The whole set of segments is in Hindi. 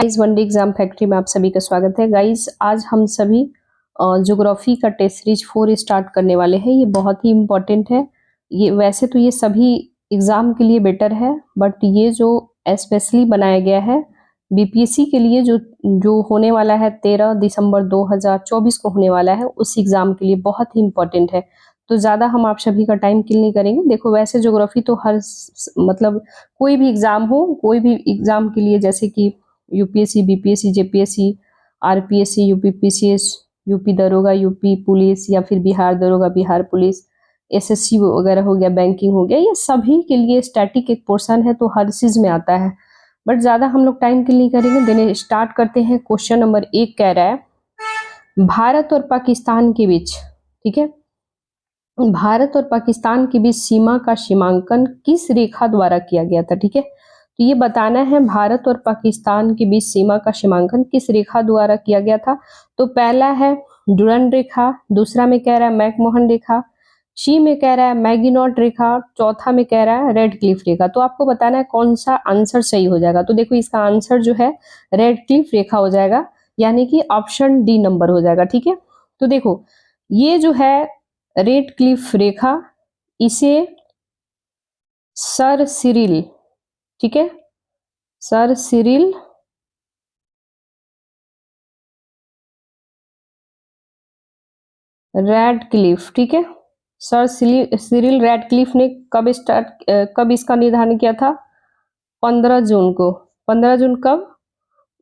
गाइस वनडे एग्जाम फैक्ट्री में आप सभी का स्वागत है। गाइस आज हम सभी ज्योग्राफी का टेस्ट सीरीज 4 स्टार्ट करने वाले हैं। ये बहुत ही इम्पोर्टेंट है। ये वैसे तो ये सभी एग्जाम के लिए बेटर है, बट ये जो स्पेशली बनाया गया है बीपीएससी के लिए, जो जो होने वाला है 13 दिसंबर 2024 को होने वाला है, उस एग्जाम के लिए बहुत ही इम्पोर्टेंट है। तो ज़्यादा हम आप सभी का टाइम किल नहीं करेंगे। देखो वैसे ज्योग्राफी तो हर मतलब कोई भी एग्जाम हो, कोई भी एग्जाम के लिए, जैसे कि UPSC, BPSC, JPSC, RPSC, UP PCS, UP दरोगा, यूपी पुलिस, या फिर बिहार दरोगा, बिहार पुलिस, एसएससी वगैरह हो गया, बैंकिंग हो गया, ये सभी के लिए स्टैटिक एक पोर्शन है, तो हर चीज में आता है। बट ज्यादा हम लोग टाइम किल नहीं करेंगे, देने स्टार्ट करते हैं। क्वेश्चन नंबर 1 कह रहा है भारत और पाकिस्तान के बीच, ठीक है, भारत और पाकिस्तान के बीच सीमा का सीमांकन किस रेखा द्वारा किया गया था। ठीक है, तो ये बताना है भारत और पाकिस्तान के बीच सीमा का सीमांकन किस रेखा द्वारा किया गया था। तो पहला है डुरंड रेखा, दूसरा में कह रहा है मैकमोहन रेखा, सी में कह रहा है मैगिनॉट रेखा, चौथा में कह रहा है रेड क्लिफ रेखा। तो आपको बताना है कौन सा आंसर सही हो जाएगा। तो देखो इसका आंसर जो है रेड क्लिफ रेखा हो जाएगा, यानी कि ऑप्शन डी नंबर हो जाएगा। ठीक है, तो देखो ये जो है रेड क्लिफ रेखा, इसे सर सिरिल, ठीक है, सर सिरिल रैडक्लिफ, ठीक है, सर सिरिल रैडक्लिफ ने कब इसका निर्धारण किया था? 15 जून को। 15 जून कब?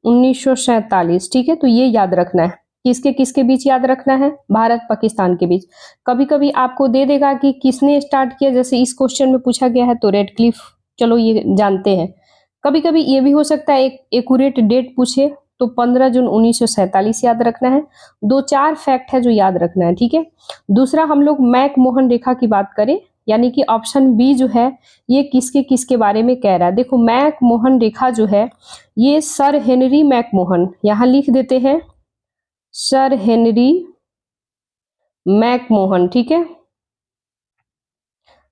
1947। ठीक है, तो ये याद रखना है। किसके किसके बीच याद रखना है? भारत पाकिस्तान के बीच। कभी कभी आपको दे देगा कि किसने स्टार्ट किया, जैसे इस क्वेश्चन में पूछा गया है तो रेडक्लिफ, चलो ये जानते हैं। कभी कभी ये भी हो सकता है एक एक्यूरेट डेट पूछे, तो 15 जून 1947 याद रखना है। 2-4 फैक्ट है जो याद रखना है। ठीक है, दूसरा हम लोग मैकमोहन रेखा की बात करें, यानी कि ऑप्शन बी जो है ये किसके किसके बारे में कह रहा है। देखो मैकमोहन रेखा जो है ये सर हेनरी मैकमोहन, यहां लिख देते हैं सर हेनरी मैकमोहन, ठीक है,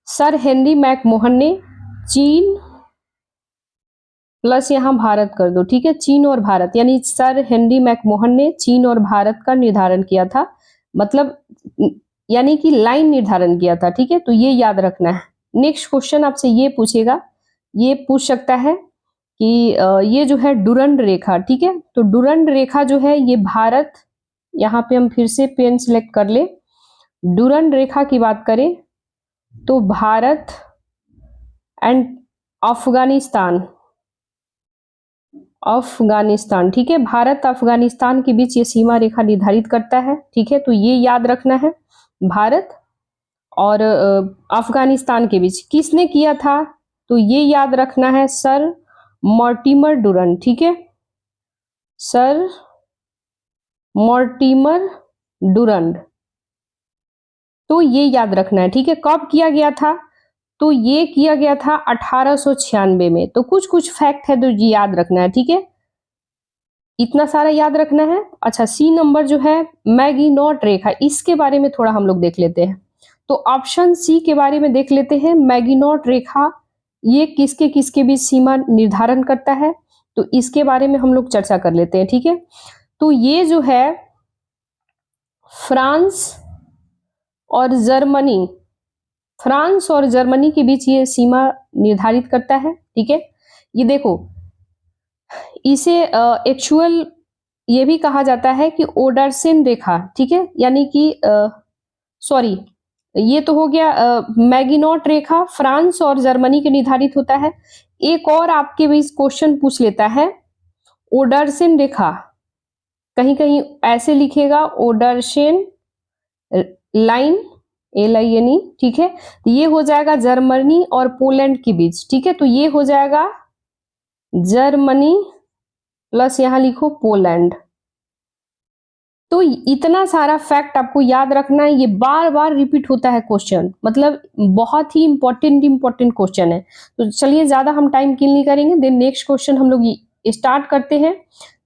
सर हेनरी मैकमोहन ने चीन प्लस यहां भारत कर दो, ठीक है, चीन और भारत, यानी सर हेनरी मैकमोहन ने चीन और भारत का निर्धारण किया था, मतलब यानी कि लाइन निर्धारण किया था। ठीक है, तो ये याद रखना है। नेक्स्ट क्वेश्चन आपसे ये पूछेगा, ये पूछ सकता है कि ये जो है डुरंड रेखा, ठीक है, तो डुरंड रेखा जो है ये भारत, यहाँ पे हम फिर से पेन सिलेक्ट कर ले, डुरंड रेखा की बात करें तो भारत एंड अफगानिस्तान, अफगानिस्तान, ठीक है, भारत अफगानिस्तान के बीच ये सीमा रेखा निर्धारित करता है। ठीक है, तो ये याद रखना है, भारत और अफगानिस्तान के बीच किसने किया था, तो ये याद रखना है सर मॉर्टिमर डुरंड, ठीक है, सर मॉर्टिमर डुरंड, तो ये याद रखना है। ठीक है, कब किया गया था, तो ये किया गया था 1896 में। तो कुछ कुछ फैक्ट है तो ये याद रखना है। ठीक है, इतना सारा याद रखना है। अच्छा, सी नंबर जो है मैगिनॉट रेखा, इसके बारे में थोड़ा हम लोग देख लेते हैं। तो ऑप्शन सी के बारे में देख लेते हैं। मैगिनॉट रेखा ये किसके किसके बीच सीमा निर्धारण करता है, तो इसके बारे में हम लोग चर्चा कर लेते हैं। ठीक है, तो ये जो है फ्रांस और जर्मनी, फ्रांस और जर्मनी के बीच ये सीमा निर्धारित करता है। ठीक है, ये देखो इसे एक्चुअल ये भी कहा जाता है कि ओडरसन रेखा, ठीक है, यानी कि सॉरी, ये तो हो गया मैगिनॉट रेखा, फ्रांस और जर्मनी के निर्धारित होता है। एक और आपके बीच क्वेश्चन पूछ लेता है ओडरसन रेखा, कहीं कहीं ऐसे लिखेगा ओडरसन लाइन, LINE, ठीक है, तो ये हो जाएगा जर्मनी और पोलैंड के बीच। ठीक है, तो ये हो जाएगा जर्मनी प्लस यहां लिखो पोलैंड। तो इतना सारा फैक्ट आपको याद रखना है, ये बार बार रिपीट होता है क्वेश्चन, मतलब बहुत ही इंपॉर्टेंट क्वेश्चन है। तो चलिए ज्यादा हम टाइम किल नहीं करेंगे, देन नेक्स्ट क्वेश्चन हम लोग स्टार्ट करते हैं।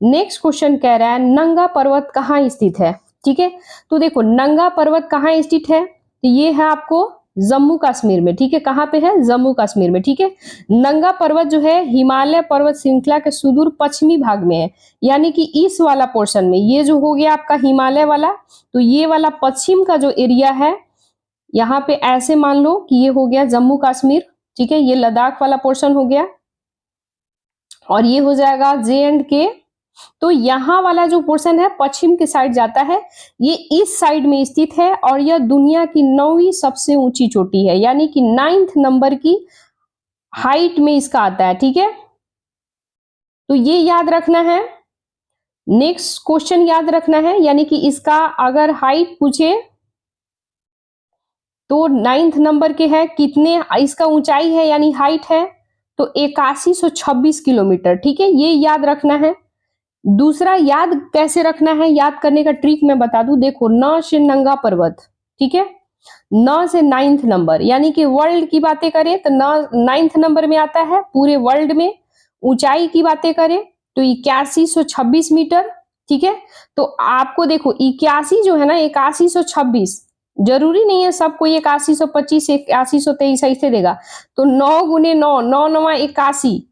नेक्स्ट क्वेश्चन कह रहा है नंगा पर्वत कहाँ स्थित है। ठीक है, तो देखो नंगा पर्वत कहाँ स्थित है, तो ये है आपको जम्मू कश्मीर में, ठीक है। कहाँ पे है? जम्मू कश्मीर में, ठीक है। नंगा पर्वत जो है हिमालय पर्वत श्रृंखला के सुदूर पश्चिमी भाग में है, यानी कि इस वाला पोर्शन में। ये जो हो गया आपका हिमालय वाला, तो ये वाला पश्चिम का जो एरिया है, यहाँ पे ऐसे मान लो कि ये हो गया जम्मू कश्मीर, ठीक है। ये लद्दाख वाला पोर्शन हो गया और ये हो जाएगा J&K। तो यहाँ वाला जो पोर्शन है पश्चिम के साइड जाता है, ये इस साइड में स्थित है और यह दुनिया की 9वीं सबसे ऊंची चोटी है, यानी कि 9th नंबर की हाइट में इसका आता है, ठीक है। तो ये याद रखना है। नेक्स्ट क्वेश्चन याद रखना है, यानी कि इसका अगर हाइट पूछे तो 9th नंबर के है, कितने इसका ऊंचाई है यानी हाइट है, तो 8126 किलोमीटर, ठीक है। ये याद रखना है। दूसरा याद कैसे रखना है, याद करने का ट्रिक मैं बता दूं। देखो, न से नंगा पर्वत, ठीक है, न से 9th नंबर, यानी कि वर्ल्ड की बातें करें तो न 9th नंबर में आता है पूरे वर्ल्ड में। ऊंचाई की बातें करें तो 8126 मीटर, ठीक है। तो आपको देखो 81 जो है ना, 8126, जरूरी नहीं है सबको 8125 8123 ऐसे देगा। तो 9 गुने 9, 9 9 81,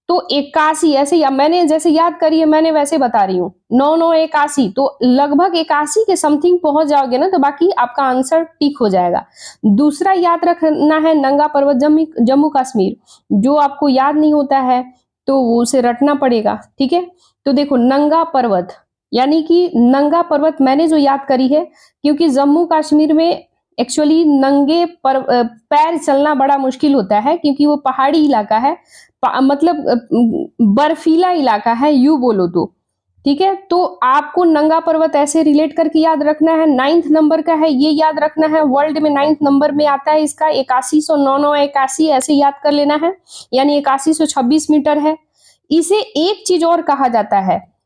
तो 81 ऐसे, या मैंने जैसे याद करी है मैंने वैसे बता रही हूँ। 9 9 81, तो लगभग 81 के समथिंग पहुंच जाओगे ना, तो बाकी आपका आंसर टिक हो जाएगा। दूसरा याद रखना है नंगा पर्वत जम्मू कश्मीर, जो आपको याद नहीं होता है तो उसे रटना पड़ेगा, ठीक है। तो देखो नंगा पर्वत, यानी कि नंगा पर्वत मैंने जो याद करी है, क्योंकि जम्मू कश्मीर में एक्चुअली नंगे पैर चलना बड़ा मुश्किल होता है, क्योंकि वो पहाड़ी इलाका है, मतलब बर्फीला इलाका है यूं बोलो तो, ठीक है। तो आपको नंगा पर्वत ऐसे रिलेट करके याद रखना है। 9th नंबर का है, ये याद रखना है, वर्ल्ड में 9th नंबर में आता है इसका 8181 ऐसे याद कर लेना है, यानी 8126 मीटर है। इसे एक चीज और कहा जाता है,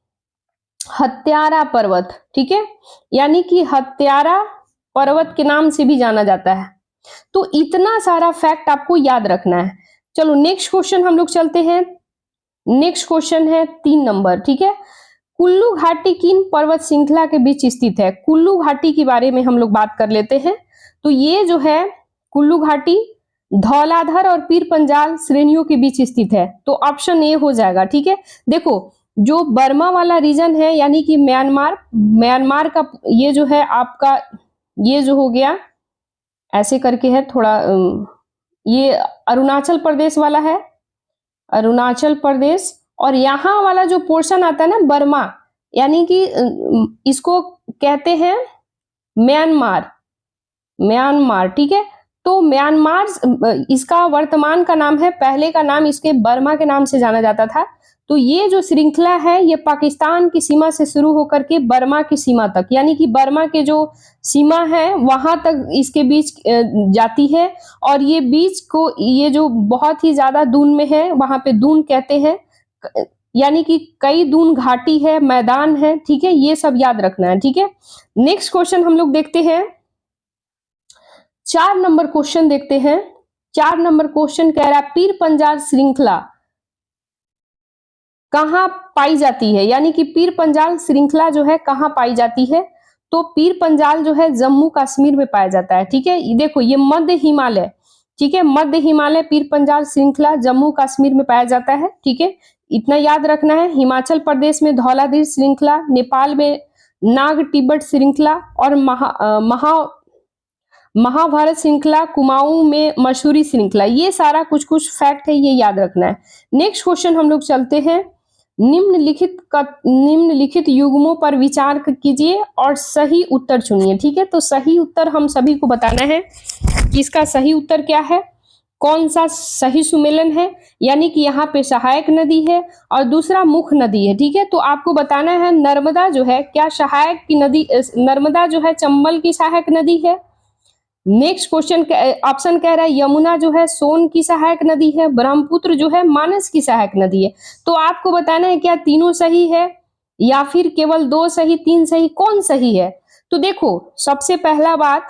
हत्यारा पर्वत, ठीक है, यानी कि हत्यारा पर्वत के नाम से भी जाना जाता है। तो इतना सारा फैक्ट आपको याद रखना है। चलो नेक्स्ट क्वेश्चन हम लोग चलते हैं। नेक्स्ट क्वेश्चन है 3 नंबर, ठीक है। कुल्लू घाटी किन पर्वत श्रृंखला के बीच स्थित है? कुल्लू घाटी के बारे में हम लोग बात कर लेते हैं। तो ये जो है कुल्लू घाटी धौलाधर और पीर पंजाल श्रेणियों के बीच स्थित है, तो ऑप्शन ए हो जाएगा, ठीक है। देखो जो बर्मा वाला रीजन है, यानी कि म्यांमार का ये जो है आपका, ये जो हो गया ऐसे करके है थोड़ा, ये अरुणाचल प्रदेश वाला है, अरुणाचल प्रदेश। और यहाँ वाला जो पोर्शन आता है ना बर्मा, यानी कि इसको कहते हैं म्यांमार, म्यांमार, ठीक है। तो म्यांमार इसका वर्तमान का नाम है, पहले का नाम इसके बर्मा के नाम से जाना जाता था। तो ये जो श्रृंखला है ये पाकिस्तान की सीमा से शुरू होकर के बर्मा की सीमा तक, यानी कि बर्मा के जो सीमा है वहां तक इसके बीच जाती है। और ये बीच को, ये जो बहुत ही ज्यादा दून में है, वहां पे दून कहते हैं, यानी कि कई दून घाटी है, मैदान है, ठीक है। ये सब याद रखना है, ठीक है। नेक्स्ट क्वेश्चन हम लोग देखते हैं, 4 नंबर क्वेश्चन देखते हैं। 4 नंबर क्वेश्चन कह रहा है पीर पंजाल श्रृंखला कहां पाई जाती है, यानी कि पीर पंजाल श्रृंखला जो है कहां पाई जाती है? तो पीर पंजाल जो है जम्मू कश्मीर में पाया जाता है, ठीक है। देखो ये मध्य हिमालय, ठीक है, मध्य हिमालय पीर पंजाल श्रृंखला जम्मू कश्मीर में पाया जाता है, ठीक है। इतना याद रखना है। हिमाचल प्रदेश में धौलाधीर श्रृंखला, नेपाल में नाग तिब्बत श्रृंखला और महाभारत श्रृंखला, कुमाऊं में मसूरी श्रृंखला। ये सारा कुछ कुछ फैक्ट है, ये याद रखना है। नेक्स्ट क्वेश्चन हम लोग चलते हैं। निम्नलिखित युग्मों पर विचार कीजिए और सही उत्तर चुनिए, ठीक है। तो सही उत्तर हम सभी को बताना है कि इसका सही उत्तर क्या है, कौन सा सही सुमेलन है, यानी कि यहाँ पे सहायक नदी है और दूसरा मुख्य नदी है, ठीक है। तो आपको बताना है नर्मदा जो है क्या सहायक की नदी, नर्मदा जो है चंबल की सहायक नदी है। नेक्स्ट क्वेश्चन ऑप्शन कह रहा है यमुना जो है सोन की सहायक नदी है, ब्रह्मपुत्र जो है मानस की सहायक नदी है। तो आपको बताना है क्या तीनों सही है या फिर केवल 2 सही, 3 सही, कौन सही है? तो देखो सबसे पहला बात,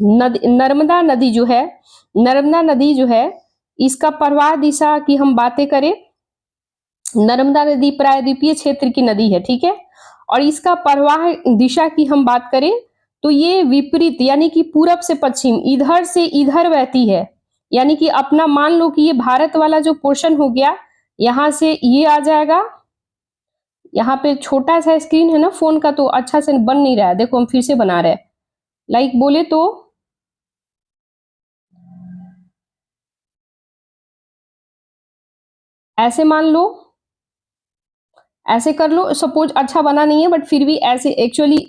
नर्मदा नदी जो है, नर्मदा नदी जो है इसका प्रवाह दिशा की हम बातें करें, नर्मदा नदी प्रायद्वीपीय क्षेत्र की नदी है, ठीक है। और इसका प्रवाह दिशा की हम बात करें तो ये विपरीत यानी कि पूरब से पश्चिम, इधर से इधर बहती है। यानी कि अपना मान लो कि ये भारत वाला जो पोर्शन हो गया, यहाँ से ये आ जाएगा। यहाँ पे छोटा सा स्क्रीन है ना फोन का, तो अच्छा से बन नहीं रहा है। देखो हम फिर से बना रहे हैं। लाइक बोले तो ऐसे मान लो, ऐसे कर लो। सपोज अच्छा बना नहीं है, बट फिर भी ऐसे एक्चुअली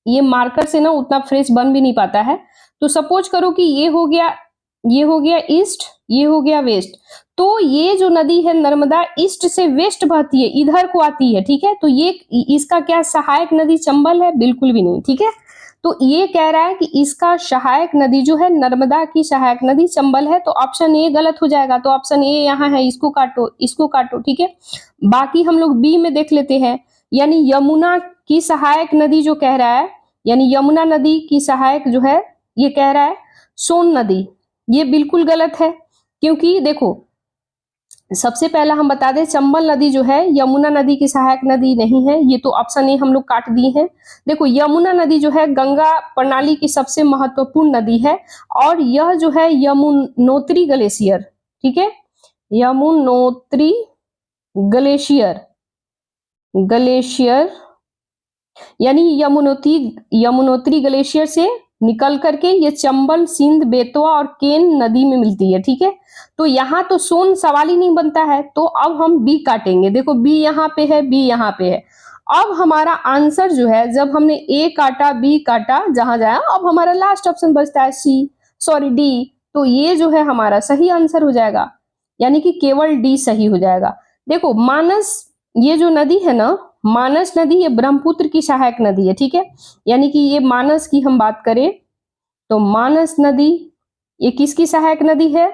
ये मार्कर से ना उतना फ्रेश बन भी नहीं पाता है। तो सपोज करो कि ये हो गया, ये हो गया ईस्ट, ये हो गया वेस्ट। तो ये जो नदी है नर्मदा ईस्ट से वेस्ट बहती है, इधर को आती है, ठीक है। तो ये इसका क्या सहायक नदी चंबल है? बिल्कुल भी नहीं, ठीक है। तो ये कह रहा है कि इसका सहायक नदी जो है नर्मदा की सहायक नदी चंबल है। तो ऑप्शन ए गलत हो जाएगा। तो ऑप्शन ए यहाँ है, इसको काटो, इसको काटो, ठीक है। बाकी हम लोग बी में देख लेते हैं। यानी यमुना की सहायक नदी जो कह रहा है, यानी यमुना नदी की सहायक जो है ये कह रहा है सोन नदी। ये बिल्कुल गलत है, क्योंकि देखो सबसे पहला हम बता दें चंबल नदी जो है यमुना नदी की सहायक नदी नहीं है। ये तो ऑप्शन ए हम लोग काट दिए हैं। देखो यमुना नदी जो है गंगा प्रणाली की सबसे महत्वपूर्ण नदी है, और यह जो है यमुनोत्री ग्लेशियर, ठीक है, यमुनोत्री ग्लेशियर, ग्लेशियर यानी यमुनोत्री ग्लेशियर से निकल करके ये चंबल, सिंध, बेतवा और केन नदी में मिलती है, ठीक है। तो यहाँ तो सोन सवाल ही नहीं बनता है। तो अब हम बी काटेंगे। देखो बी यहाँ पे है, बी यहाँ पे है। अब हमारा आंसर जो है, जब हमने ए काटा, बी काटा, जहां जाया, अब हमारा लास्ट ऑप्शन बचता है डी। तो ये जो है हमारा सही आंसर हो जाएगा, यानी कि केवल डी सही हो जाएगा। देखो मानस, ये जो नदी है ना, मानस नदी, ये ब्रह्मपुत्र की सहायक नदी है, ठीक है। यानी कि ये मानस की हम बात करें तो मानस नदी ये किसकी सहायक नदी है?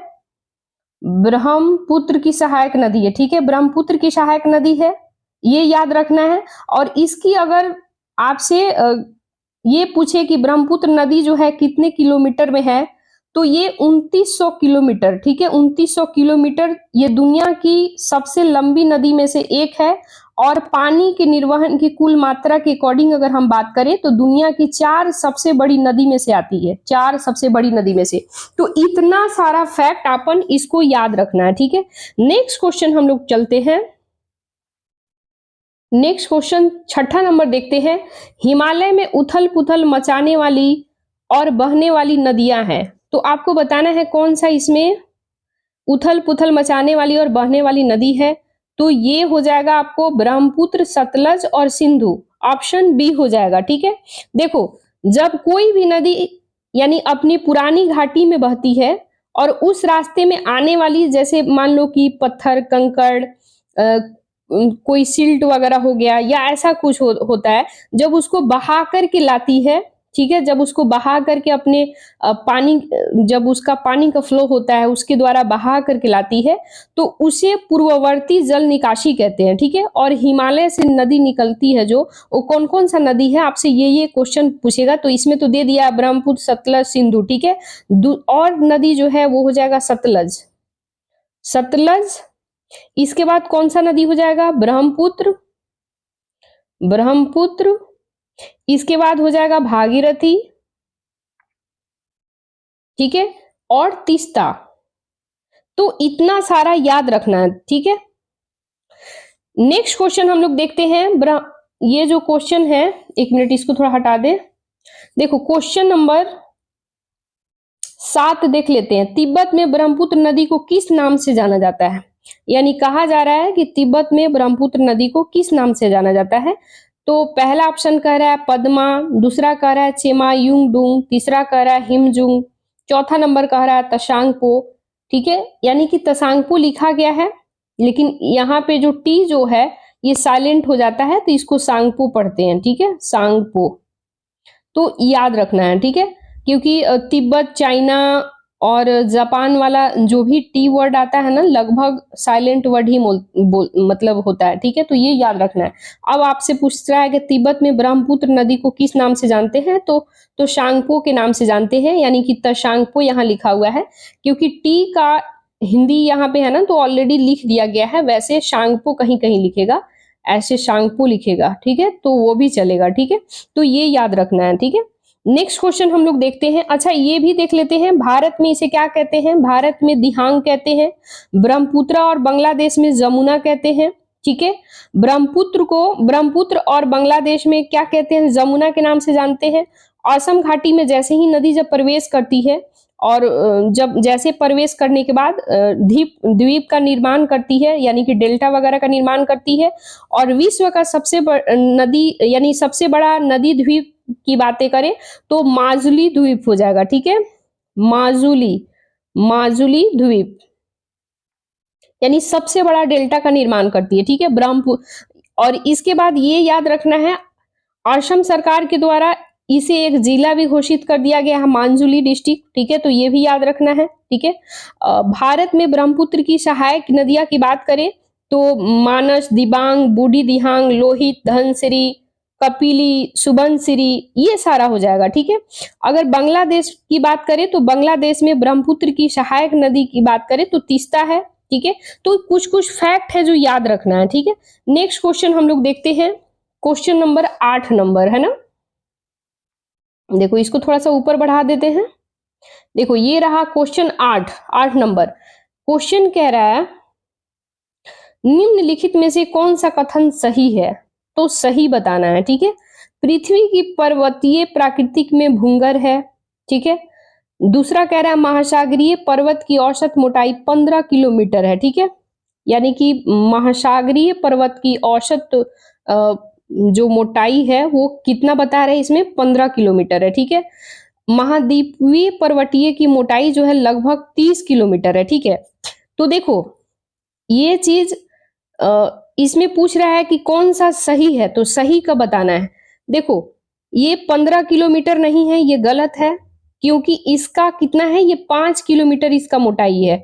ब्रह्मपुत्र की सहायक नदी है, ठीक है। ब्रह्मपुत्र की सहायक नदी है, ये याद रखना है। और इसकी अगर आपसे ये पूछे कि ब्रह्मपुत्र नदी जो है कितने किलोमीटर में है, तो ये 2900 किलोमीटर, ठीक है, 2900 किलोमीटर। ये दुनिया की सबसे लंबी नदी में से एक है। और पानी के निर्वहन की कुल मात्रा के अकॉर्डिंग अगर हम बात करें तो दुनिया की 4 सबसे बड़ी नदी में से आती है, 4 सबसे बड़ी नदी में से। तो इतना सारा फैक्ट अपन इसको याद रखना है, ठीक है। नेक्स्ट क्वेश्चन हम लोग चलते हैं। नेक्स्ट क्वेश्चन 6ठा नंबर देखते हैं। हिमालय में उथल पुथल मचाने वाली और बहने वाली नदियां हैं। तो आपको बताना है कौन सा इसमें उथल पुथल मचाने वाली और बहने वाली नदी है। तो ये हो जाएगा आपको ब्रह्मपुत्र, सतलज और सिंधु। ऑप्शन बी हो जाएगा, ठीक है। देखो जब कोई भी नदी यानी अपनी पुरानी घाटी में बहती है और उस रास्ते में आने वाली, जैसे मान लो कि पत्थर, कंकड़, कोई सिल्ट वगैरह हो गया या ऐसा कुछ होता है, जब उसको बहा करके लाती है, ठीक है, जब उसको बहा करके अपने पानी, जब उसका पानी का फ्लो होता है उसके द्वारा बहा करके लाती है, तो उसे पूर्ववर्ती जल निकासी कहते हैं, ठीक है। और हिमालय से नदी निकलती है जो, वो कौन कौन सा नदी है, आपसे ये क्वेश्चन पूछेगा। तो इसमें तो दे दिया ब्रह्मपुत्र, सतलज, सिंधु, ठीक है। और नदी जो है वो हो जाएगा सतलज, सतलज। इसके बाद कौन सा नदी हो जाएगा? ब्रह्मपुत्र, ब्रह्मपुत्र। इसके बाद हो जाएगा भागीरथी, ठीक है, और तीस्ता। तो इतना सारा याद रखना है, ठीक है। नेक्स्ट क्वेश्चन हम लोग देखते हैं। ये जो क्वेश्चन है, एक मिनट इसको थोड़ा हटा दे। देखो क्वेश्चन नंबर 7 देख लेते हैं। तिब्बत में ब्रह्मपुत्र नदी को किस नाम से जाना जाता है? यानी कहा जा रहा है कि तिब्बत में ब्रह्मपुत्र नदी को किस नाम से जाना जाता है। तो पहला ऑप्शन कह रहा है पद्मा, दूसरा कह रहा है चेमा युंगडुंग, तीसरा कह रहा है हिमजुंग, चौथा नंबर कह रहा है तशांगपो, ठीक है। यानी कि तशांगपो लिखा गया है, लेकिन यहाँ पे जो टी जो है ये साइलेंट हो जाता है, तो इसको सांगपो पढ़ते हैं, ठीक है, सांगपो। तो याद रखना है, ठीक है, क्योंकि तिब्बत, चाइना और जापान वाला जो भी टी वर्ड आता है ना, लगभग साइलेंट वर्ड ही मतलब होता है, ठीक है। तो ये याद रखना है। अब आपसे पूछ रहा है कि तिब्बत में ब्रह्मपुत्र नदी को किस नाम से जानते हैं, तो शांगपो के नाम से जानते हैं, यानी कि तशांगपो यहाँ लिखा हुआ है, क्योंकि टी का हिंदी यहाँ पे है ना, तो ऑलरेडी लिख दिया गया है। वैसे शांगपो कहीं कहीं लिखेगा, ऐसे शांगपो लिखेगा, ठीक है, तो वो भी चलेगा, ठीक है। तो ये याद रखना है, ठीक है। नेक्स्ट क्वेश्चन हम लोग देखते हैं। अच्छा ये भी देख लेते हैं, भारत में इसे क्या कहते हैं? भारत में दिहांग कहते हैं, ब्रह्मपुत्र और बांग्लादेश में जमुना कहते हैं। ठीक है, ब्रह्मपुत्र और बांग्लादेश में क्या कहते हैं? जमुना के नाम से जानते हैं। असम घाटी में जैसे ही नदी जब प्रवेश करती है और जब जैसे प्रवेश करने के बाद द्वीप का निर्माण करती है, यानी कि डेल्टा वगैरह का निर्माण करती है, और विश्व का सबसे नदी यानी सबसे बड़ा नदी द्वीप की बातें करें तो माजुली द्वीप हो जाएगा। ठीक है, माजुली द्वीप यानी सबसे बड़ा डेल्टा का निर्माण करती है। ठीक है, ब्रह्मपुत्र। और इसके बाद ये याद रखना है, असम सरकार के द्वारा इसे एक जिला भी घोषित कर दिया गया है, मांजुली डिस्ट्रिक्ट। ठीक है, तो ये भी याद रखना है। ठीक है, भारत में ब्रह्मपुत्र की सहायक नदियां की बात करें तो मानस, दिबांग, बूढ़ी दिहांग, लोहित, धनसिरी, कपिली, सुबनसिरी, ये सारा हो जाएगा। ठीक है, अगर बांग्लादेश की बात करें तो बांग्लादेश में ब्रह्मपुत्र की सहायक नदी की बात करें तो तीस्ता है। ठीक है, तो कुछ कुछ फैक्ट है जो याद रखना है। ठीक है, नेक्स्ट क्वेश्चन हम लोग देखते हैं, क्वेश्चन नंबर 8 नंबर है ना। देखो इसको थोड़ा सा ऊपर बढ़ा देते हैं। देखो ये रहा क्वेश्चन 8 नंबर। क्वेश्चन कह रहा है निम्नलिखित में से कौन सा कथन सही है? तो सही बताना है। ठीक है, पृथ्वी की पर्वतीय प्राकृतिक में भूंगर है। ठीक है, दूसरा कह रहा है महासागरीय पर्वत की औसत मोटाई 15 किलोमीटर है। ठीक है, यानी कि महासागरीय पर्वत की औसत जो मोटाई है वो कितना बता रहे हैं इसमें? 15 किलोमीटर है। ठीक है, महाद्वीपीय पर्वतीय की मोटाई जो है लगभग 30 किलोमीटर है। ठीक है, तो देखो ये चीज इसमें पूछ रहा है कि कौन सा सही है, तो सही का बताना है। देखो ये 15 किलोमीटर नहीं है, ये गलत है, क्योंकि इसका कितना है? ये 5 किलोमीटर इसका मोटाई है,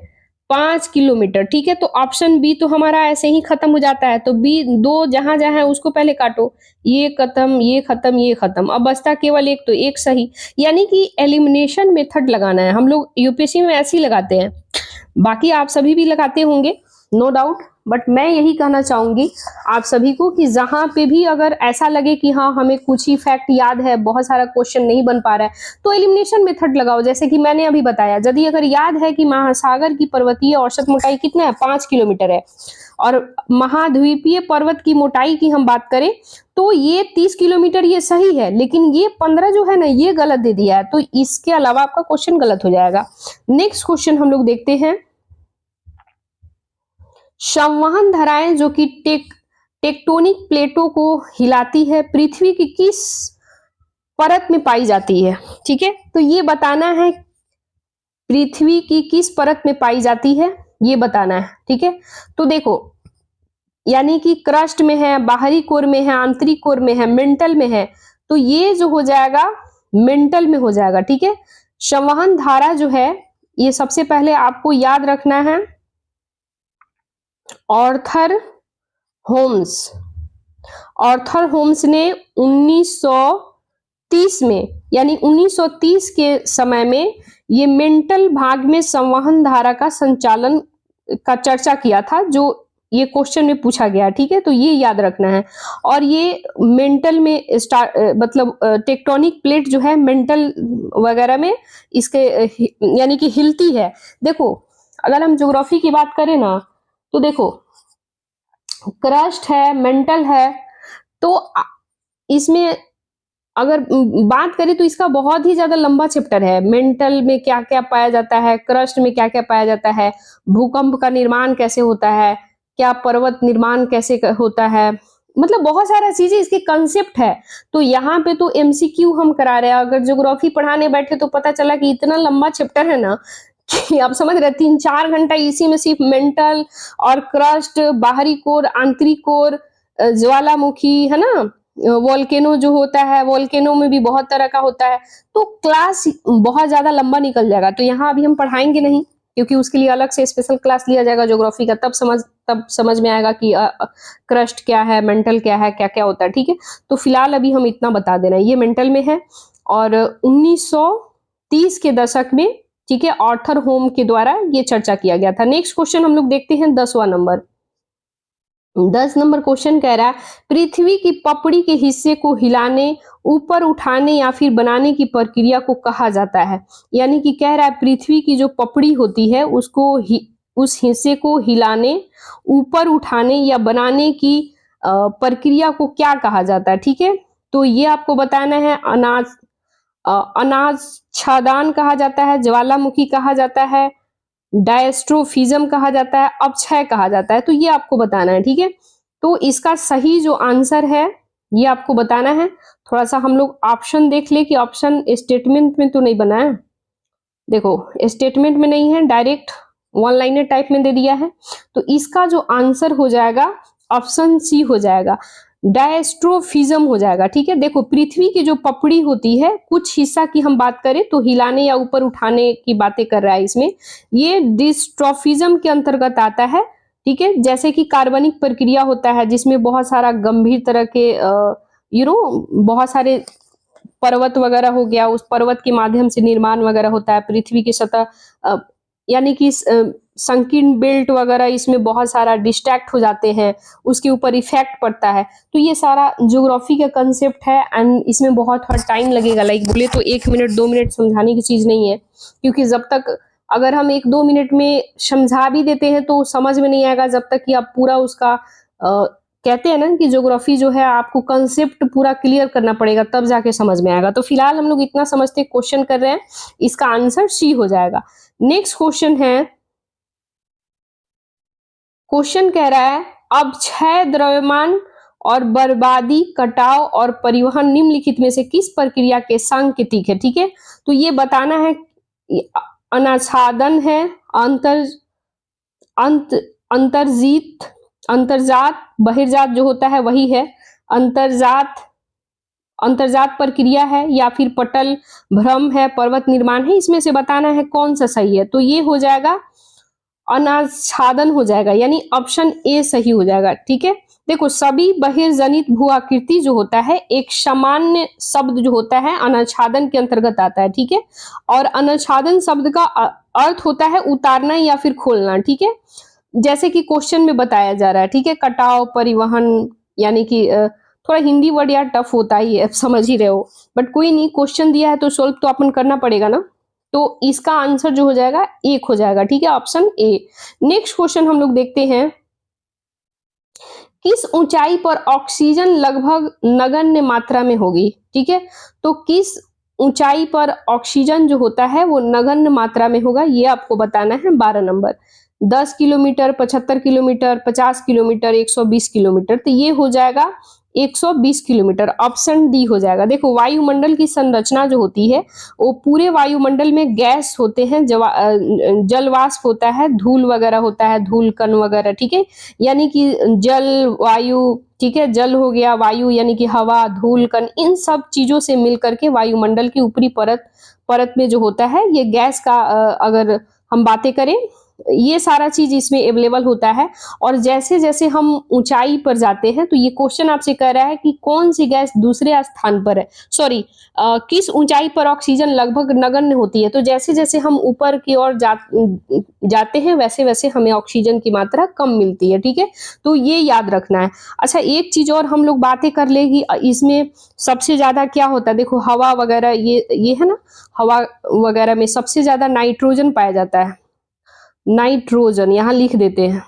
5 किलोमीटर। ठीक है, तो ऑप्शन बी तो हमारा ऐसे ही खत्म हो जाता है। तो बी दो जहां जहां है उसको पहले काटो, ये खत्म, ये खत्म, ये खत्म, अब बचता केवल एक, तो एक सही। यानी कि एलिमिनेशन मेथड लगाना है। हम लोग यूपीएससी में ऐसे ही लगाते हैं, बाकी आप सभी भी लगाते होंगे नो डाउट, बट मैं यही कहना चाहूंगी आप सभी को कि जहां पे भी अगर ऐसा लगे कि हाँ हमें कुछ ही फैक्ट याद है, बहुत सारा क्वेश्चन नहीं बन पा रहा है, तो एलिमिनेशन मेथड लगाओ। जैसे कि मैंने अभी बताया, यदि अगर याद है कि महासागर की पर्वतीय औसत मोटाई कितना है? 5 किलोमीटर है, और महाद्वीपीय पर्वत की मोटाई की हम बात करें तो ये 30 किलोमीटर, ये सही है, लेकिन ये 15 जो है ना ये गलत दे दिया है, तो इसके अलावा आपका क्वेश्चन गलत हो जाएगा। नेक्स्ट क्वेश्चन हम लोग देखते हैं, संवहन धाराएं जो कि टेक्टोनिक प्लेटों को हिलाती है पृथ्वी की किस परत में पाई जाती है? ठीक है, तो ये बताना है पृथ्वी की किस परत में पाई जाती है, ये बताना है। ठीक है, तो देखो यानी कि क्रस्ट में है, बाहरी कोर में है, आंतरिक कोर में है, मेंटल में है, तो ये जो हो जाएगा मेंटल में हो जाएगा। ठीक है, संवहन धारा जो है ये सबसे पहले आपको याद रखना है ऑर्थर होम्स ने 1930 में, यानी 1930 के समय में ये मेंटल भाग में संवहन धारा का संचालन का चर्चा किया था, जो ये क्वेश्चन में पूछा गया। ठीक है, तो ये याद रखना है। और ये मेंटल में मतलब टेक्टोनिक प्लेट जो है मेंटल वगैरह में इसके यानी कि हिलती है। देखो अगर हम ज्योग्राफी की बात करें ना, तो देखो क्रस्ट है, मेंटल है, तो इसमें अगर बात करें तो इसका बहुत ही ज्यादा लंबा चैप्टर है। मेंटल में क्या क्या पाया जाता है, क्रस्ट में क्या क्या पाया जाता है, भूकंप का निर्माण कैसे होता है, क्या पर्वत निर्माण कैसे होता है, मतलब बहुत सारा चीजें इसके कंसेप्ट है। तो यहाँ पे तो एमसीक्यू हम करा रहे हैं, अगर ज्योग्राफी पढ़ाने बैठे तो पता चला कि इतना लंबा चैप्टर है ना कि आप समझ रहे 3-4 घंटा इसी में सिर्फ मेंटल और क्रस्ट, बाहरी कोर, आंतरिक कोर, ज्वालामुखी है ना, वोल्केनो जो होता है, वोल्केनो में भी बहुत तरह का होता है, तो क्लास बहुत ज्यादा लंबा निकल जाएगा। तो यहाँ अभी हम पढ़ाएंगे नहीं, क्योंकि उसके लिए अलग से स्पेशल क्लास लिया जाएगा ज्योग्राफी का, तब समझ में आएगा कि क्रस्ट क्या है, मेंटल क्या है, क्या क्या होता है। ठीक है, तो फिलहाल अभी हम इतना बता दे रहे हैं, ये मेंटल में है और 1930 के दशक में, ठीक है, ऑर्थर होम के द्वारा ये चर्चा किया गया था। नेक्स्ट क्वेश्चन हम लोग देखते हैं 10वां नंबर। 10 नंबर क्वेश्चन कह रहा है पृथ्वी की पपड़ी के हिस्से को हिलाने ऊपर उठाने या फिर बनाने की प्रक्रिया को कहा जाता है? यानी कि कह रहा है पृथ्वी की जो पपड़ी होती है उसको उस हिस्से को हिलाने, ऊपर उठाने या बनाने की प्रक्रिया को क्या कहा जाता है? ठीक है, तो ये आपको बताना है। अनाच्छादन कहा जाता है, ज्वालामुखी कहा जाता है, डायस्ट्रोफिज्म कहा जाता है, अपक्षय कहा जाता है। तो ये आपको बताना है, ठीक है। तो इसका सही जो आंसर है ये आपको बताना है। थोड़ा सा हम लोग ऑप्शन देख ले कि ऑप्शन स्टेटमेंट में तो नहीं बना है। देखो स्टेटमेंट में नहीं है, डायरेक्ट वन लाइनर टाइप में दे दिया है। तो इसका जो आंसर हो जाएगा ऑप्शन सी हो जाएगा, डायस्ट्रोफिज्म हो जाएगा। ठीक है, देखो पृथ्वी की जो पपड़ी होती है, कुछ हिस्सा की हम बात करें तो हिलाने या ऊपर उठाने की बातें कर रहा है इसमें, ये डिस्ट्रोफिज्म के अंतर्गत आता है। ठीक है, जैसे कि कार्बनिक प्रक्रिया होता है जिसमें बहुत सारा गंभीर तरह के बहुत सारे पर्वत वगैरह हो गया, उस पर्वत के माध्यम से निर्माण वगैरह होता है पृथ्वी की सतह, यानी कि संकीर्ण बेल्ट वगैरह इसमें बहुत सारा डिस्ट्रैक्ट हो जाते हैं, उसके ऊपर इफेक्ट पड़ता है। तो ये सारा ज्योग्राफी का कंसेप्ट है एंड इसमें बहुत टाइम लगेगा। लाइक बोले तो 1 मिनट 2 मिनट समझाने की चीज नहीं है, क्योंकि जब तक अगर हम 1-2 मिनट में समझा भी देते हैं तो समझ में नहीं आएगा जब तक कि आप पूरा उसका कहते हैं ना कि ज्योग्राफी जो है आपको कंसेप्ट पूरा क्लियर करना पड़ेगा तब जाके समझ में आएगा। तो फिलहाल हम लोग इतना समझते क्वेश्चन कर रहे हैं, इसका आंसर सी हो जाएगा। नेक्स्ट क्वेश्चन है, क्वेश्चन कह रहा है अपक्षय, द्रव्यमान और बर्बादी, कटाव और परिवहन निम्नलिखित में से किस प्रक्रिया के सांकेतिक है? ठीक है, तो ये बताना है। अनाच्छादन है, अंतर अंत अंतर्जीत अंतर्जात, बहिर्जात जो होता है वही है, अंतर्जात अंतर्जात प्रक्रिया है, या फिर पटल भ्रम है, पर्वत निर्माण है। इसमें से बताना है कौन सा सही है। तो ये हो जाएगा अनाच्छादन हो जाएगा, यानी ऑप्शन ए सही हो जाएगा। ठीक है, देखो सभी बहिर्जनित भू आकृति जो होता है एक सामान्य शब्द जो होता है अनाच्छादन के अंतर्गत आता है। ठीक है, और अनाच्छादन शब्द का अर्थ होता है उतारना या फिर खोलना। ठीक है, जैसे कि क्वेश्चन में बताया जा रहा है। ठीक है, कटाव, परिवहन, यानी कि थोड़ा हिंदी वर्ड यार टफ होता ही है, समझ ही रहे हो, बट कोई नहीं, क्वेश्चन दिया है तो सोल्व तो अपन करना पड़ेगा ना। तो इसका आंसर जो हो जाएगा एक हो जाएगा। ठीक है, ऑप्शन ए। नेक्स्ट क्वेश्चन हम लोग देखते हैं, किस ऊंचाई पर ऑक्सीजन लगभग नगण्य मात्रा में होगी? ठीक है, तो किस ऊंचाई पर ऑक्सीजन जो होता है वो नगण्य मात्रा में होगा, ये आपको बताना है। 12 number, 10 kilometre, 75 kilometre, 50 kilometre, 120 kilometre. तो ये हो जाएगा 120 किलोमीटर, ऑप्शन डी हो जाएगा। देखो वायुमंडल की संरचना जो होती है वो पूरे वायुमंडल में गैस होते हैं, जल वाष्प होता है, धूल वगैरह होता है, धूल कण वगैरह। ठीक है, यानी कि जल, वायु, ठीक है, जल हो गया, वायु यानी कि हवा, धूल कण, इन सब चीजों से मिलकर के वायुमंडल की ऊपरी परत में जो होता है ये गैस का अगर हम बातें करें, ये सारा चीज इसमें अवेलेबल होता है। और जैसे जैसे हम ऊंचाई पर जाते हैं, तो ये क्वेश्चन आपसे कह रहा है कि कौन सी गैस दूसरे स्थान पर है, सॉरी किस ऊंचाई पर ऑक्सीजन लगभग नगण्य होती है। तो जैसे जैसे हम ऊपर की ओर जाते हैं वैसे वैसे हमें ऑक्सीजन की मात्रा कम मिलती है। ठीक है, तो ये याद रखना है। अच्छा, एक चीज और हम लोग बातें कर लेगी, इसमें सबसे ज्यादा क्या होता है, देखो हवा वगैरह, ये है ना, हवा वगैरह में सबसे ज्यादा नाइट्रोजन पाया जाता है। नाइट्रोजन यहां लिख देते हैं,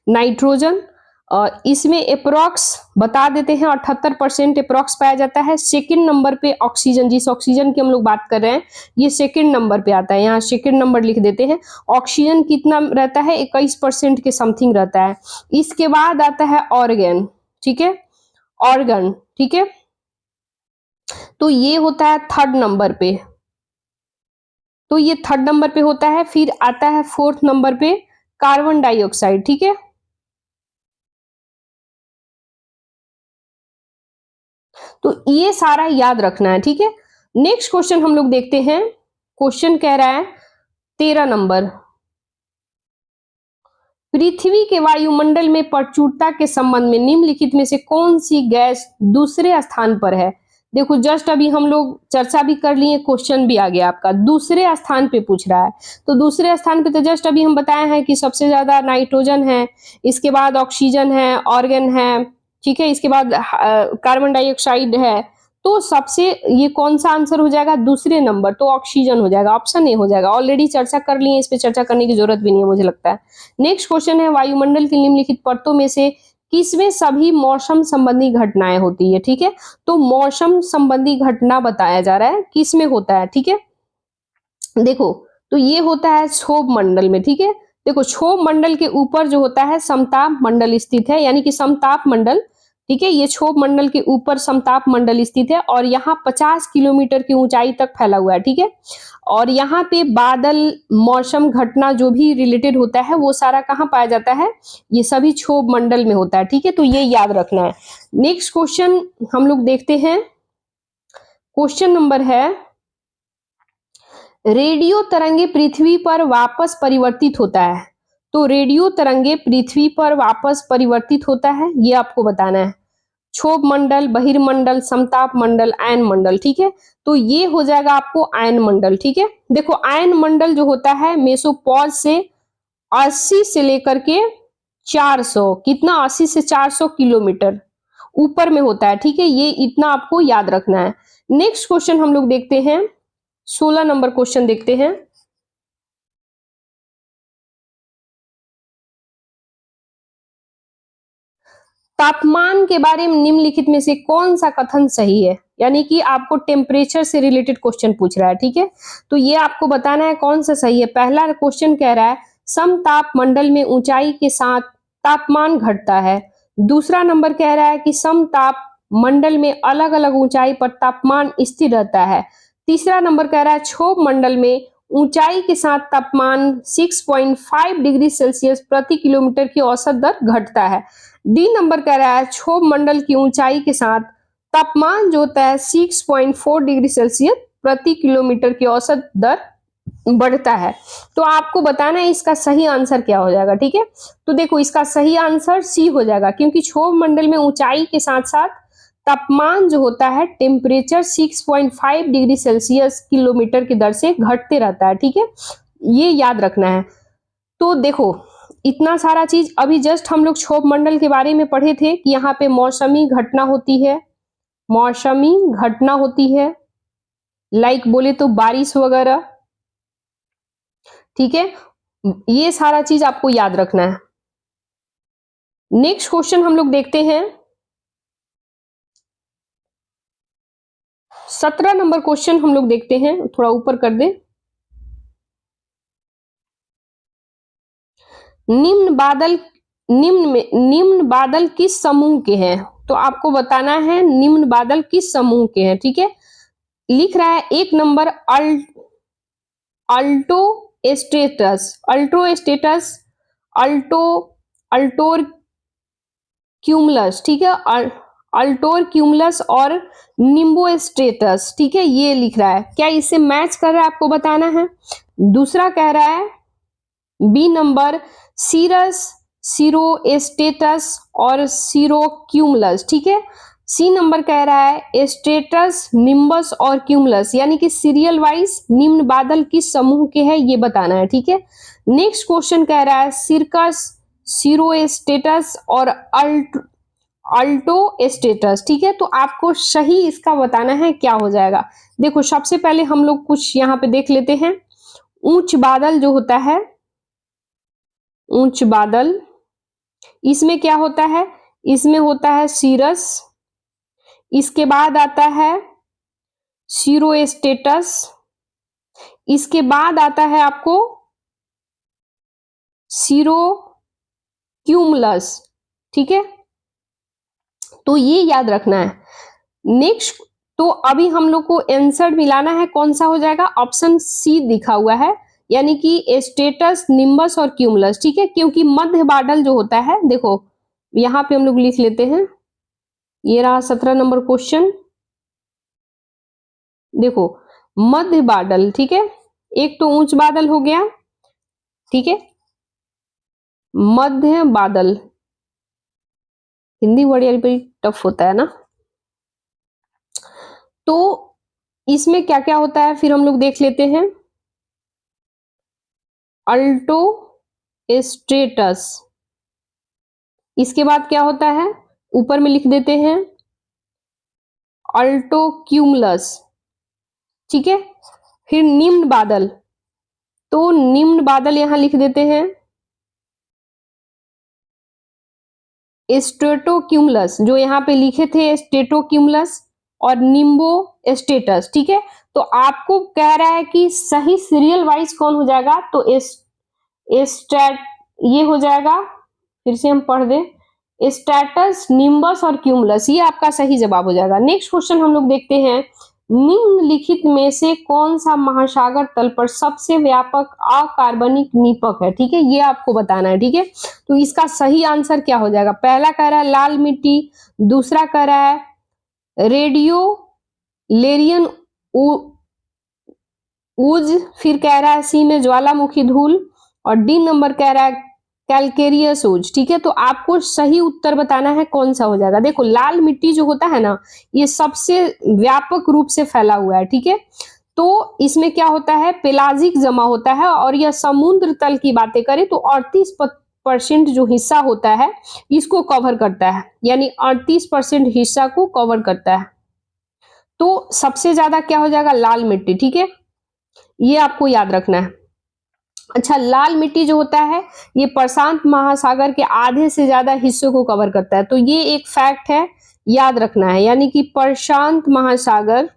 नाइट्रोजन, इसमें अप्रोक्स बता देते हैं 78% अप्रोक्स पाया जाता है। सेकंड नंबर पे ऑक्सीजन, जिस ऑक्सीजन की हम लोग बात कर रहे हैं ये सेकंड नंबर पे आता है, यहाँ सेकंड नंबर लिख देते हैं। ऑक्सीजन कितना रहता है, 21% के समथिंग रहता है। इसके बाद आता है ऑर्गन, ठीक है, ऑर्गन, ठीक है, तो ये होता है थर्ड नंबर पे, तो ये थर्ड नंबर पे होता है। फिर आता है फोर्थ नंबर पे कार्बन डाइऑक्साइड। ठीक है, तो ये सारा याद रखना है। ठीक है, नेक्स्ट क्वेश्चन हम लोग देखते हैं। क्वेश्चन कह रहा है 13 नंबर, पृथ्वी के वायुमंडल में प्रचुरता के संबंध में निम्नलिखित में से कौन सी गैस दूसरे स्थान पर है? देखो जस्ट अभी हम लोग चर्चा भी कर लिए, क्वेश्चन भी आ गया आपका, दूसरे स्थान पे पूछ रहा है। तो दूसरे स्थान पे तो जस्ट अभी हम बताए हैं कि सबसे ज्यादा नाइट्रोजन है, इसके बाद ऑक्सीजन है, ऑर्गन है, ठीक है, इसके बाद कार्बन डाइऑक्साइड है। तो सबसे ये कौन सा आंसर हो जाएगा, दूसरे नंबर, तो ऑक्सीजन हो जाएगा, ऑप्शन ए हो जाएगा। ऑलरेडी चर्चा कर लिए, इस पे चर्चा करने की जरूरत भी नहीं है मुझे लगता है। नेक्स्ट क्वेश्चन है, वायुमंडल की निम्नलिखित परतों में से किसमें सभी मौसम संबंधी घटनाएं होती है। ठीक है, तो मौसम संबंधी घटना बताया जा रहा है किसमें होता है। ठीक है, देखो तो ये होता है क्षोभ मंडल में। ठीक है, देखो क्षोभ मंडल के ऊपर जो होता है समताप मंडल स्थित है, यानी कि समताप मंडल। ठीक है, ये क्षोभ मंडल के ऊपर समताप मंडल स्थित है और यहाँ 50 किलोमीटर की ऊंचाई तक फैला हुआ है। ठीक है, और यहाँ पे बादल, मौसम घटना जो भी रिलेटेड होता है वो सारा कहाँ पाया जाता है, ये सभी क्षोभ मंडल में होता है। ठीक है, तो ये याद रखना है। नेक्स्ट क्वेश्चन हम लोग देखते हैं, क्वेश्चन नंबर है, रेडियो तरंगे पृथ्वी पर वापस परिवर्तित होता है। तो रेडियो तरंगे पृथ्वी पर वापस परिवर्तित होता है, ये आपको बताना है। क्षोभ मंडल, बहिर्मंडल, समताप मंडल, आयन मंडल। ठीक है, तो ये हो जाएगा आपको आयन मंडल। ठीक है, देखो आयन मंडल जो होता है मेसोपॉज से 80 से लेकर के 400, कितना, 80 से 400 किलोमीटर ऊपर में होता है। ठीक है, ये इतना आपको याद रखना है। नेक्स्ट क्वेश्चन हम लोग देखते हैं, 16 नंबर क्वेश्चन देखते हैं। तापमान के बारे में निम्नलिखित में से कौन सा कथन सही है, यानी कि आपको टेम्परेचर से रिलेटेड क्वेश्चन पूछ रहा है। ठीक है, तो ये आपको बताना है कौन सा सही है। पहला क्वेश्चन कह रहा है समताप मंडल में ऊंचाई के साथ तापमान घटता है। दूसरा नंबर कह रहा है कि समताप मंडल में अलग अलग ऊंचाई पर तापमान स्थिर रहता है। तीसरा नंबर कह रहा है क्षोभ मंडल में ऊंचाई के साथ तापमान 6.5 डिग्री सेल्सियस प्रति किलोमीटर की औसत दर घटता है। डी नंबर कह रहा है क्षोभ मंडल की ऊंचाई के साथ तापमान जो होता है 6.4 डिग्री सेल्सियस प्रति किलोमीटर की औसत दर बढ़ता है। तो आपको बताना है इसका सही आंसर क्या हो जाएगा। ठीक है, तो देखो इसका सही आंसर सी हो जाएगा, क्योंकि क्षोभ मंडल में ऊंचाई के साथ साथ तापमान जो होता है टेम्परेचर 6.5 डिग्री सेल्सियस किलोमीटर की दर से घटते रहता है। ठीक है, ये याद रखना है। तो देखो इतना सारा चीज अभी जस्ट हम लोग क्षोभ मंडल के बारे में पढ़े थे कि यहाँ पे मौसमी घटना होती है, मौसमी घटना होती है, लाइक बोले तो बारिश वगैरह। ठीक है, ये सारा चीज आपको याद रखना है। नेक्स्ट क्वेश्चन हम लोग देखते हैं, 17 नंबर क्वेश्चन हम लोग देखते हैं, थोड़ा ऊपर कर दे। निम्न बादल किस समूह के हैं, तो आपको बताना है निम्न बादल किस समूह के हैं। ठीक है, लिख रहा है एक number altostratus, alto altocumulus. ठीक है, अल्टोर क्यूमुलस और निम्बो स्टेटस। ठीक है, ये लिख रहा है, क्या इससे मैच कर रहा है आपको बताना है। दूसरा कह रहा है बी नंबर सीरस, सीरोस्टेटस और सीरोक्यूमुलस। ठीक है, सी नंबर कह रहा है स्टेटस, निम्बस और क्यूमुलस, यानी कि सीरियल वाइज निम्न बादल किस समूह के हैं ये बताना है। ठीक है, नेक्स्ट क्वेश्चन कह रहा है सिरकस, सीरोस्टेटस और अल्टो स्टेटस। ठीक है, तो आपको सही इसका बताना है क्या हो जाएगा। देखो सबसे पहले हम लोग कुछ यहाँ पे देख लेते हैं। उच्च बादल जो होता है, उच्च बादल, इसमें क्या होता है, इसमें होता है सीरस, इसके बाद आता है सीरोस्टेटस, इसके बाद आता है आपको सीरोक्यूमुलस। ठीक है, तो ये याद रखना है। नेक्स्ट, तो अभी हम लोग को आंसर मिलाना है, कौन सा हो जाएगा, ऑप्शन सी दिखा हुआ है, यानी कि स्टेटस, निम्बस और क्यूमुलस। ठीक है, क्योंकि मध्य बादल जो होता है, देखो यहां पे हम लोग लिख लेते हैं, ये रहा 17 नंबर क्वेश्चन। देखो मध्य बादल, ठीक है, एक तो ऊंच बादल हो गया। ठीक है, मध्य बादल, हिंदी वर्ड यार बड़ी टफ होता है ना। तो इसमें क्या क्या होता है फिर हम लोग देख लेते हैं। अल्टो स्ट्रेटस, इसके बाद क्या होता है ऊपर में लिख देते हैं अल्टोक्यूमुलस, ठीक है। फिर निम्न बादल, तो निम्न बादल यहां लिख देते हैं स्ट्रेटोक्यूमुलस, जो यहाँ पे लिखे थे स्ट्रेटोक्यूमुलस और निम्बो स्टेटस, ठीक है। तो आपको कह रहा है कि सही सीरियल वाइज कौन हो जाएगा, तो स्ट्रेट ये हो जाएगा, फिर से हम पढ़ दें, स्टेटस, निम्बस और क्यूमुलस, ये आपका सही जवाब हो जाएगा। नेक्स्ट क्वेश्चन हम लोग देखते हैं, निम्नलिखित में से कौन सा महासागर तल पर सबसे व्यापक अकार्बनिक निपक है, ठीक है, ये आपको बताना है, ठीक है। तो इसका सही आंसर क्या हो जाएगा, पहला कह रहा है लाल मिट्टी, दूसरा कह रहा है रेडियो लेरियन ऊज, फिर कह रहा है सी में ज्वालामुखी धूल, और डी नंबर कह रहा है कैलकेरियस ऊज, ठीक है। तो आपको सही उत्तर बताना है कौन सा हो जाएगा। देखो लाल मिट्टी जो होता है ना, ये सबसे व्यापक रूप से फैला हुआ है, ठीक है। तो इसमें क्या होता है, पेलाजिक जमा होता है, और यह समुद्र तल की बातें करें तो 38% जो हिस्सा होता है इसको कवर करता है, यानी 38% हिस्सा को कवर करता है। तो सबसे ज्यादा क्या हो जाएगा, लाल मिट्टी, ठीक है, ये आपको याद रखना है। अच्छा, लाल मिट्टी जो होता है ये प्रशांत महासागर के आधे से ज्यादा हिस्सों को कवर करता है, तो ये एक फैक्ट है, याद रखना है। यानी कि प्रशांत महासागर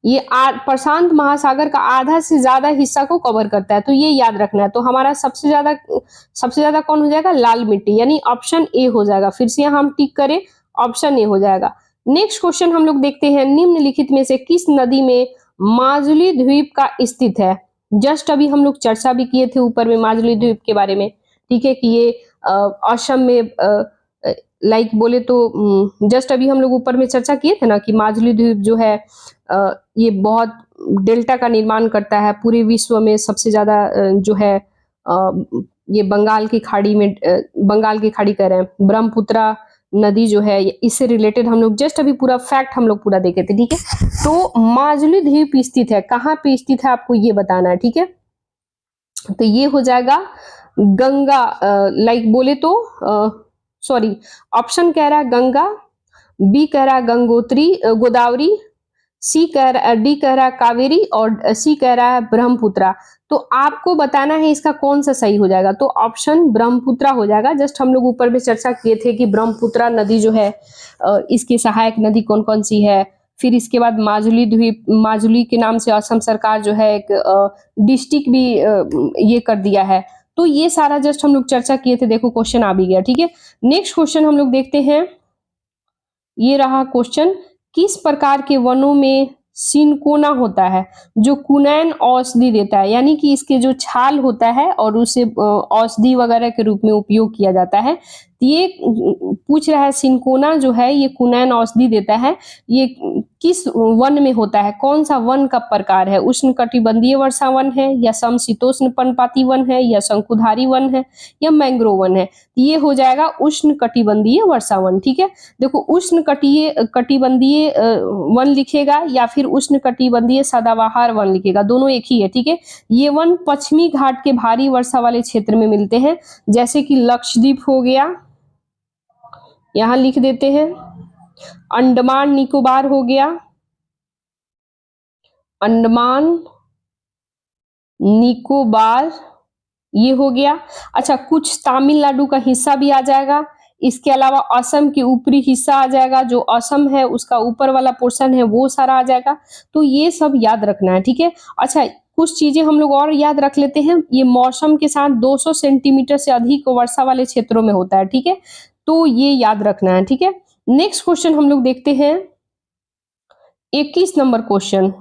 ये प्रशांत महासागर का आधा से ज्यादा हिस्सा को कवर करता है, तो ये याद रखना है। तो हमारा सबसे ज्यादा कौन हो जाएगा, लाल मिट्टी, यानी ऑप्शन ए हो जाएगा। फिर से यहाँ हम टिक करें, ऑप्शन ए हो जाएगा। नेक्स्ट क्वेश्चन हम लोग देखते हैं, निम्नलिखित में से किस नदी में माजुली द्वीप का स्थित है। जस्ट अभी हम लोग चर्चा भी किए थे ऊपर में माजुली द्वीप के बारे में, ठीक है, कि ये असम में लाइक बोले तो जस्ट अभी हम लोग ऊपर में चर्चा किए थे ना कि माजुली द्वीप जो है ये बहुत डेल्टा का निर्माण करता है, पूरे विश्व में सबसे ज्यादा जो है ये बंगाल की खाड़ी में, बंगाल की खाड़ी कह रहे हैं, ब्रह्मपुत्रा नदी जो है, इससे रिलेटेड हम लोग जस्ट अभी पूरा फैक्ट हम लोग पूरा देखे थे, ठीक है। तो माजुली द्वीप स्थित है, कहाँ पे स्थित है आपको ये बताना है, ठीक है। तो ये हो जाएगा गंगा, लाइक बोले तो सॉरी, ऑप्शन कह रहा है गंगा, बी कह रहा है गंगोत्री गोदावरी, डी कह रहा है कावेरी, और सी कह रहा है ब्रह्मपुत्रा। तो आपको बताना है इसका कौन सा सही हो जाएगा, तो ऑप्शन ब्रह्मपुत्रा हो जाएगा। जस्ट हम लोग ऊपर में चर्चा किए थे कि ब्रह्मपुत्रा नदी जो है इसकी सहायक नदी कौन कौन सी है। फिर इसके बाद माजुली द्वीप, माजुली के नाम से असम सरकार जो है एक डिस्ट्रिक्ट भी ये कर दिया है। तो ये सारा जस्ट हम लोग चर्चा किए थे, देखो क्वेश्चन आ भी गया, ठीक है। नेक्स्ट क्वेश्चन हम लोग देखते हैं, ये रहा क्वेश्चन, किस प्रकार के वनों में सिनकोना होता है जो कुनैन औषधि देता है, यानी कि इसके जो छाल होता है और उसे औषधि वगैरह के रूप में उपयोग किया जाता है। ये पूछ रहा है सिनकोना जो है ये कुनैन औषधि देता है, ये किस वन में होता है, कौन सा वन का प्रकार है, उष्णकटिबंधीय वर्षा वन है, या समशीतोष्ण पर्णपाती वन है, या शंकुधारी वन है, या मैंग्रोव वन है। ये हो जाएगा उष्णकटिबंधीय वर्षा वन, ठीक है। देखो कटिबंधीय वन लिखेगा या फिर उष्णकटिबंधीय सदाबहार वन लिखेगा, दोनों एक ही है, ठीक है। ये वन पश्चिमी घाट के भारी वर्षा वाले क्षेत्र में मिलते हैं, जैसे कि लक्षद्वीप हो गया, यहां लिख देते हैं, अंडमान निकोबार हो गया, अंडमान निकोबार ये हो गया। अच्छा, कुछ तमिलनाडु का हिस्सा भी आ जाएगा, इसके अलावा असम के ऊपरी हिस्सा आ जाएगा, जो असम है उसका ऊपर वाला पोर्शन है वो सारा आ जाएगा। तो ये सब याद रखना है, ठीक है। अच्छा, कुछ चीजें हम लोग और याद रख लेते हैं, ये मौसम के साथ 200 सेंटीमीटर से अधिक वर्षा वाले क्षेत्रों में होता है, ठीक है। तो ये याद रखना है, ठीक है। नेक्स्ट क्वेश्चन हम लोग देखते हैं, 21 नंबर क्वेश्चन,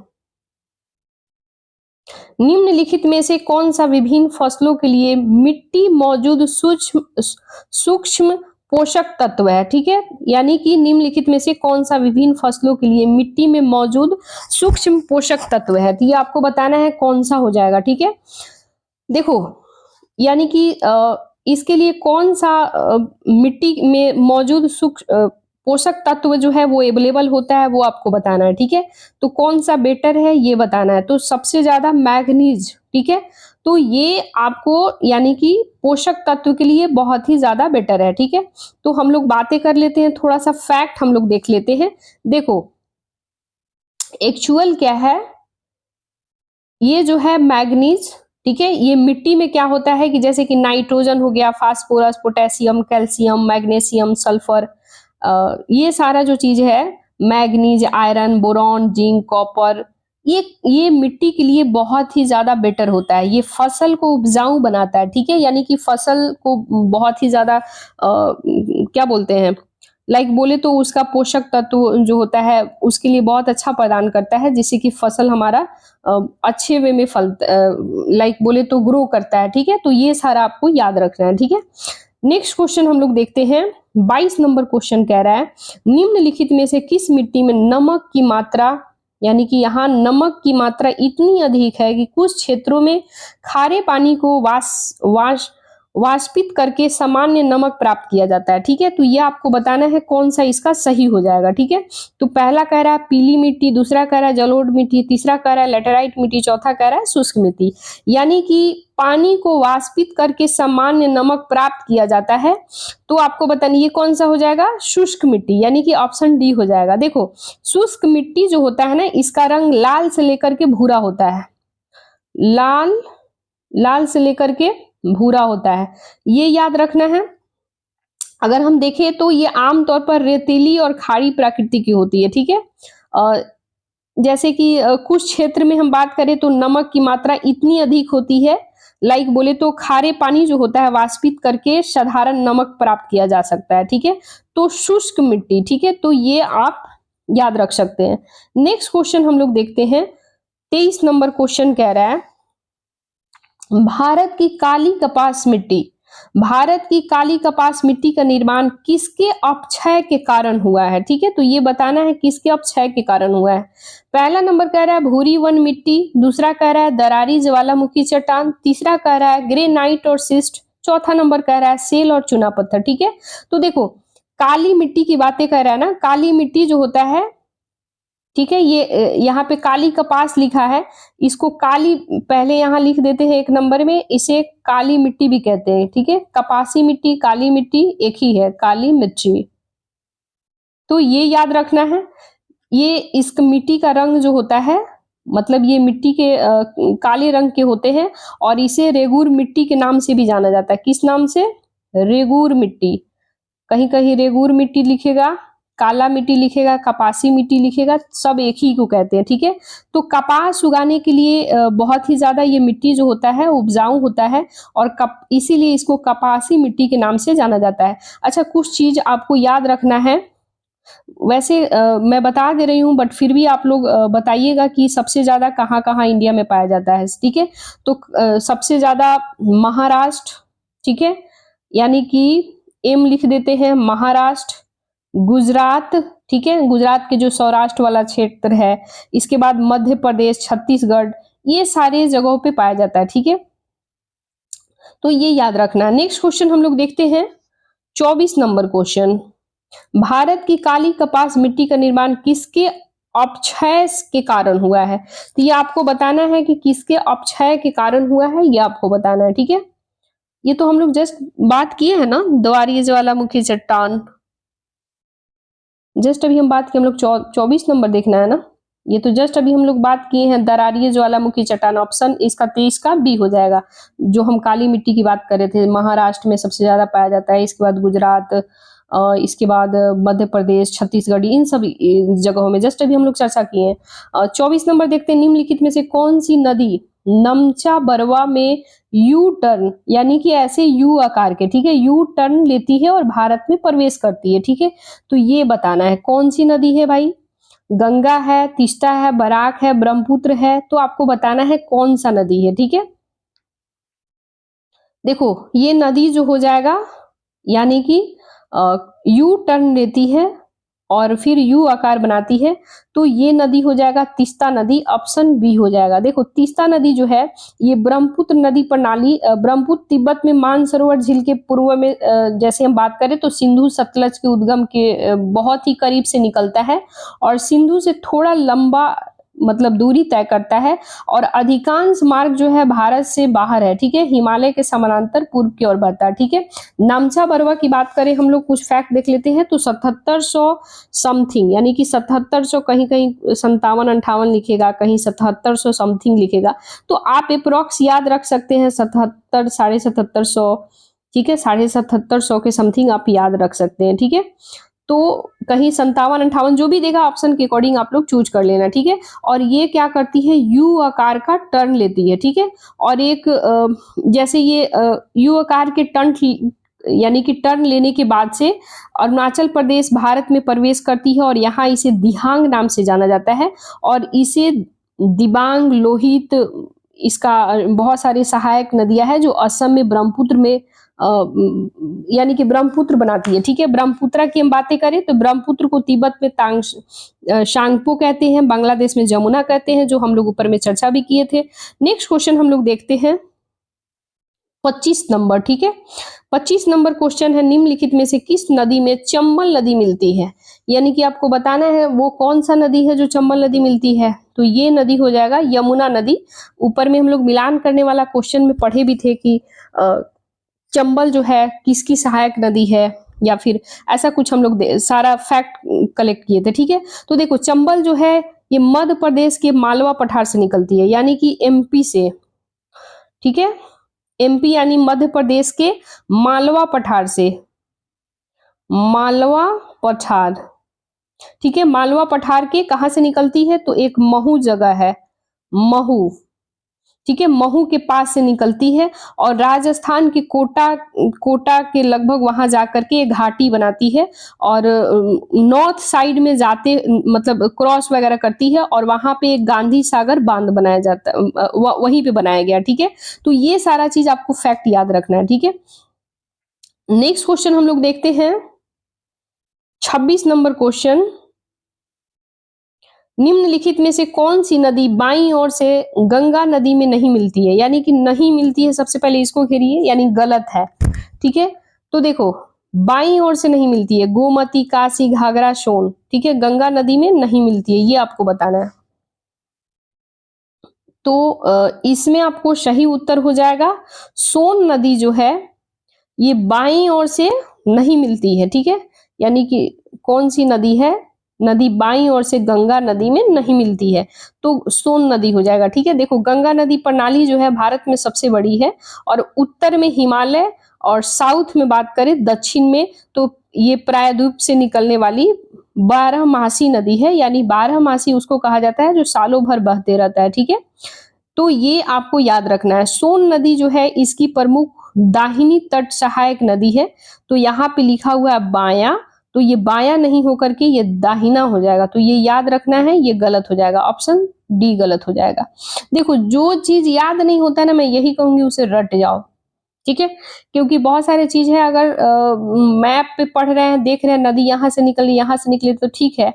निम्नलिखित में से कौन सा विभिन्न फसलों के लिए मिट्टी मौजूद सूक्ष्म पोषक तत्व है, ठीक है। यानी कि निम्नलिखित में से कौन सा विभिन्न फसलों के लिए मिट्टी में मौजूद सूक्ष्म पोषक तत्व है, तो ये आपको बताना है कौन सा हो जाएगा, ठीक है। देखो, यानी कि इसके लिए कौन सा मिट्टी में मौजूद सूक्ष्म पोषक तत्व जो है वो अवेलेबल होता है, वो आपको बताना है, ठीक है। तो कौन सा बेटर है ये बताना है, तो सबसे ज्यादा मैग्नीज, ठीक है। तो ये आपको यानी कि पोषक तत्व के लिए बहुत ही ज्यादा बेटर है। ठीक है, तो हम लोग बातें कर लेते हैं, थोड़ा सा फैक्ट हम लोग देख लेते हैं। देखो एक्चुअल क्या है, ये जो है मैग्नीज, ठीक है, ये मिट्टी में क्या होता है कि जैसे कि नाइट्रोजन हो गया, phosphorus, potassium, calcium, magnesium, sulphur, ये सारा जो चीज है, manganese, iron, boron, zinc, copper, ये मिट्टी के लिए बहुत ही ज्यादा बेटर होता है। ये फसल को उपजाऊ बनाता है। ठीक है, यानी कि फसल को बहुत ही ज्यादा क्या बोलते हैं, लाइक बोले तो उसका पोषक तत्व जो होता है उसके लिए बहुत अच्छा प्रदान करता है, जिससे कि फसल हमारा अच्छे वे में फल लाइक बोले तो ग्रो करता है। ठीक है, तो ये सारा आपको याद रखना है। ठीक है, नेक्स्ट क्वेश्चन हम लोग देखते हैं। 22 नंबर क्वेश्चन कह रहा है, निम्नलिखित में से किस मिट्टी में नमक की मात्रा, यानी कि यहाँ नमक की मात्रा इतनी अधिक है कि कुछ क्षेत्रों में खारे पानी को वाष्पित करके सामान्य नमक प्राप्त किया जाता है। ठीक है, तो ये आपको बताना है कौन सा इसका सही हो जाएगा। ठीक है, तो पहला कह रहा है पीली मिट्टी, दूसरा कह रहा है जलोढ़ मिट्टी, तीसरा कह रहा है लेटेराइट मिट्टी, चौथा कह रहा है शुष्क मिट्टी। यानी कि पानी को वाष्पित करके सामान्य नमक प्राप्त किया जाता है, तो आपको बताना ये कौन सा हो जाएगा, शुष्क मिट्टी, यानी कि ऑप्शन डी हो जाएगा। देखो शुष्क मिट्टी जो होता है ना, इसका रंग लाल से लेकर के भूरा होता है, लाल से लेकर के भूरा होता है, ये याद रखना है। अगर हम देखें तो ये आमतौर पर रेतीली और खाड़ी प्रकृति की होती है। ठीक है, जैसे कि कुछ क्षेत्र में हम बात करें तो नमक की मात्रा इतनी अधिक होती है, लाइक बोले तो खारे पानी जो होता है वाष्पित करके साधारण नमक प्राप्त किया जा सकता है। ठीक है, तो शुष्क मिट्टी। ठीक है, तो ये आप याद रख सकते हैं। नेक्स्ट क्वेश्चन हम लोग देखते हैं। 23 नंबर क्वेश्चन कह रहा है, भारत की काली कपास मिट्टी का निर्माण किसके अपक्षय के कारण हुआ है। ठीक है, तो ये बताना है किसके अपक्षय के कारण हुआ है। पहला नंबर कह रहा है भूरी वन मिट्टी, दूसरा कह रहा है दरारी ज्वालामुखी चट्टान, तीसरा कह रहा है ग्रेनाइट और सिस्ट, चौथा नंबर कह रहा है सेल और चुना पत्थर। ठीक है, तो देखो काली मिट्टी की बातें कर रहा है ना, काली मिट्टी जो होता है, ठीक है, ये यहाँ पे काली कपास लिखा है, इसको काली पहले यहाँ लिख देते हैं एक नंबर में, इसे काली मिट्टी भी कहते हैं। ठीक है, कपासी मिट्टी, काली मिट्टी एक ही है, काली मिट्टी। तो ये याद रखना है। ये इस मिट्टी का रंग जो होता है, मतलब ये मिट्टी के काले रंग के होते हैं, और इसे रेगूर मिट्टी के नाम से भी जाना जाता है। किस नाम से, रेगूर मिट्टी। कहीं कहीं रेगूर मिट्टी लिखेगा, काला मिट्टी लिखेगा, कपासी मिट्टी लिखेगा, सब एक ही को कहते हैं। ठीक है, तो कपास उगाने के लिए बहुत ही ज्यादा ये मिट्टी जो होता है उपजाऊ होता है, और इसीलिए इसको कपासी मिट्टी के नाम से जाना जाता है। अच्छा, कुछ चीज आपको याद रखना है, वैसे मैं बता दे रही हूँ बट फिर भी आप लोग बताइएगा कि सबसे ज्यादा कहाँ कहाँ इंडिया में पाया जाता है। ठीक है, तो सबसे ज्यादा महाराष्ट्र, ठीक है, यानी कि एम लिख देते हैं महाराष्ट्र, गुजरात, ठीक है, गुजरात के जो सौराष्ट्र वाला क्षेत्र है, इसके बाद मध्य प्रदेश, छत्तीसगढ़, ये सारे जगहों पे पाया जाता है। ठीक है, तो ये याद रखना। नेक्स्ट क्वेश्चन हम लोग देखते हैं, 24 नंबर क्वेश्चन, भारत की काली कपास मिट्टी का निर्माण किसके अपक्षय के कारण हुआ है। तो ये आपको बताना है कि किसके अपक्षय के कारण हुआ है, ये आपको बताना है। ठीक है, ये तो हम लोग जस्ट बात किए हैं ना, दरारी ज्वालामुखी चट्टान, जस्ट अभी हम बात किए, हम लोग 24 नंबर देखना है ना, ये तो जस्ट अभी हम लोग बात किए हैं दरारी ज्वालामुखी चट्टान, ऑप्शन इसका 23 का बी हो जाएगा। जो हम काली मिट्टी की बात कर रहे थे, महाराष्ट्र में सबसे ज्यादा पाया जाता है, इसके बाद गुजरात, इसके बाद मध्य प्रदेश, छत्तीसगढ़, इन सभी जगहों में जस्ट अभी हम लोग चर्चा किए हैं। 24 नंबर देखते हैं, निम्नलिखित में से कौन सी नदी नमचा बरवा में यू टर्न, यानी कि ऐसे यू आकार के, ठीक है, यू टर्न लेती है और भारत में प्रवेश करती है। ठीक है, तो ये बताना है कौन सी नदी है भाई, गंगा है, तीस्ता है, बराक है, ब्रह्मपुत्र है, तो आपको बताना है कौन सा नदी है। ठीक है, देखो ये नदी जो हो जाएगा, यानी कि यू टर्न लेती है और फिर यू आकार बनाती है, तो ये नदी हो जाएगा तीस्ता नदी, ऑप्शन बी हो जाएगा। देखो तीस्ता नदी जो है, ये ब्रह्मपुत्र नदी प्रणाली, ब्रह्मपुत्र तिब्बत में मानसरोवर झील के पूर्व में जैसे हम बात करें तो सिंधु सतलज के उद्गम के बहुत ही करीब से निकलता है, और सिंधु से थोड़ा लंबा मतलब दूरी तय करता है और अधिकांश मार्ग जो है भारत से बाहर है, ठीक है, हिमालय के समानांतर पूर्व की ओर बढ़ता है, ठीक है। नामचा बरवा की बात करें हम लोग, कुछ फैक्ट देख लेते हैं, तो 7700 समथिंग, यानी कि 7700, कहीं कहीं 57-58 लिखेगा, कहीं 7700 समथिंग लिखेगा, तो आप अप्रोक्स याद रख सकते हैं 77, 7750, ठीक है, 7750 के समथिंग आप याद रख सकते हैं, ठीक है। तो कहीं 57-58 जो भी देगा ऑप्शन के अकॉर्डिंग आप लोग चूज कर लेना, ठीक है। और ये क्या करती है, यू आकार का टर्न लेती है, ठीक है। और एक जैसे ये यू आकार के टर्न, यानी कि टर्न लेने के बाद से अरुणाचल प्रदेश भारत में प्रवेश करती है और यहाँ इसे दिहांग नाम से जाना जाता है और इसे दिबांग, लोहित, इसका बहुत सारी सहायक नदियां हैं जो असम में ब्रह्मपुत्र में यानी कि ब्रह्मपुत्र बनाती है, ठीक है। ब्रह्मपुत्र की हम बातें करें तो ब्रह्मपुत्र को तिब्बत में शांगपो कहते हैं, बांग्लादेश में जमुना कहते हैं, जो हम लोग ऊपर में चर्चा भी किए थे। नेक्स्ट क्वेश्चन हम लोग देखते हैं 25 नंबर, ठीक है। 25 नंबर क्वेश्चन है, निम्नलिखित में से किस नदी में चंबल नदी मिलती है, यानी कि आपको बताना है वो कौन सा नदी है जो चंबल नदी मिलती है, तो ये नदी हो जाएगा यमुना नदी। ऊपर में हम लोग मिलान करने वाला क्वेश्चन में पढ़े भी थे कि चंबल जो है किसकी सहायक नदी है, या फिर ऐसा कुछ हम लोग सारा फैक्ट कलेक्ट किए थे, ठीक है। तो देखो चंबल जो है ये मध्य प्रदेश के मालवा पठार से निकलती है, यानी कि एमपी से, ठीक है, एमपी यानी मध्य प्रदेश के मालवा पठार से, मालवा पठार, ठीक है। मालवा पठार के कहां से निकलती है, तो एक महू जगह है, महू, ठीक है, महू के पास से निकलती है और राजस्थान के कोटा के लगभग वहां जाकर के एक घाटी बनाती है और नॉर्थ साइड में जाते मतलब क्रॉस वगैरह करती है और वहां पे एक गांधी सागर बांध बनाया जाता है, वहीं पे बनाया गया, ठीक है। तो ये सारा चीज आपको फैक्ट याद रखना है, ठीक है। नेक्स्ट क्वेश्चन हम लोग देखते हैं 26 नंबर क्वेश्चन, निम्नलिखित में से कौन सी नदी बाईं ओर से गंगा नदी में नहीं मिलती है, यानी कि नहीं मिलती है, सबसे पहले इसको घेरिए, यानी गलत है, ठीक है। तो देखो बाईं ओर से नहीं मिलती है, गोमती, काशी, घाघरा, सोन, ठीक है, गंगा नदी में नहीं मिलती है, ये आपको बताना है। तो इसमें आपको सही उत्तर हो जाएगा सोन नदी जो है ये बाईं ओर से नहीं मिलती है, ठीक है। यानी कि कौन सी नदी है, नदी बाईं ओर से गंगा नदी में नहीं मिलती है, तो सोन नदी हो जाएगा, ठीक है। देखो गंगा नदी प्रणाली जो है भारत में सबसे बड़ी है और उत्तर में हिमालय और साउथ में बात करें दक्षिण में तो ये प्रायद्वीप से निकलने वाली 12 मासी नदी है, यानी 12 मासी उसको कहा जाता है जो सालों भर बहते रहता है, ठीक है। तो ये आपको याद रखना है। सोन नदी जो है इसकी प्रमुख दाहिनी तट सहायक नदी है, तो यहाँ पे लिखा हुआ है बायां, तो ये बायां नहीं होकर के ये दाहिना हो जाएगा, तो ये याद रखना है, ये गलत हो जाएगा, ऑप्शन डी गलत हो जाएगा। देखो जो चीज याद नहीं होता है ना, मैं यही कहूंगी उसे रट जाओ, ठीक है। क्योंकि बहुत सारे चीज है, अगर मैप पे पढ़ रहे हैं, देख रहे हैं नदी यहाँ से निकली यहाँ से निकली तो ठीक है,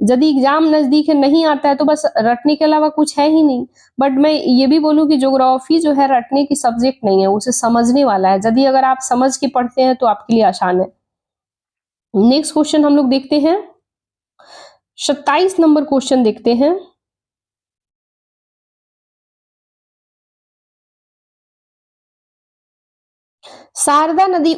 यदि एग्जाम नजदीक है नहीं आता है तो बस रटने के अलावा कुछ है ही नहीं। बट मैं ये भी बोलूँ कि ज्योग्राफी जो है रटने की सब्जेक्ट नहीं है, उसे समझने वाला है, यदि अगर आप समझ के पढ़ते हैं तो आपके लिए आसान है। नेक्स्ट क्वेश्चन हम लोग देखते हैं 27 नंबर क्वेश्चन देखते हैं, शारदा नदी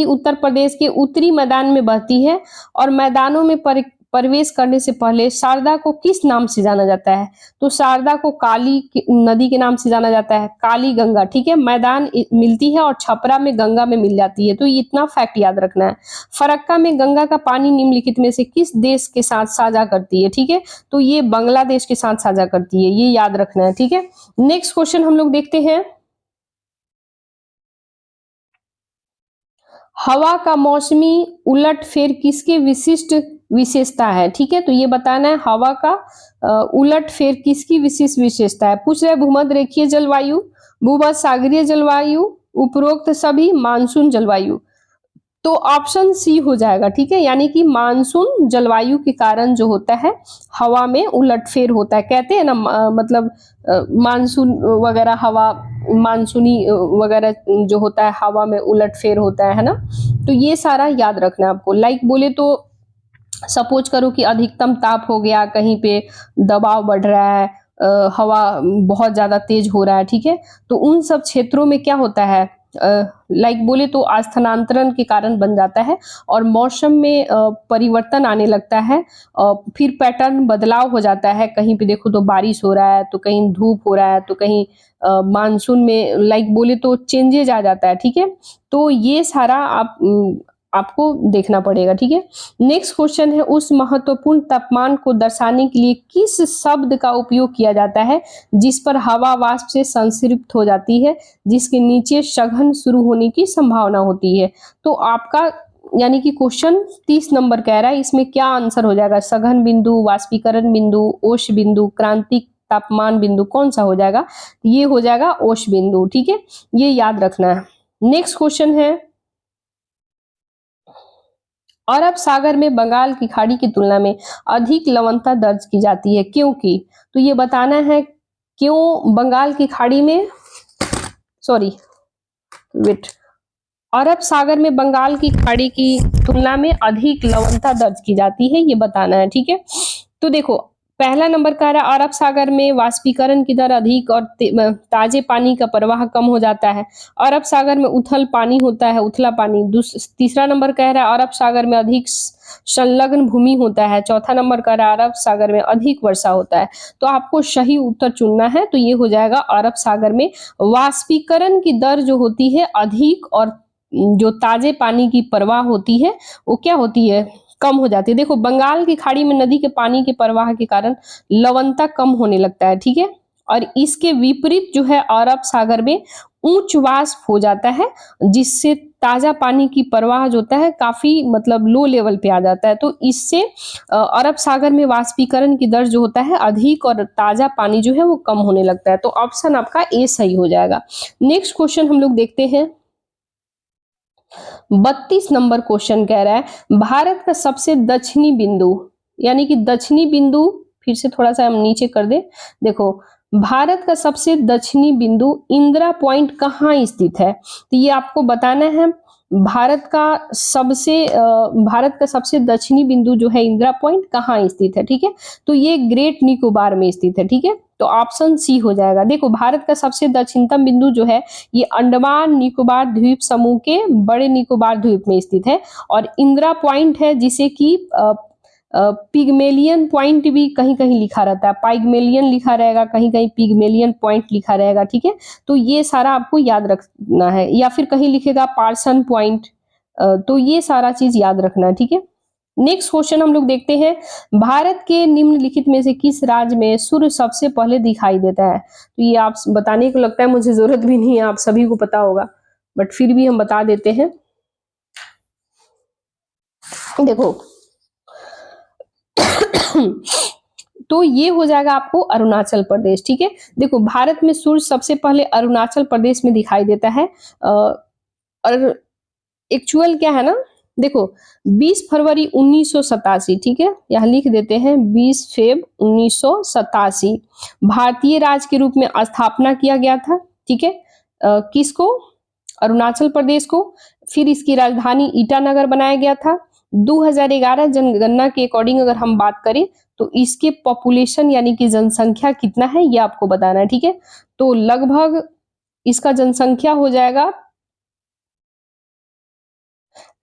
उत्तर प्रदेश के उत्तरी मैदान में बहती है और मैदानों में प्रवेश करने से पहले शारदा को किस नाम से जाना जाता है, तो शारदा को काली नदी के नाम से जाना जाता है, काली गंगा, ठीक है। मैदान मिलती है और छपरा में गंगा में मिल जाती है, तो इतना फैक्ट याद रखना है। फरक्का में गंगा का पानी निम्नलिखित में से किस देश के साथ साझा करती है, ठीक है, तो ये बांग्लादेश के साथ साझा करती है, ये याद रखना है, ठीक है। नेक्स्ट क्वेश्चन हम लोग देखते हैं, हवा का मौसमी उलटफेर किसकी विशिष्ट विशेषता है, ठीक है। तो ये बताना है हवा का उलटफेर किसकी विशिष्ट विशेषता है। पूछ रहे भूमध्य रेखीय जलवायु, भूमध्य सागरीय जलवायु, उपरोक्त सभी, मानसून जलवायु, तो ऑप्शन सी हो जाएगा, ठीक है। यानी कि मानसून जलवायु के कारण जो होता है हवा में उलटफेर होता है, कहते हैं ना मतलब मानसून वगैरह, हवा मानसूनी वगैरह जो होता है हवा में उलटफेर होता है ना, तो ये सारा याद रखना है आपको। लाइक बोले तो सपोज करो कि अधिकतम ताप हो गया, कहीं पे दबाव बढ़ रहा है, हवा बहुत ज़्यादा तेज हो रहा है, ठीक है? तो उन सब क्षेत्रों में क्या होता है, लाइक बोले तो स्थानांतरण के कारण बन जाता है और मौसम में परिवर्तन आने लगता है। फिर पैटर्न बदलाव हो जाता है, कहीं पे देखो तो बारिश हो रहा है, तो कहीं धूप हो रहा है, तो कहीं मानसून में लाइक बोले तो चेंजेज आ जाता है, ठीक है? तो ये सारा आपको देखना पड़ेगा, ठीक है? नेक्स्ट क्वेश्चन है, उस महत्वपूर्ण तापमान को दर्शाने के लिए किस शब्द का उपयोग किया जाता है जिस पर हवा वाष्प से संतृप्त हो जाती है, जिसके नीचे सघन शुरू होने की संभावना होती है? तो आपका यानी कि क्वेश्चन 30 नंबर कह रहा है, इसमें क्या आंसर हो जाएगा? सघन बिंदु, वाष्पीकरण बिंदु, ओश बिंदु, क्रांतिक तापमान बिंदु, कौन सा हो जाएगा? ये हो जाएगा ओश बिंदु, ठीक है? ये याद रखना है। नेक्स्ट क्वेश्चन है, अरब सागर में बंगाल की खाड़ी की तुलना में अधिक लवणता दर्ज की जाती है, क्योंकि? तो ये बताना है क्यों बंगाल की खाड़ी में, सॉरी वेट, अरब सागर में बंगाल की खाड़ी की तुलना में अधिक लवणता दर्ज की जाती है, ये बताना है, ठीक है? तो देखो, पहला नंबर कह रहा है अरब सागर में वाष्पीकरण की दर अधिक और ताजे पानी का प्रवाह कम हो जाता है। अरब सागर में उथल पानी होता है, उथला पानी। तीसरा नंबर कह रहा है अरब सागर में अधिक संलग्न भूमि होता है। चौथा नंबर कह रहा है अरब सागर में अधिक वर्षा होता है। तो आपको सही उत्तर चुनना है, तो ये हो जाएगा अरब सागर में वाष्पीकरण की दर जो होती है अधिक और जो ताजे पानी की प्रवाह होती है वो क्या होती है, कम हो जाती है। देखो, बंगाल की खाड़ी में नदी के पानी के प्रवाह के कारण लवणता कम होने लगता है, ठीक है? और इसके विपरीत जो है अरब सागर में उच्च वाष्प हो जाता है, जिससे ताजा पानी की प्रवाह जो होता है काफी मतलब लो लेवल पे आ जाता है। तो इससे अरब सागर में वाष्पीकरण की दर जो होता है अधिक और ताजा पानी जो है वो कम होने लगता है। तो ऑप्शन आपका ए सही हो जाएगा। नेक्स्ट क्वेश्चन हम लोग देखते हैं, 32 नंबर क्वेश्चन कह रहा है भारत का सबसे दक्षिणी बिंदु, यानी कि दक्षिणी बिंदु, फिर से थोड़ा सा हम नीचे कर दे। देखो, भारत का सबसे दक्षिणी बिंदु इंदिरा पॉइंट कहाँ स्थित है? तो ये आपको बताना है। भारत का सबसे दक्षिणी बिंदु जो है इंदिरा पॉइंट कहाँ स्थित है, ठीक है? तो ये ग्रेट निकोबार में स्थित है, ठीक है? तो ऑप्शन सी हो जाएगा। देखो, भारत का सबसे दक्षिणतम बिंदु जो है ये अंडमान निकोबार द्वीप समूह के बड़े निकोबार द्वीप में स्थित है और इंदिरा पॉइंट है, जिसे कि पिगमेलियन पॉइंट भी कहीं कहीं लिखा रहता है, पाइगमेलियन लिखा रहेगा, कहीं कहीं पिगमेलियन पॉइंट लिखा रहेगा, ठीक है? तो ये सारा आपको याद रखना है, या फिर कहीं लिखेगा पार्सन पॉइंट, तो ये सारा चीज याद रखना है, ठीक है? नेक्स्ट क्वेश्चन हम लोग देखते हैं, भारत के निम्नलिखित में से किस राज्य में सूर्य सबसे पहले दिखाई देता है? तो ये आप बताने को लगता है मुझे जरूरत भी नहीं है, आप सभी को पता होगा, बट फिर भी हम बता देते हैं। देखो, तो ये हो जाएगा आपको अरुणाचल प्रदेश, ठीक है? देखो, भारत में सूर्य सबसे पहले अरुणाचल प्रदेश में दिखाई देता है। और एक्चुअल क्या है ना, देखो, 20 फरवरी 1987, ठीक है, यहाँ लिख देते हैं 20 फेब 1987 भारतीय राज्य के रूप में स्थापना किया गया था, ठीक है? किसको? अरुणाचल प्रदेश को। फिर इसकी राजधानी ईटानगर बनाया गया था। 2011 जनगणना के अकॉर्डिंग अगर हम बात करें तो इसके पॉपुलेशन यानी कि जनसंख्या कितना है ये आपको बताना है, ठीक है? तो लगभग इसका जनसंख्या हो जाएगा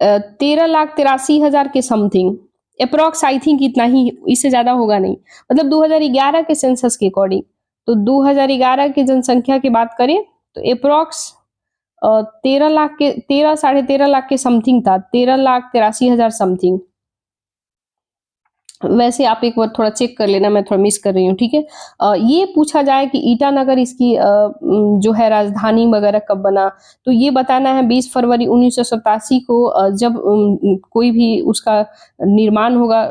13,83,000 के समथिंग, अप्रोक्स आई थिंक इतना ही, इससे ज्यादा होगा नहीं, मतलब 2011 के सेंसस के अकॉर्डिंग। तो 2011 की जनसंख्या की बात करें तो अप्रोक्स 13 लाख के 13 साढ़े 13 लाख के समथिंग था, 13,83,000 समथिंग। वैसे आप एक बार थोड़ा चेक कर लेना, मैं थोड़ा मिस कर रही हूँ, ठीक है? ये पूछा जाए कि ईटानगर इसकी जो है राजधानी वगैरह कब बना, तो ये बताना है 20 फरवरी 1987 को, जब कोई भी उसका निर्माण होगा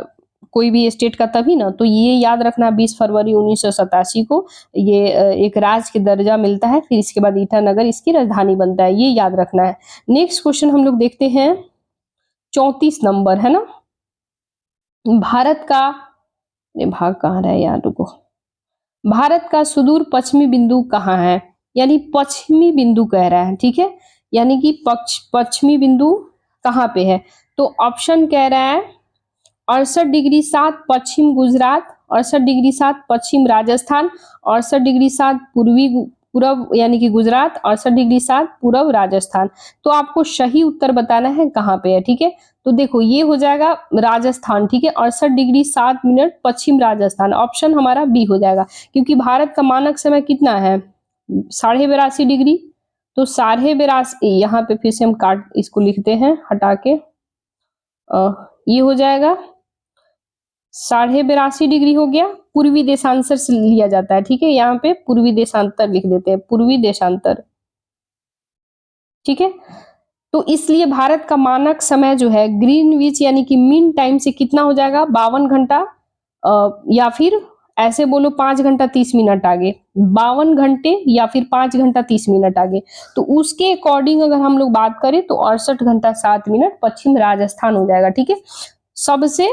कोई भी स्टेट का, तभी ना। तो ये याद रखना, 20 फरवरी 1987 को ये एक राज्य के दर्जा मिलता है, फिर इसके बाद ईटानगर इसकी राजधानी बनता है, ये याद रखना है। नेक्स्ट क्वेश्चन हम लोग देखते हैं, 34 नंबर है ना, भारत का, ये भाग कहाँ रहा है यार, रुको, भारत का सुदूर पश्चिमी बिंदु कहाँ है? यानी पश्चिमी बिंदु कह रहा है, ठीक है? यानी कि पश्चिमी बिंदु कहाँ पे है? तो ऑप्शन कह रहा है 68°7 पश्चिम गुजरात, 68°7 पश्चिम राजस्थान, 68°7 पूर्व यानी कि गुजरात, 68°7 पूर्व राजस्थान। तो आपको सही उत्तर बताना है कहाँ पे है, ठीक है। तो देखो ये हो जाएगा राजस्थान, ठीक है, 68°7 पश्चिम राजस्थान, ऑप्शन हमारा बी हो जाएगा। क्योंकि भारत का मानक समय कितना है, 82.5°। तो 82.5, यहाँ पे फिर से हम काट इसको लिखते हैं हटा के, ये हो जाएगा 82.5° हो गया। पूर्वी देशांतर से लिया जाता है, ठीक है, यहाँ पे पूर्वी देशांतर लिख देते हैं, पूर्वी देशांतर, ठीक है। तो इसलिए भारत का मानक समय जो है ग्रीनविच यानी कि मीन टाइम से कितना हो जाएगा, 52 घंटा, या फिर ऐसे बोलो 5 घंटा 30 मिनट आगे, 52 घंटे या फिर 5 घंटा 30 मिनट आगे। तो उसके अकॉर्डिंग अगर हम लोग बात करें तो 68 घंटा 7 मिनट पश्चिम राजस्थान हो जाएगा, ठीक है, सबसे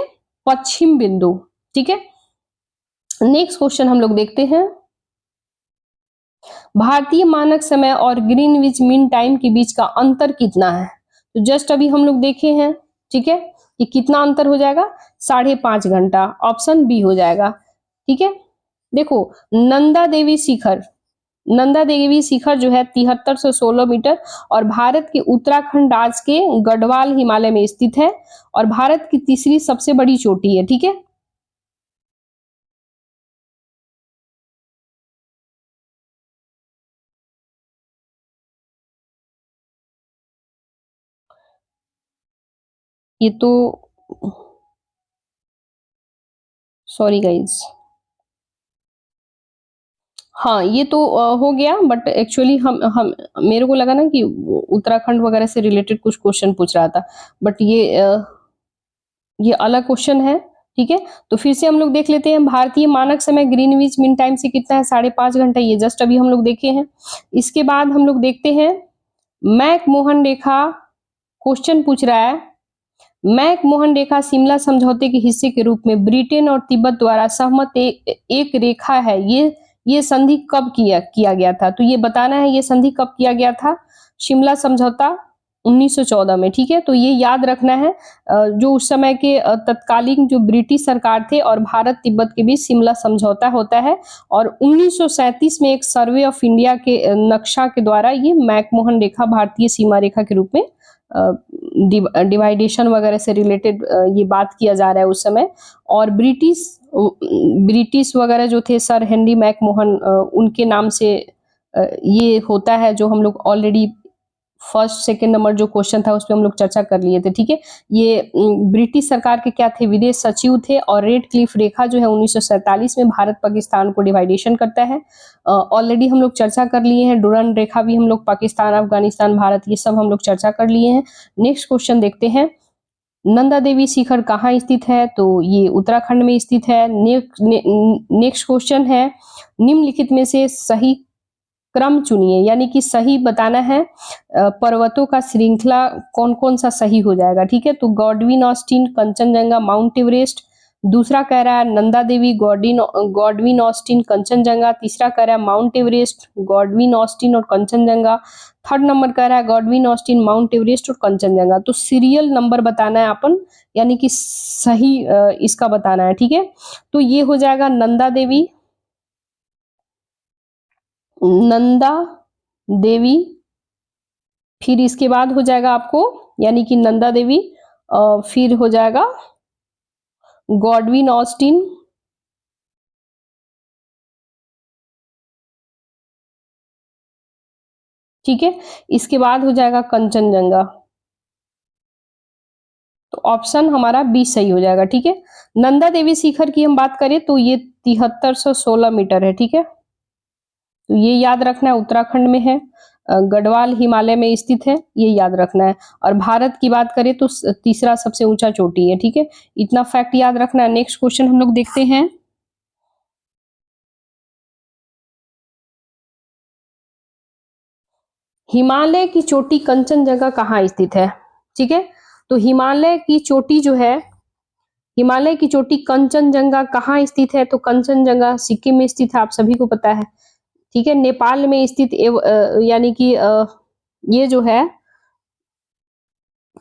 पश्चिम बिंदु, ठीक है। नेक्स्ट क्वेश्चन हम लोग देखते हैं, भारतीय मानक समय और ग्रीनविच मीन टाइम के बीच का अंतर कितना है। तो जस्ट अभी हम लोग देखे हैं, ठीक है, कि कितना अंतर हो जाएगा, 5.5 घंटा, ऑप्शन बी हो जाएगा, ठीक है। देखो नंदा देवी शिखर, नंदा देवी शिखर जो है 7316 मीटर और भारत के उत्तराखंड राज्य के गढ़वाल हिमालय में स्थित है और भारत की तीसरी सबसे बड़ी चोटी है, ठीक है। ये तो सॉरी गाइज, हाँ ये तो हो गया, बट एक्चुअली हम मेरे को लगा ना कि उत्तराखंड वगैरह से रिलेटेड कुछ क्वेश्चन पूछ रहा था, बट ये अलग क्वेश्चन है, ठीक है। तो फिर से हम लोग देख लेते हैं, भारतीय मानक समय ग्रीनविच मीन टाइम से कितना है, 5.5 घंटा, ये जस्ट अभी हम लोग देखे हैं। इसके बाद हम लोग देखते हैं मैक मोहन रेखा, क्वेश्चन पूछ रहा है, मैक मोहन रेखा शिमला समझौते के हिस्से के रूप में ब्रिटेन और तिब्बत द्वारा सहमत एक रेखा है, ये संधि कब किया गया था। तो ये बताना है ये संधि कब किया गया था, शिमला समझौता 1914 में, ठीक है। तो ये याद रखना है, जो उस समय के तत्कालीन जो ब्रिटिश सरकार थे और भारत तिब्बत के बीच शिमला समझौता होता है और 1937 में एक सर्वे ऑफ इंडिया के नक्शा के द्वारा ये मैकमोहन रेखा भारतीय सीमा रेखा के रूप में डिवाइडेशन वगैरह से रिलेटेड ये बात किया जा रहा है उस समय। और ब्रिटिश वगैरह जो थे सर हेनरी मैकमोहन, उनके नाम से ये होता है, जो हम लोग ऑलरेडी फर्स्ट सेकंड नंबर जो क्वेश्चन था उस पर हम लोग चर्चा कर लिए थे, ठीक है। ये ब्रिटिश सरकार के क्या थे, विदेश सचिव थे और रेड क्लिफ रेखा जो है 1947 में भारत पाकिस्तान को डिवाइडेशन करता है। ऑलरेडी हम लोग चर्चा कर लिए हैं, डुरन रेखा भी हम लोग पाकिस्तान अफगानिस्तान भारत ये सब हम लोग चर्चा कर लिए हैं। नेक्स्ट क्वेश्चन देखते हैं, नंदा देवी शिखर कहाँ स्थित है, तो ये उत्तराखंड में स्थित है। नेक्स्ट क्वेश्चन है, निम्नलिखित में से सही क्रम चुनिए, यानी कि सही बताना है, पर्वतों का श्रृंखला कौन कौन सा सही हो जाएगा, ठीक है। तो Godwin Austen, Kanchenjunga, mount Everest, दूसरा कह रहा है नंदा देवी, गॉडविन ऑस्टिन, कंचनजंगा, तीसरा कह रहा है माउंट एवरेस्ट, गॉडविन ऑस्टिन और कंचनजंगा, थर्ड नंबर कह रहा है गॉडविन ऑस्टिन, माउंट एवरेस्ट और कंचनजंगा। तो सीरियल नंबर बताना है अपन, यानी कि सही इसका बताना है, ठीक है। तो ये हो जाएगा नंदा देवी, नंदा देवी, फिर इसके बाद हो जाएगा आपको, यानी कि नंदा देवी, फिर हो जाएगा गॉडविन ऑस्टिन, ठीक है, इसके बाद हो जाएगा कंचनजंगा। तो ऑप्शन हमारा बी सही हो जाएगा, ठीक है। नंदा देवी शिखर की हम बात करें तो ये 7316 मीटर है, ठीक है। तो ये याद रखना है, उत्तराखंड में है, गढ़वाल हिमालय में स्थित है, ये याद रखना है। और भारत की बात करें तो तीसरा सबसे ऊंचा चोटी है, ठीक है, इतना फैक्ट याद रखना है। नेक्स्ट क्वेश्चन हम लोग देखते हैं, हिमालय की चोटी कंचनजंगा कहाँ स्थित है, ठीक है। तो हिमालय की चोटी जो है, हिमालय की चोटी कंचनजंगा कहाँ स्थित है, तो कंचनजंगा सिक्किम में स्थित है, आप सभी को पता है, ठीक है। नेपाल में स्थित यानी कि ये जो है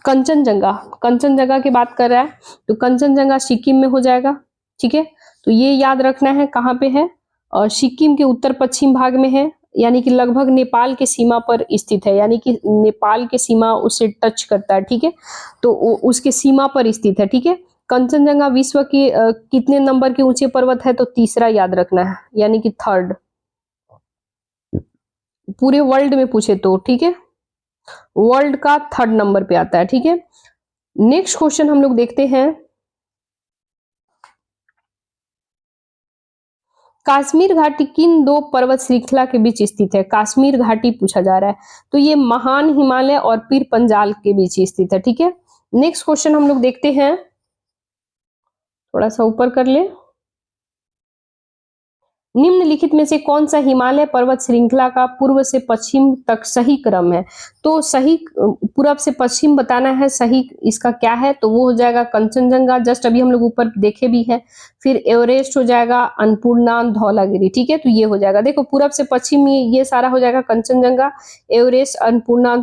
कंचनजंगा, कंचनजंगा की बात कर रहा है तो कंचनजंगा सिक्किम में हो जाएगा, ठीक है। तो ये याद रखना है कहाँ पे है, और सिक्किम के उत्तर पश्चिम भाग में है, यानी कि लगभग नेपाल के सीमा पर स्थित है, यानी कि नेपाल के सीमा उसे टच करता है, ठीक है। तो उसके सीमा पर स्थित है, ठीक है। कंचनजंगा विश्व के कितने नंबर के ऊंचे पर्वत है, तो तीसरा याद रखना है, यानी कि थर्ड, पूरे वर्ल्ड में पूछे तो, ठीक है, वर्ल्ड का थर्ड नंबर पे आता है, ठीक है। नेक्स्ट क्वेश्चन हम लोग देखते हैं, कश्मीर घाटी किन दो पर्वत श्रृंखला के बीच स्थित है, कश्मीर घाटी पूछा जा रहा है, तो ये महान हिमालय और पीर पंजाल के बीच स्थित है, ठीक है। नेक्स्ट क्वेश्चन हम लोग देखते हैं, थोड़ा सा ऊपर कर ले, निम्नलिखित में से कौन सा हिमालय पर्वत श्रृंखला का पूर्व से पश्चिम तक सही क्रम है, तो सही पूरब से पश्चिम बताना है, सही इसका क्या है, तो वो हो जाएगा कंचनजंगा, जस्ट अभी हम लोग ऊपर देखे भी हैं। फिर एवरेस्ट हो जाएगा, अन्नपूर्णा, धौलागिरी, ठीक है। तो ये हो जाएगा, देखो पूरब से पश्चिम ये सारा हो जाएगा कंचनजंगा, एवरेस्ट, अन्नपूर्णा,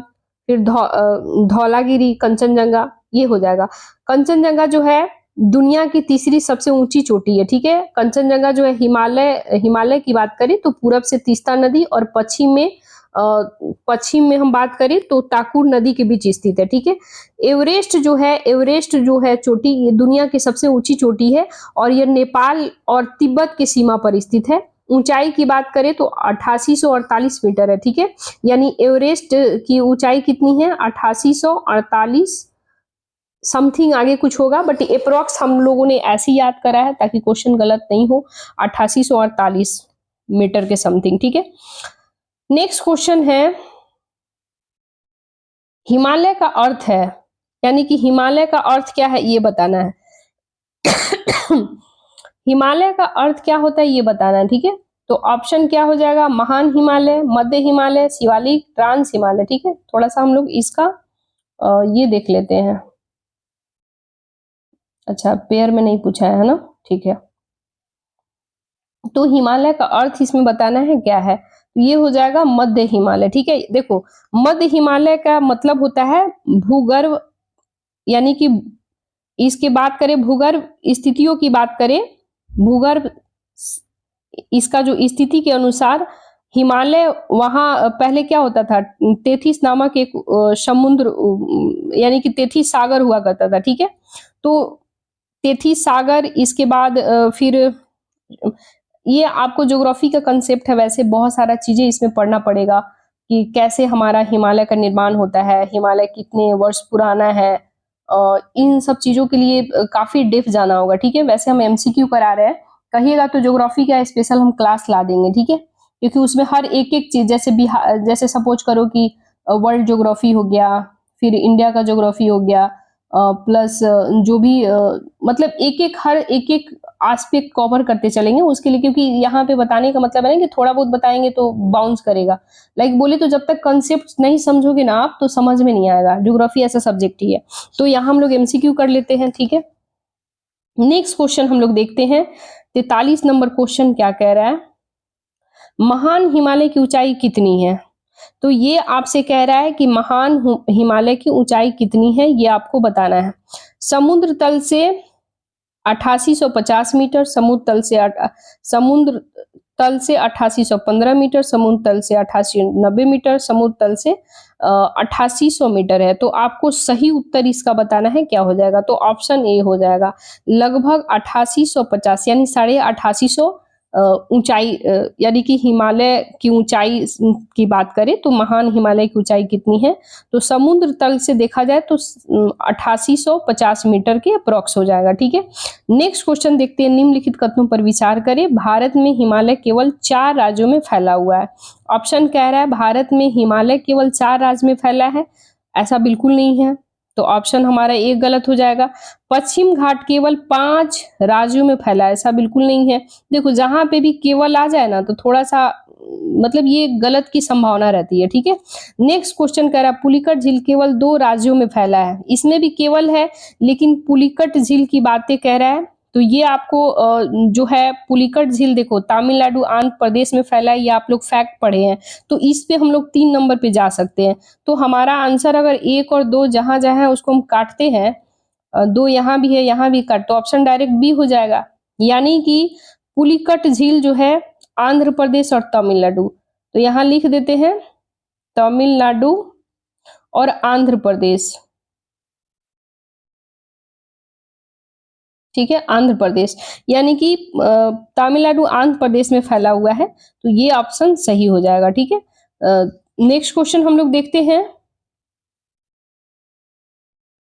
फिर धौलागिरी, कंचनजंगा, ये हो जाएगा। कंचनजंगा जो है दुनिया की तीसरी सबसे ऊंची चोटी है, ठीक है। कंचनजंगा जो है हिमालय की बात करें तो पूरब से तीस्ता नदी और पश्चिम में हम बात करें तो ताकुर नदी के बीच स्थित है, ठीक है। एवरेस्ट जो है चोटी, ये दुनिया की सबसे ऊंची चोटी है और यह नेपाल और तिब्बत की सीमा पर स्थित है। ऊंचाई की बात करें तो 8848 मीटर है, ठीक है। यानी एवरेस्ट की ऊंचाई कितनी है, 8848, समथिंग आगे कुछ होगा, बट अप्रोक्स हम लोगों ने ऐसे ही याद करा है ताकि क्वेश्चन गलत नहीं हो, 8848 मीटर के समथिंग, ठीक है। नेक्स्ट क्वेश्चन है, हिमालय का अर्थ है, यानी कि हिमालय का अर्थ क्या है ये बताना है। हिमालय का अर्थ क्या होता है ये बताना है, ठीक है। तो ऑप्शन क्या हो जाएगा, महान हिमालय, मध्य हिमालय, शिवालिक, ट्रांस हिमालय, ठीक है। थोड़ा सा हम लोग इसका ये देख लेते हैं, अच्छा पेयर में नहीं पूछा है ना, ठीक है। तो हिमालय का अर्थ इसमें बताना है क्या है, तो ये हो जाएगा मध्य हिमालय, ठीक है। देखो मध्य हिमालय का मतलब होता है भूगर्भ, यानी कि इसकी बात करें, भूगर्भ स्थितियों की बात करें, भूगर्भ इसका जो स्थिति के अनुसार हिमालय, वहां पहले क्या होता था, तेथिस नामक एक समुद्र, यानी कि तेथिस सागर हुआ करता था, ठीक है। तो तेथिस सागर, इसके बाद फिर ये आपको ज्योग्राफी का कंसेप्ट है, वैसे बहुत सारा चीजें इसमें पढ़ना पड़ेगा कि कैसे हमारा हिमालय का निर्माण होता है, हिमालय कितने वर्ष पुराना है, इन सब चीजों के लिए काफी डेप्थ जाना होगा, ठीक है। वैसे हम एमसीक्यू करा रहे हैं, कहिएगा तो ज्योग्राफी का स्पेशल हम क्लास ला देंगे, ठीक है, क्योंकि उसमें हर एक एक चीज, जैसे बिहार, जैसे सपोज करो कि वर्ल्ड ज्योग्राफी हो गया, फिर इंडिया का ज्योग्राफी हो गया, प्लस जो भी मतलब हर एक एक एस्पेक्ट कवर करते चलेंगे उसके लिए, क्योंकि यहाँ पे बताने का मतलब है ना कि थोड़ा बहुत बताएंगे तो बाउंस करेगा, लाइक बोले तो जब तक कंसेप्ट नहीं समझोगे ना आप तो समझ में नहीं आएगा, ज्योग्राफी ऐसा सब्जेक्ट ही है। तो यहाँ हम लोग एमसीक्यू कर लेते हैं, ठीक है। नेक्स्ट क्वेश्चन हम लोग देखते हैं, 43 नंबर क्वेश्चन क्या कह रहा है, महान हिमालय की ऊंचाई कितनी है, तो ये आपसे कह रहा है कि महान हिमालय की ऊंचाई कितनी है ये आपको बताना है। समुद्र तल से 8850 मीटर, समुद्र तल से 8815 मीटर, समुद्र तल से 8890 मीटर, समुद्र तल से 8800 मीटर है। तो आपको सही उत्तर इसका बताना है, क्या हो जाएगा, तो ऑप्शन ए हो जाएगा, लगभग 8850, यानी 8850 ऊंचाई, यानी कि हिमालय की ऊंचाई की बात करें तो महान हिमालय की ऊंचाई कितनी है, तो समुद्र तल से देखा जाए तो 8850 मीटर के अप्रॉक्स हो जाएगा, ठीक है। नेक्स्ट क्वेश्चन देखते हैं, निम्नलिखित कथनों पर विचार करें, भारत में हिमालय केवल 4 राज्यों में फैला हुआ है। ऑप्शन कह रहा है भारत में हिमालय केवल 4 राज्य में फैला है, ऐसा बिल्कुल नहीं है, तो ऑप्शन हमारा एक गलत हो जाएगा। पश्चिम घाट केवल 5 राज्यों में फैला है, ऐसा बिल्कुल नहीं है। देखो जहां पे भी केवल आ जाए ना तो थोड़ा सा मतलब ये गलत की संभावना रहती है, ठीक है। नेक्स्ट क्वेश्चन कह रहा है पुलिकट झील केवल 2 राज्यों में फैला है, इसमें भी केवल है, लेकिन पुलिकट झील की बातें कह रहा है तो ये आपको जो है पुलिकट झील देखो तमिलनाडु आंध्र प्रदेश में फैला है, ये आप लोग फैक्ट पढ़े हैं। तो इस पे हम लोग 3 नंबर पे जा सकते हैं। तो हमारा आंसर अगर 1 और 2 जहां जहां है उसको हम काटते हैं, 2 यहाँ भी है यहाँ भी काट, तो ऑप्शन डायरेक्ट बी हो जाएगा। यानी कि पुलिकट झील जो है आंध्र प्रदेश और तमिलनाडु, तो यहाँ लिख देते हैं तमिलनाडु और आंध्र प्रदेश। ठीक है, आंध्र प्रदेश, यानी कि तमिलनाडु आंध्र प्रदेश में फैला हुआ है, तो ये ऑप्शन सही हो जाएगा। ठीक है, नेक्स्ट क्वेश्चन हम लोग देखते हैं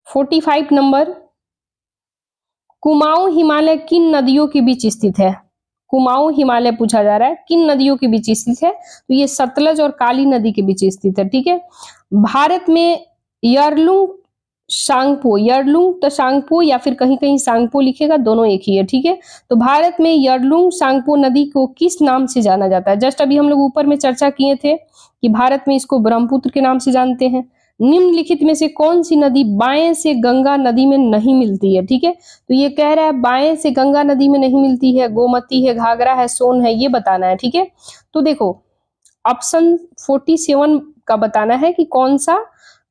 45 नंबर। कुमाऊं हिमालय किन नदियों के बीच स्थित है? कुमाऊं हिमालय पूछा जा रहा है, किन नदियों के बीच स्थित है? तो ये सतलज और काली नदी के बीच स्थित है। ठीक है, भारत में यरलुंग सांगपो, यरलुंग तसांगपो या फिर कहीं कहीं सांगपो लिखेगा, दोनों एक ही है। ठीक है, तो भारत में यरलुंग सांगपो नदी को किस नाम से जाना जाता है? जस्ट अभी हम लोग ऊपर में चर्चा किए थे कि भारत में इसको ब्रह्मपुत्र के नाम से जानते हैं। निम्नलिखित में से कौन सी नदी बाएं से गंगा नदी में नहीं मिलती है? ठीक है, तो ये कह रहा है बाएं से गंगा नदी में नहीं मिलती है, गोमती है, घाघरा है, सोन है, ये बताना है। ठीक है, तो देखो ऑप्शन 47 का बताना है कि कौन सा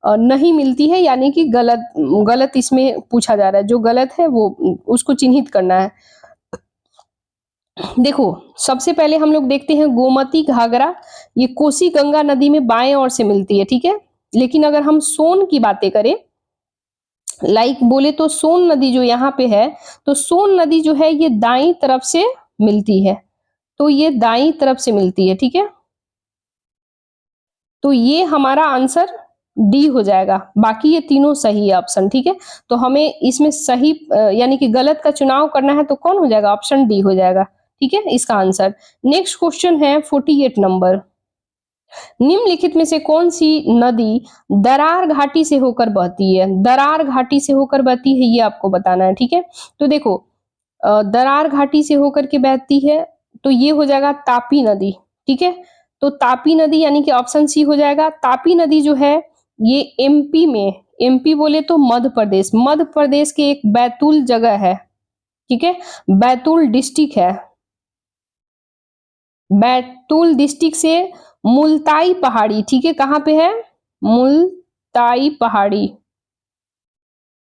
नहीं मिलती है, यानी कि गलत गलत इसमें पूछा जा रहा है। जो गलत है वो उसको चिन्हित करना है। देखो सबसे पहले हम लोग देखते हैं गोमती घाघरा, ये कोसी गंगा नदी में बाएं ओर से मिलती है। ठीक है, लेकिन अगर हम सोन की बातें करें, बोले तो सोन नदी जो यहाँ पे है, तो सोन नदी जो है ये दाईं तरफ से मिलती है, तो ये दाईं तरफ से मिलती है। ठीक है, तो ये हमारा आंसर डी हो जाएगा। बाकी ये तीनों सही है ऑप्शन। ठीक है, तो हमें इसमें सही यानी कि गलत का चुनाव करना है, तो कौन हो जाएगा? ऑप्शन डी हो जाएगा। ठीक है, इसका आंसर। नेक्स्ट क्वेश्चन है 48 नंबर। निम्नलिखित में से कौन सी नदी दरार घाटी से होकर बहती है? दरार घाटी से होकर बहती है, ये आपको बताना है। ठीक है, तो देखो दरार घाटी से होकर के बहती है, तो ये हो जाएगा तापी नदी। ठीक है, तो तापी नदी यानी कि ऑप्शन सी हो जाएगा। तापी नदी जो है ये एमपी में, एमपी बोले तो मध्य प्रदेश, मध्य प्रदेश के एक बैतूल जगह है। ठीक है, बैतूल डिस्ट्रिक्ट है, बैतूल डिस्ट्रिक्ट से मुल्ताई पहाड़ी, ठीक है, कहां पे है? मुल्ताई पहाड़ी,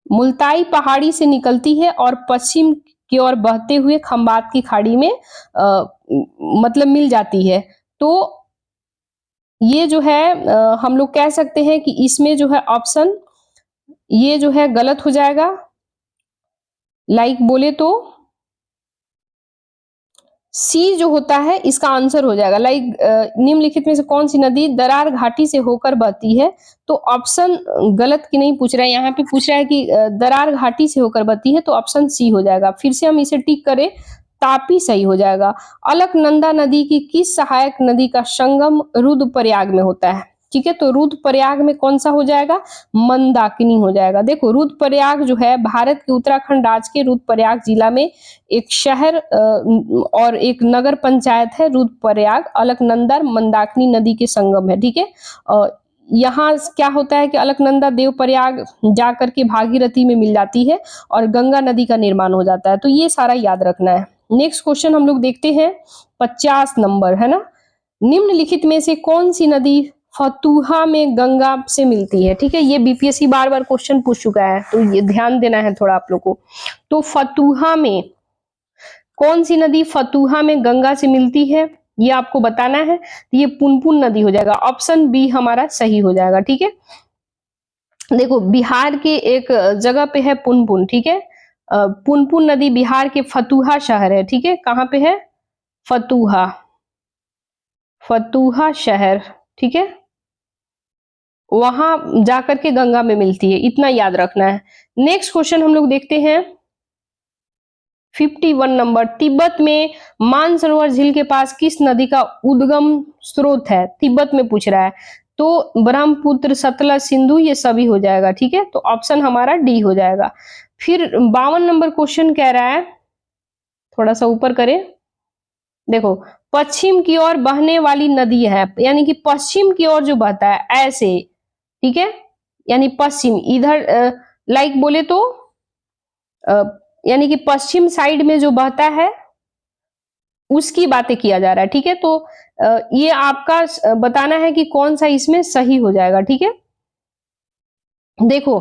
मुल्ताई पहाड़ी से निकलती है और पश्चिम की ओर बहते हुए खंबात की खाड़ी में मतलब मिल जाती है। तो ये जो है हम लोग कह सकते हैं कि इसमें जो है ऑप्शन ये जो है गलत हो जाएगा। बोले तो सी जो होता है इसका आंसर हो जाएगा। निम्नलिखित में से कौन सी नदी दरार घाटी से होकर बहती है? तो ऑप्शन गलत की नहीं पूछ रहा है, यहाँ पे पूछ रहा है कि दरार घाटी से होकर बहती है, तो ऑप्शन सी हो जाएगा। फिर से हम इसे टिक करें, तापी सही हो जाएगा। अलकनंदा नदी की किस सहायक नदी का संगम रुद्रप्रयाग में होता है? ठीक है, तो रुद्रप्रयाग में कौन सा हो जाएगा? मंदाकिनी हो जाएगा। देखो रुद्रप्रयाग जो है भारत के उत्तराखंड राज्य के रुद्रप्रयाग जिला में एक शहर और एक नगर पंचायत है रुद्रप्रयाग। अलकनंदा मंदाकिनी नदी के संगम है। ठीक है, यहाँ क्या होता है कि अलकनंदा देवप्रयाग जाकर के भागीरथी में मिल जाती है और गंगा नदी का निर्माण हो जाता है। तो ये सारा याद रखना है। नेक्स्ट क्वेश्चन हम लोग देखते हैं 50 नंबर, है ना। निम्नलिखित में से कौन सी नदी फतुहा में गंगा से मिलती है? ठीक है, ये बीपीएससी बार बार क्वेश्चन पूछ चुका है, तो ये ध्यान देना है थोड़ा आप लोग को। तो फतुहा में कौन सी नदी फतुहा में गंगा से मिलती है, ये आपको बताना है। तो ये पुनपुन नदी हो जाएगा। ऑप्शन बी हमारा सही हो जाएगा। ठीक है, देखो बिहार के एक जगह पे है पुनपुन। ठीक है, पुनपुन नदी बिहार के फतुहा शहर है। ठीक है, कहाँ पे है? फतुहा, फतुहा शहर। ठीक है, वहां जाकर के गंगा में मिलती है, इतना याद रखना है। नेक्स्ट क्वेश्चन हम लोग देखते हैं 51 नंबर। तिब्बत में मानसरोवर झील के पास किस नदी का उद्गम स्रोत है? तिब्बत में पूछ रहा है, तो ब्रह्मपुत्र, सतलज, सिंधु, ये सभी हो जाएगा। ठीक है, तो ऑप्शन हमारा डी हो जाएगा। फिर 52 नंबर क्वेश्चन कह रहा है, थोड़ा सा ऊपर करें, देखो पश्चिम की ओर बहने वाली नदी है, यानी कि पश्चिम की ओर जो बहता है ऐसे। ठीक है, यानी पश्चिम इधर बोले तो यानी कि पश्चिम साइड में जो बहता है उसकी बातें किया जा रहा है, ठीक है। तो ये आपका बताना है कि कौन सा इसमें सही हो जाएगा, ठीक है। देखो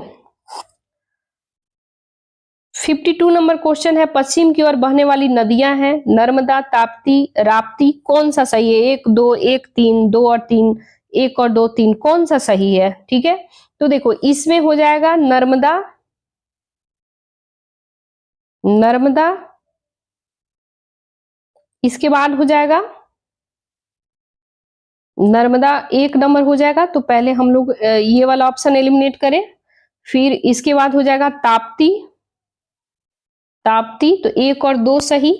52 नंबर क्वेश्चन है, पश्चिम की ओर बहने वाली नदियां हैं नर्मदा, ताप्ती, राप्ती, कौन सा सही है? एक दो, एक तीन, दो और तीन, एक और दो, तीन, कौन सा सही है? ठीक है, तो देखो इसमें हो जाएगा नर्मदा, नर्मदा, इसके बाद हो जाएगा नर्मदा, एक नंबर हो जाएगा। तो पहले हम लोग ये वाला ऑप्शन एलिमिनेट करें, फिर इसके बाद हो जाएगा ताप्ती, ताप्ती, तो एक और दो सही,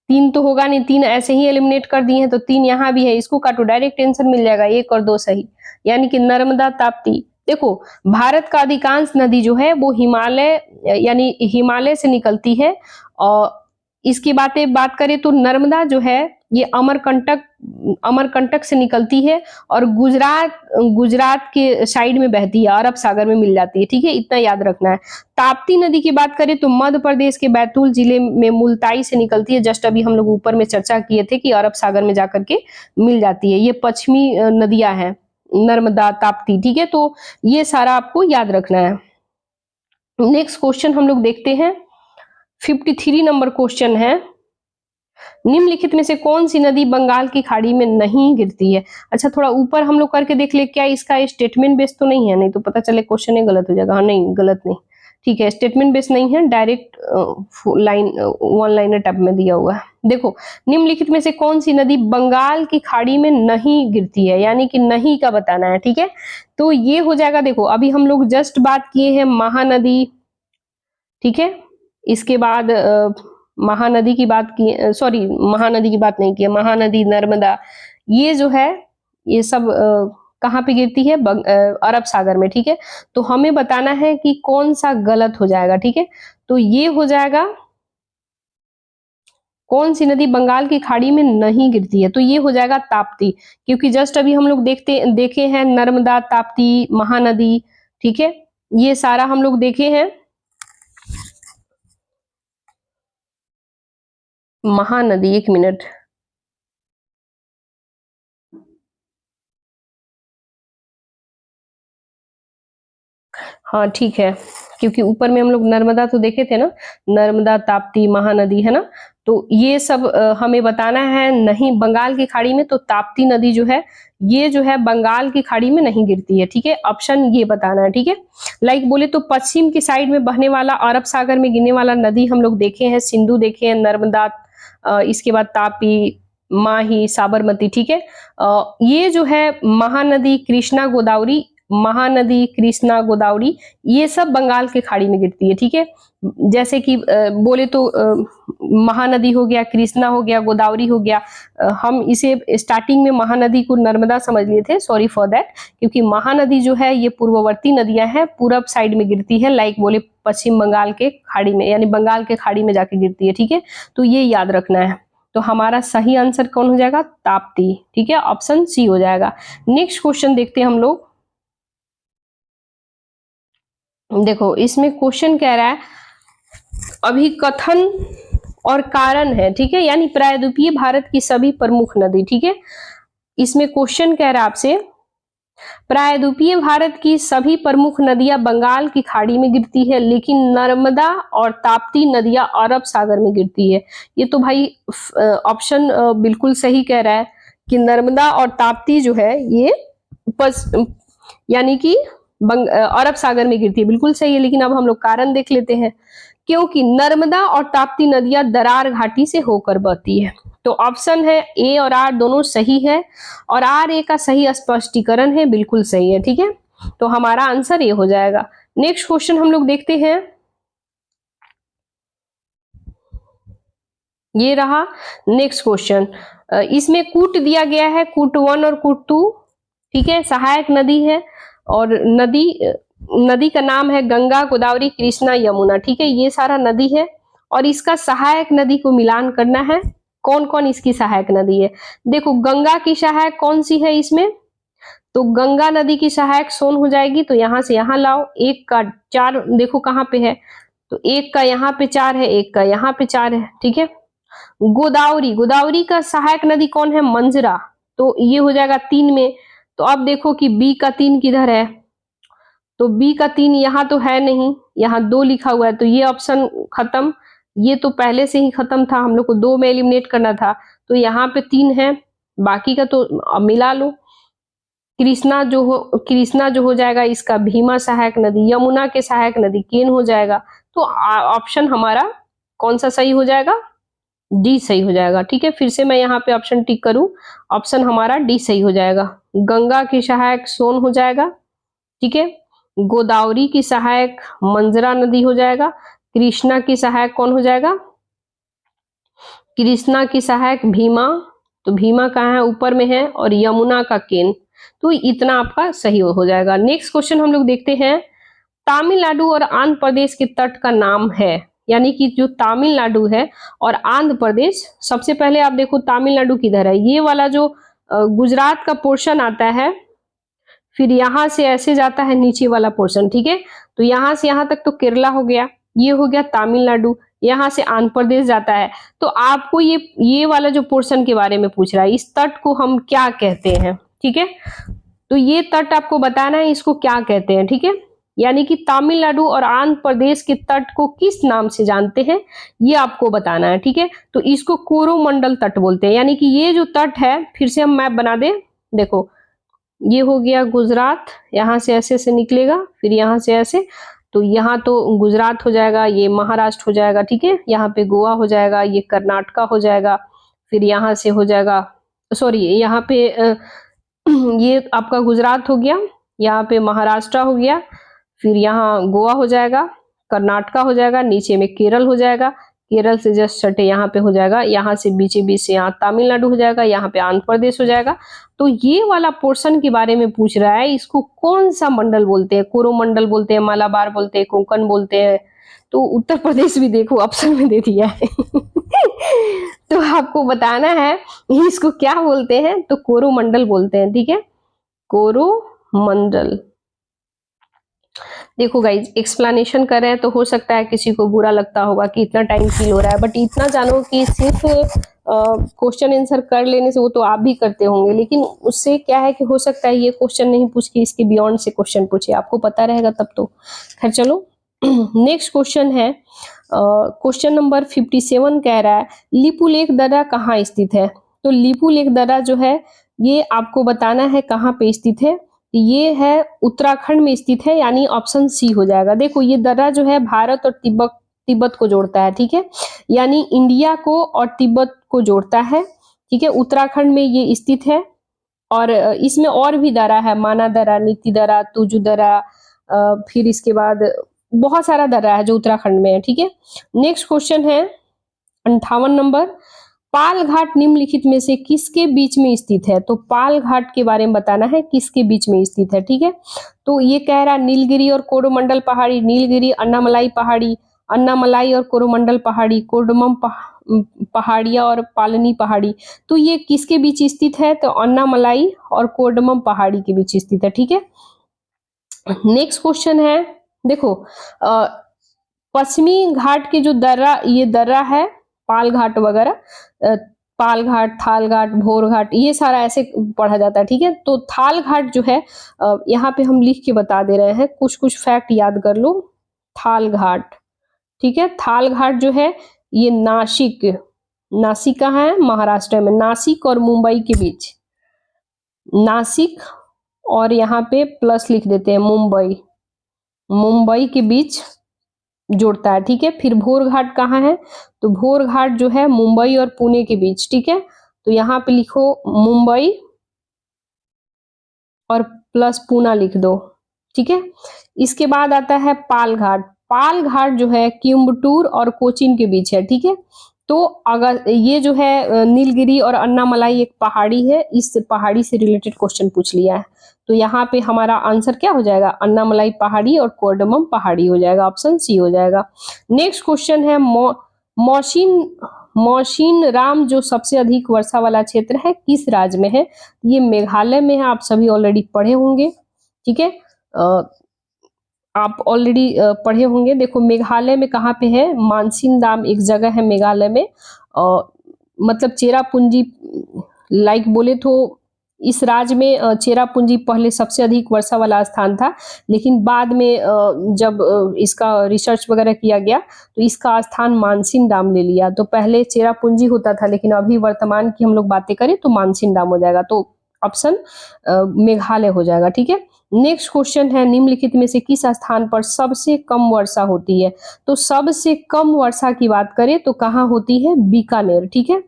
तीन तो होगा नहीं, तीन ऐसे ही एलिमिनेट कर दिए हैं, तो तीन यहां भी है, इसको काटो, डायरेक्ट आंसर मिल जाएगा, एक और दो सही, यानी कि नर्मदा, ताप्ती। देखो भारत का अधिकांश नदी जो है वो हिमालय यानी हिमालय से निकलती है, और इसकी बात करें तो नर्मदा जो है ये अमरकंटक से निकलती है और गुजरात के साइड में बहती है, अरब सागर में मिल जाती है, ठीक है, इतना याद रखना है। ताप्ती नदी की बात करें तो मध्य प्रदेश के बैतूल जिले में मुल्ताई से निकलती है, जस्ट अभी हम लोग ऊपर में चर्चा किए थे कि अरब सागर में जाकर के मिल जाती है। ये पश्चिमी नदियां हैं नर्मदा, ताप्ती, ठीक है, तो ये सारा आपको याद रखना है। नेक्स्ट क्वेश्चन हम लोग देखते हैं, 53 नंबर क्वेश्चन है, निम्नलिखित में से कौन सी नदी बंगाल की खाड़ी में नहीं गिरती है? अच्छा थोड़ा ऊपर हम लोग करके देख ले, क्या इसका स्टेटमेंट बेस तो नहीं है, नहीं तो पता चले क्वेश्चन ही गलत हो जाएगा। हाँ नहीं, गलत नहीं, ठीक है, स्टेटमेंट बेस नहीं है, direct line one liner type में दिया हुआ है। देखो निम्नलिखित में से कौन सी नदी बंगाल की खाड़ी में नहीं गिरती है, यानी कि नहीं का बताना है, ठीक है। तो ये हो जाएगा, देखो अभी हम लोग जस्ट बात किए हैं महानदी, ठीक है, इसके बाद महानदी की बात की, सॉरी महानदी की बात नहीं की, महानदी, नर्मदा, ये जो है ये सब कहाँ पे गिरती है? अरब सागर में, ठीक है। तो हमें बताना है कि कौन सा गलत हो जाएगा, ठीक है। तो ये हो जाएगा कौन सी नदी बंगाल की खाड़ी में नहीं गिरती है, तो ये हो जाएगा ताप्ती, क्योंकि जस्ट अभी हम लोग देखे हैं नर्मदा, ताप्ती, महानदी, ठीक है, ये सारा हम लोग देखे हैं। महानदी, एक मिनट, हाँ ठीक है, क्योंकि ऊपर में हम लोग नर्मदा तो देखे थे ना, नर्मदा, ताप्ती, महानदी, है ना, तो ये सब हमें बताना है नहीं बंगाल की खाड़ी में, तो ताप्ती नदी जो है ये जो है बंगाल की खाड़ी में नहीं गिरती है, ठीक है, ऑप्शन ये बताना है, ठीक है। लाइक बोले तो पश्चिम की साइड में बहने वाला अरब सागर में गिरने वाला नदी हम लोग देखे हैं, सिंधु देखे हैं, नर्मदा, इसके बाद तापी, माही, साबरमती, ठीक है। ये जो है महानदी, कृष्णा, गोदावरी, महानदी, कृष्णा, गोदावरी, ये सब बंगाल के खाड़ी में गिरती है, ठीक है। जैसे कि बोले तो महानदी हो गया, कृष्णा हो गया, गोदावरी हो गया, हम इसे स्टार्टिंग में महानदी को नर्मदा समझ लिए थे, सॉरी फॉर दैट, क्योंकि महानदी जो है ये पूर्ववर्ती नदियां हैं, पूरब साइड में गिरती है, लाइक बोले पश्चिम बंगाल के खाड़ी में, यानी बंगाल के खाड़ी में जाके गिरती है, ठीक है, तो ये याद रखना है। तो हमारा सही आंसर कौन हो जाएगा? ताप्ती, ठीक है, ऑप्शन सी हो जाएगा। नेक्स्ट क्वेश्चन देखते हैं हम लोग। देखो इसमें क्वेश्चन कह रहा है अभिकथन और कारण है, ठीक है, यानी प्रायद्वीपीय भारत की सभी प्रमुख नदी, ठीक है। इसमें क्वेश्चन कह रहा है आपसे प्रायद्वीपीय भारत की सभी प्रमुख नदियां बंगाल की खाड़ी में गिरती है, लेकिन नर्मदा और ताप्ती नदियां अरब सागर में गिरती है। ये तो भाई ऑप्शन बिल्कुल सही कह रहा है कि नर्मदा और ताप्ती जो है ये यानी कि अरब सागर में गिरती है, बिल्कुल सही है। लेकिन अब हम लोग कारण देख लेते हैं, क्योंकि नर्मदा और ताप्ती नदियां दरार घाटी से होकर बहती है। तो ऑप्शन है ए और आर दोनों सही है, और आर ए का सही स्पष्टीकरण है, बिल्कुल सही है, ठीक है। तो हमारा आंसर ये हो जाएगा। नेक्स्ट क्वेश्चन हम लोग देखते हैं, ये रहा नेक्स्ट क्वेश्चन। इसमें कूट दिया गया है, कूट 1 और कूट 2, ठीक है, सहायक नदी है, और नदी का नाम है गंगा, गोदावरी, कृष्णा, यमुना, ठीक है, ये सारा नदी है, और इसका सहायक नदी को मिलान करना है। कौन कौन इसकी सहायक नदी है? देखो गंगा की सहायक कौन सी है इसमें, तो गंगा नदी की सहायक सोन हो जाएगी, तो यहां से यहां लाओ, एक का 4 देखो कहां पे है, तो एक का यहाँ पे 4 है, एक का यहाँ पे 4 है, ठीक है। गोदावरी, गोदावरी का सहायक नदी कौन है? मंजरा, तो ये हो जाएगा 3 में। तो अब देखो कि बी का 3 किधर है, तो बी का 3 यहाँ तो है नहीं, यहाँ 2 लिखा हुआ है, तो ये ऑप्शन खत्म। ये तो पहले से ही खत्म था, हम लोग को 2 में एलिमिनेट करना था, तो यहाँ पे 3 है, बाकी का तो मिला लो। कृष्णा जो हो जाएगा इसका भीमा सहायक नदी, यमुना के सहायक नदी केन हो जाएगा। तो ऑप्शन हमारा कौन सा सही हो जाएगा? डी सही हो जाएगा, ठीक है। फिर से मैं यहाँ पे ऑप्शन टिक करूं, ऑप्शन हमारा डी सही हो जाएगा। गंगा की सहायक सोन हो जाएगा, ठीक है। गोदावरी की सहायक मंजरा नदी हो जाएगा। कृष्णा की सहायक कौन हो जाएगा? कृष्णा की सहायक भीमा, तो भीमा कहाँ है? ऊपर में है, और यमुना का केन। तो इतना आपका सही हो जाएगा। नेक्स्ट क्वेश्चन हम लोग देखते हैं, तमिलनाडु और आंध्र प्रदेश के तट का नाम है, यानी कि जो तमिलनाडु है और आंध्र प्रदेश, सबसे पहले आप देखो तमिलनाडु किधर है, ये वाला जो गुजरात का पोर्शन आता है, फिर यहां से ऐसे जाता है नीचे वाला पोर्शन, ठीक है। तो यहां से यहां तक तो केरला हो गया, ये हो गया तमिलनाडु, यहां से आंध्र प्रदेश जाता है। तो आपको ये वाला जो पोर्शन के बारे में पूछ रहा है, इस तट को हम क्या कहते हैं, ठीक है। तो ये तट आपको बताना है इसको क्या कहते हैं, ठीक है। यानी कि तमिलनाडु और आंध्र प्रदेश के तट को किस नाम से जानते हैं, ये आपको बताना है, ठीक है। तो इसको कोरोमंडल तट बोलते हैं, यानी कि ये जो तट है, फिर से हम मैप बना दें, देखो ये हो गया गुजरात, यहां से ऐसे से निकलेगा, फिर यहां से ऐसे, तो यहाँ तो गुजरात हो जाएगा, ये महाराष्ट्र हो जाएगा, ठीक है। यहाँ पे गोवा हो जाएगा, ये कर्नाटका हो जाएगा, फिर यहाँ से हो जाएगा, सॉरी यहाँ पे ये आपका गुजरात हो गया, यहाँ पे महाराष्ट्र हो गया, फिर यहाँ गोवा हो जाएगा, कर्नाटका हो जाएगा, नीचे में केरल हो जाएगा, केरल से जस्ट सटे यहाँ पे हो जाएगा, यहाँ से बीचे बीच से यहाँ तमिलनाडु हो जाएगा, यहाँ पे आंध्र प्रदेश हो जाएगा। तो ये वाला पोर्शन के बारे में पूछ रहा है, इसको कौन सा मंडल बोलते हैं? कोरोमंडल बोलते हैं, मालाबार बोलते हैं, कोंकण बोलते हैं। तो उत्तर प्रदेश भी देखो ऑप्शन में दे दिया है तो आपको बताना है इसको क्या बोलते हैं, तो कोरोमंडल बोलते हैं, ठीक है, कोरोमंडल। देखो गाइज एक्सप्लेनेशन कर रहे हैं, तो हो सकता है किसी को बुरा लगता होगा कि इतना टाइम फील हो रहा है, बट इतना जानो कि सिर्फ क्वेश्चन आंसर कर लेने से, वो तो आप भी करते होंगे, लेकिन उससे क्या है कि हो सकता है ये क्वेश्चन नहीं पूछ के इसके बियॉन्ड से क्वेश्चन पूछे, आपको पता रहेगा तब तो। खैर चलो नेक्स्ट क्वेश्चन है, क्वेश्चन नंबर 57 कह रहा है, लिपुलेख दर्रा कहाँ स्थित है? तो लिपुलेख दर्रा जो है ये आपको बताना है कहाँ पे स्थित है। ये है उत्तराखंड में स्थित है, यानी ऑप्शन सी हो जाएगा। देखो ये दर्रा जो है भारत और तिब्बत को जोड़ता है, ठीक है, यानी इंडिया को और तिब्बत को जोड़ता है, ठीक है। उत्तराखंड में ये स्थित है, और इसमें और भी दर्रा है, माना दर्रा, नीति दर्रा, तुजु दर्रा, फिर इसके बाद बहुत सारा दर्रा है जो उत्तराखंड में है, ठीक है। नेक्स्ट क्वेश्चन है 58 नंबर, पाल घाट निम्नलिखित में से किसके बीच में स्थित है? तो पाल घाट के बारे में बताना है किसके बीच में स्थित है, ठीक है। तो ये कह रहा है नीलगिरी और कोरोमंडल पहाड़ी, नीलगिरी अन्नामलाई पहाड़ी, अन्नामलाई और कोरोमंडल पहाड़ी, कोडमम पहाड़िया और पालनी पहाड़ी। तो ये किसके बीच स्थित है? तो अन्नामलाई और कोडमम पहाड़ी के बीच स्थित है, ठीक है। नेक्स्ट क्वेश्चन है, देखो पश्चिमी घाट के जो दर्रा, ये दर्रा है पाल घाट वगैरह, पाल घाट, थाल घाट, भोर घाट, ये सारा ऐसे पढ़ा जाता है, ठीक है। तो थाल घाट जो है यहाँ पे हम लिख के बता दे रहे हैं, कुछ कुछ फैक्ट याद कर लो। थाल घाट, ठीक है, थाल घाट जो है ये नासिक कहाँ है? महाराष्ट्र में, नासिक और मुंबई के बीच, नासिक और यहाँ पे प्लस लिख देते हैं मुंबई के बीच जोड़ता है, ठीक है। फिर भोर घाट कहाँ है? तो भोर घाट जो है मुंबई और पुणे के बीच, ठीक है। तो यहाँ पे लिखो मुंबई और प्लस पूना लिख दो, ठीक है। इसके बाद आता है पाल घाट, पाल घाट जो है कोयम्बटूर और कोचीन के बीच है, ठीक है। तो अगर ये जो है नीलगिरी और अन्नामलाई एक पहाड़ी है, इस पहाड़ी से रिलेटेड क्वेश्चन पूछ लिया है, तो यहाँ पे हमारा आंसर क्या हो जाएगा? अन्नामलाई पहाड़ी और कोडमम पहाड़ी हो जाएगा, ऑप्शन सी हो जाएगा। नेक्स्ट क्वेश्चन है मौसिन राम जो सबसे अधिक वर्षा वाला क्षेत्र है किस राज्य में है? ये मेघालय में है, आप सभी ऑलरेडी पढ़े होंगे, ठीक है। आप ऑलरेडी पढ़े होंगे। देखो मेघालय में कहाँ पे है, मानसिंदाम एक जगह है मेघालय में। मतलब चेरापूंजी, लाइक बोले तो इस राज्य में चेरापूंजी पहले सबसे अधिक वर्षा वाला स्थान था, लेकिन बाद में जब इसका रिसर्च वगैरह किया गया तो इसका स्थान मानसिंदाम ले लिया। तो पहले चेरापूंजी होता था, लेकिन अभी वर्तमान की हम लोग बातें करें तो मानसिंदाम हो जाएगा। तो ऑप्शन मेघालय हो जाएगा। ठीक है, नेक्स्ट क्वेश्चन है, निम्नलिखित में से किस स्थान पर सबसे कम वर्षा होती है? तो सबसे कम वर्षा की बात करें तो कहाँ होती है? बीकानेर। ठीक है,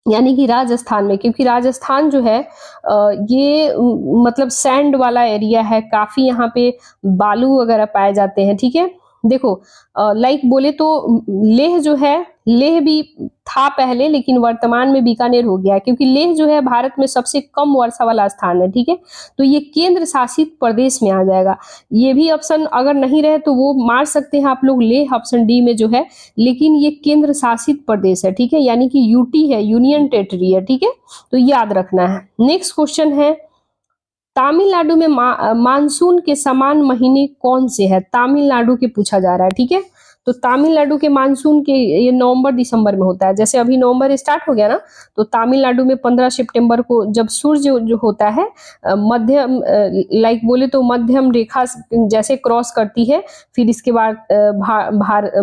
यानी कि राजस्थान में, क्योंकि राजस्थान जो है ये मतलब सैंड वाला एरिया है, काफी यहाँ पे बालू वगैरह पाए जाते हैं। ठीक है, देखो लाइक बोले तो लेह जो है, लेह भी था पहले, लेकिन वर्तमान में बीकानेर हो गया है, क्योंकि लेह जो है भारत में सबसे कम वर्षा वाला स्थान है। ठीक है, तो ये केंद्र शासित प्रदेश में आ जाएगा। ये भी ऑप्शन अगर नहीं रहे तो वो मार सकते हैं आप लोग, लेह ऑप्शन डी में जो है, लेकिन ये केंद्र शासित प्रदेश है। ठीक है, यानी कि यूटी है, यूनियन टेरिटरी है। ठीक है, तो याद रखना है। नेक्स्ट क्वेश्चन है, तमिलनाडु में मानसून के समान महीने कौन से है? तमिलनाडु के पूछा जा रहा है। ठीक है, तो तमिलनाडु के मानसून के ये नवंबर दिसंबर में होता है। जैसे अभी नवंबर स्टार्ट हो गया ना, तो तमिलनाडु में 15 सितंबर को जब सूर्य जो होता है मध्यम, लाइक बोले तो मध्यम रेखा जैसे क्रॉस करती है, फिर इसके बाद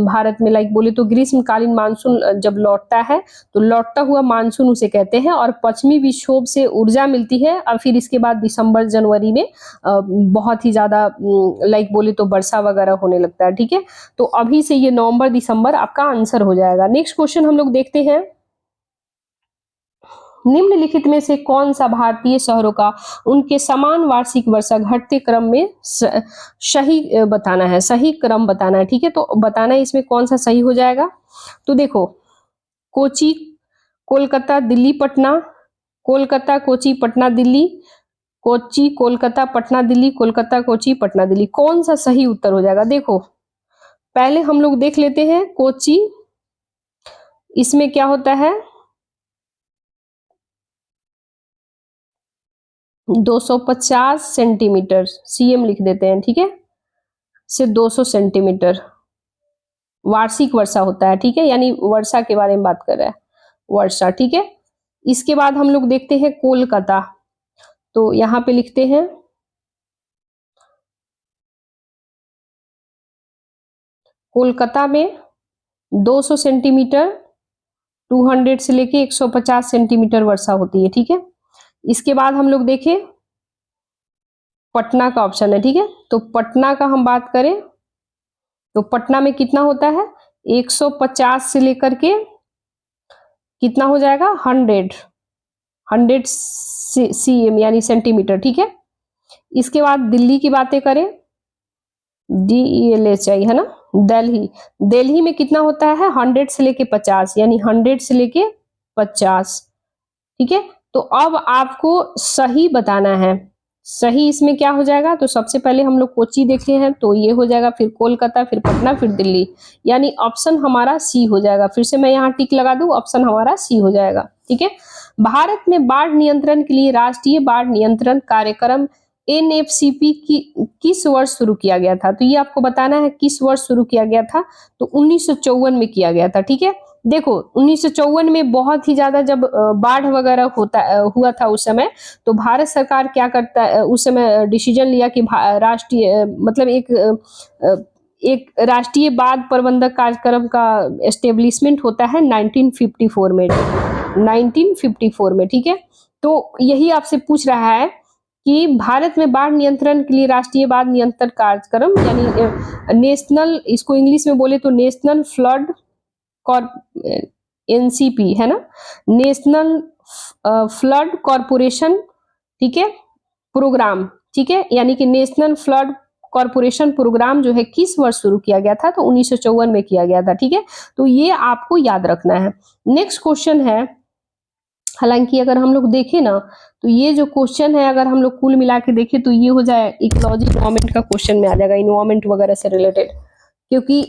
भारत में लाइक बोले तो ग्रीष्मकालीन मानसून जब लौटता है, तो लौटता हुआ मानसून उसे कहते हैं, और पश्चिमी विक्षोभ से ऊर्जा मिलती है, और फिर इसके बाद दिसंबर जनवरी में बहुत ही ज्यादा लाइक बोले तो वर्षा वगैरह होने लगता है। ठीक है, तो अभी से ये नवंबर दिसंबर आपका आंसर हो जाएगा। नेक्स्ट क्वेश्चन हम लोग देखते हैं, निम्नलिखित में से कौन सा भारतीय शहरों का उनके समान वार्षिक वर्षा घटते क्रम में सही बताना है, सही क्रम बताना है। ठीक है, तो बताना है इसमें कौन सा सही हो जाएगा। तो देखो, कोची, कोलकाता, दिल्ली, पटना, कोलकाता, कोची, पटना, दिल्ली, कोची, कोलकाता, पटना, दिल्ली, कोलकाता, कोची, पटना, दिल्ली, कौन सा सही उत्तर हो जाएगा? देखो पहले हम लोग देख लेते हैं कोची, इसमें क्या होता है, 250 सेंटीमीटर, सीएम लिख देते हैं। ठीक है, से 200 सेंटीमीटर वार्षिक वर्षा होता है। ठीक है, यानी वर्षा के बारे में बात कर रहा है, वर्षा। ठीक है, इसके बाद हम लोग देखते हैं कोलकाता, तो यहां पे लिखते हैं कोलकाता में 200 सेंटीमीटर, 200 से लेके 150 सेंटीमीटर वर्षा होती है। ठीक है, इसके बाद हम लोग देखें पटना का ऑप्शन है। ठीक है, तो पटना का हम बात करें तो पटना में कितना होता है, 150 से लेकर के कितना हो जाएगा, 100 सीएम यानी सेंटीमीटर। ठीक है, इसके बाद दिल्ली की बातें करें, DELHI है ना, दिल्ली, दिल्ली में कितना होता है, 100 से लेके 50, यानी 100 से लेके 50। ठीक है, तो अब आपको सही बताना है, सही इसमें क्या हो जाएगा। तो सबसे पहले हम लोग कोची देखे हैं, तो ये हो जाएगा, फिर कोलकाता, फिर पटना, फिर दिल्ली, यानी ऑप्शन हमारा सी हो जाएगा। फिर से मैं यहाँ टिक लगा दूं, ऑप्शन हमारा सी हो जाएगा। ठीक है, भारत में बाढ़ नियंत्रण के लिए राष्ट्रीय बाढ़ नियंत्रण कार्यक्रम NFCP की किस वर्ष शुरू किया गया था? तो ये आपको बताना है किस वर्ष शुरू किया गया था। तो 1954 में किया गया था। ठीक है, देखो 1954 में बहुत ही ज्यादा जब बाढ़ वगैरह हुआ था उस समय, तो भारत सरकार क्या करता है, उस समय डिसीजन लिया कि राष्ट्रीय मतलब एक राष्ट्रीय बाढ़ प्रबंधक कार्यक्रम का एस्टेब्लिशमेंट होता है 1954 में, 1954 में। ठीक है, तो यही आपसे पूछ रहा है कि भारत में बाढ़ नियंत्रण के लिए राष्ट्रीय बाढ़ नियंत्रण कार्यक्रम, यानी नेशनल, इसको इंग्लिश में बोले तो नेशनल फ्लड NCP है ना, नेशनल फ्लड कॉरपोरेशन। ठीक है, प्रोग्राम। ठीक है, यानी कि नेशनल फ्लड कॉरपोरेशन प्रोग्राम जो है किस वर्ष शुरू किया गया था? तो 1954 में किया गया था। ठीक है, तो ये आपको याद रखना है। नेक्स्ट क्वेश्चन है, हालांकि अगर हम लोग देखें ना, तो ये जो क्वेश्चन है अगर हम लोग कुल मिला के देखें तो ये हो जाए इकोलॉजी इन्वायरमेंट का क्वेश्चन में आ जाएगा, इन्वायरमेंट वगैरह से रिलेटेड, क्योंकि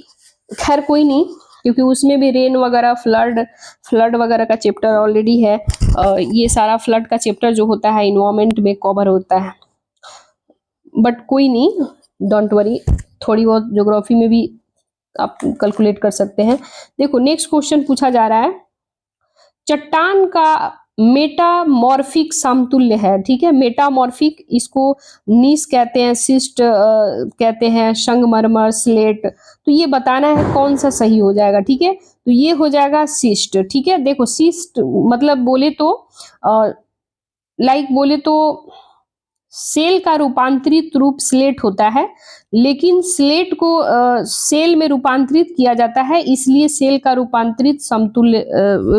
खैर कोई नहीं, क्योंकि उसमें भी रेन वगैरह, फ्लड वगैरह का चैप्टर ऑलरेडी है। ये सारा फ्लड का चैप्टर जो होता है इन्वायरमेंट में कवर होता है, बट कोई नहीं, डोंट वरी, थोड़ी बहुत ज्योग्राफी में भी आप कैलकुलेट कर सकते हैं। देखो नेक्स्ट क्वेश्चन पूछा जा रहा है, चट्टान का मेटामॉर्फिक समतुल्य है, ठीक है। मेटामॉर्फिक, इसको नीस कहते हैं, सिस्ट कहते हैं, संगमरमर, स्लेट। तो ये बताना है कौन सा सही हो जाएगा, ठीक है। तो ये हो जाएगा सिस्ट, ठीक है। देखो सिस्ट मतलब बोले तो बोले तो सेल का रूपांतरित रूप स्लेट होता है, लेकिन स्लेट को सेल में रूपांतरित किया जाता है, इसलिए सेल का रूपांतरित समतुल्य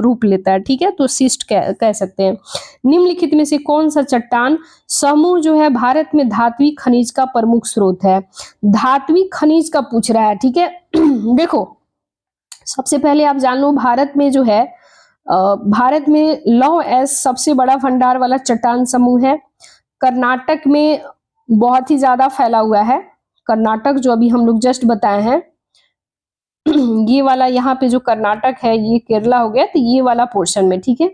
रूप लेता है, ठीक है। तो सिस्ट कह सकते हैं। निम्नलिखित में से कौन सा चट्टान समूह जो है भारत में धात्विक खनिज का प्रमुख स्रोत है? धात्विक खनिज का पूछ रहा है, ठीक है। देखो सबसे पहले आप जान लो, भारत में जो है भारत में लौह एस सबसे बड़ा भंडार वाला चट्टान समूह है। कर्नाटक में बहुत ही ज्यादा फैला हुआ है। कर्नाटक जो अभी हम लोग जस्ट बताए हैं, ये वाला यहाँ पे जो कर्नाटक है, ये केरला हो गया, तो ये वाला पोर्शन में, ठीक है।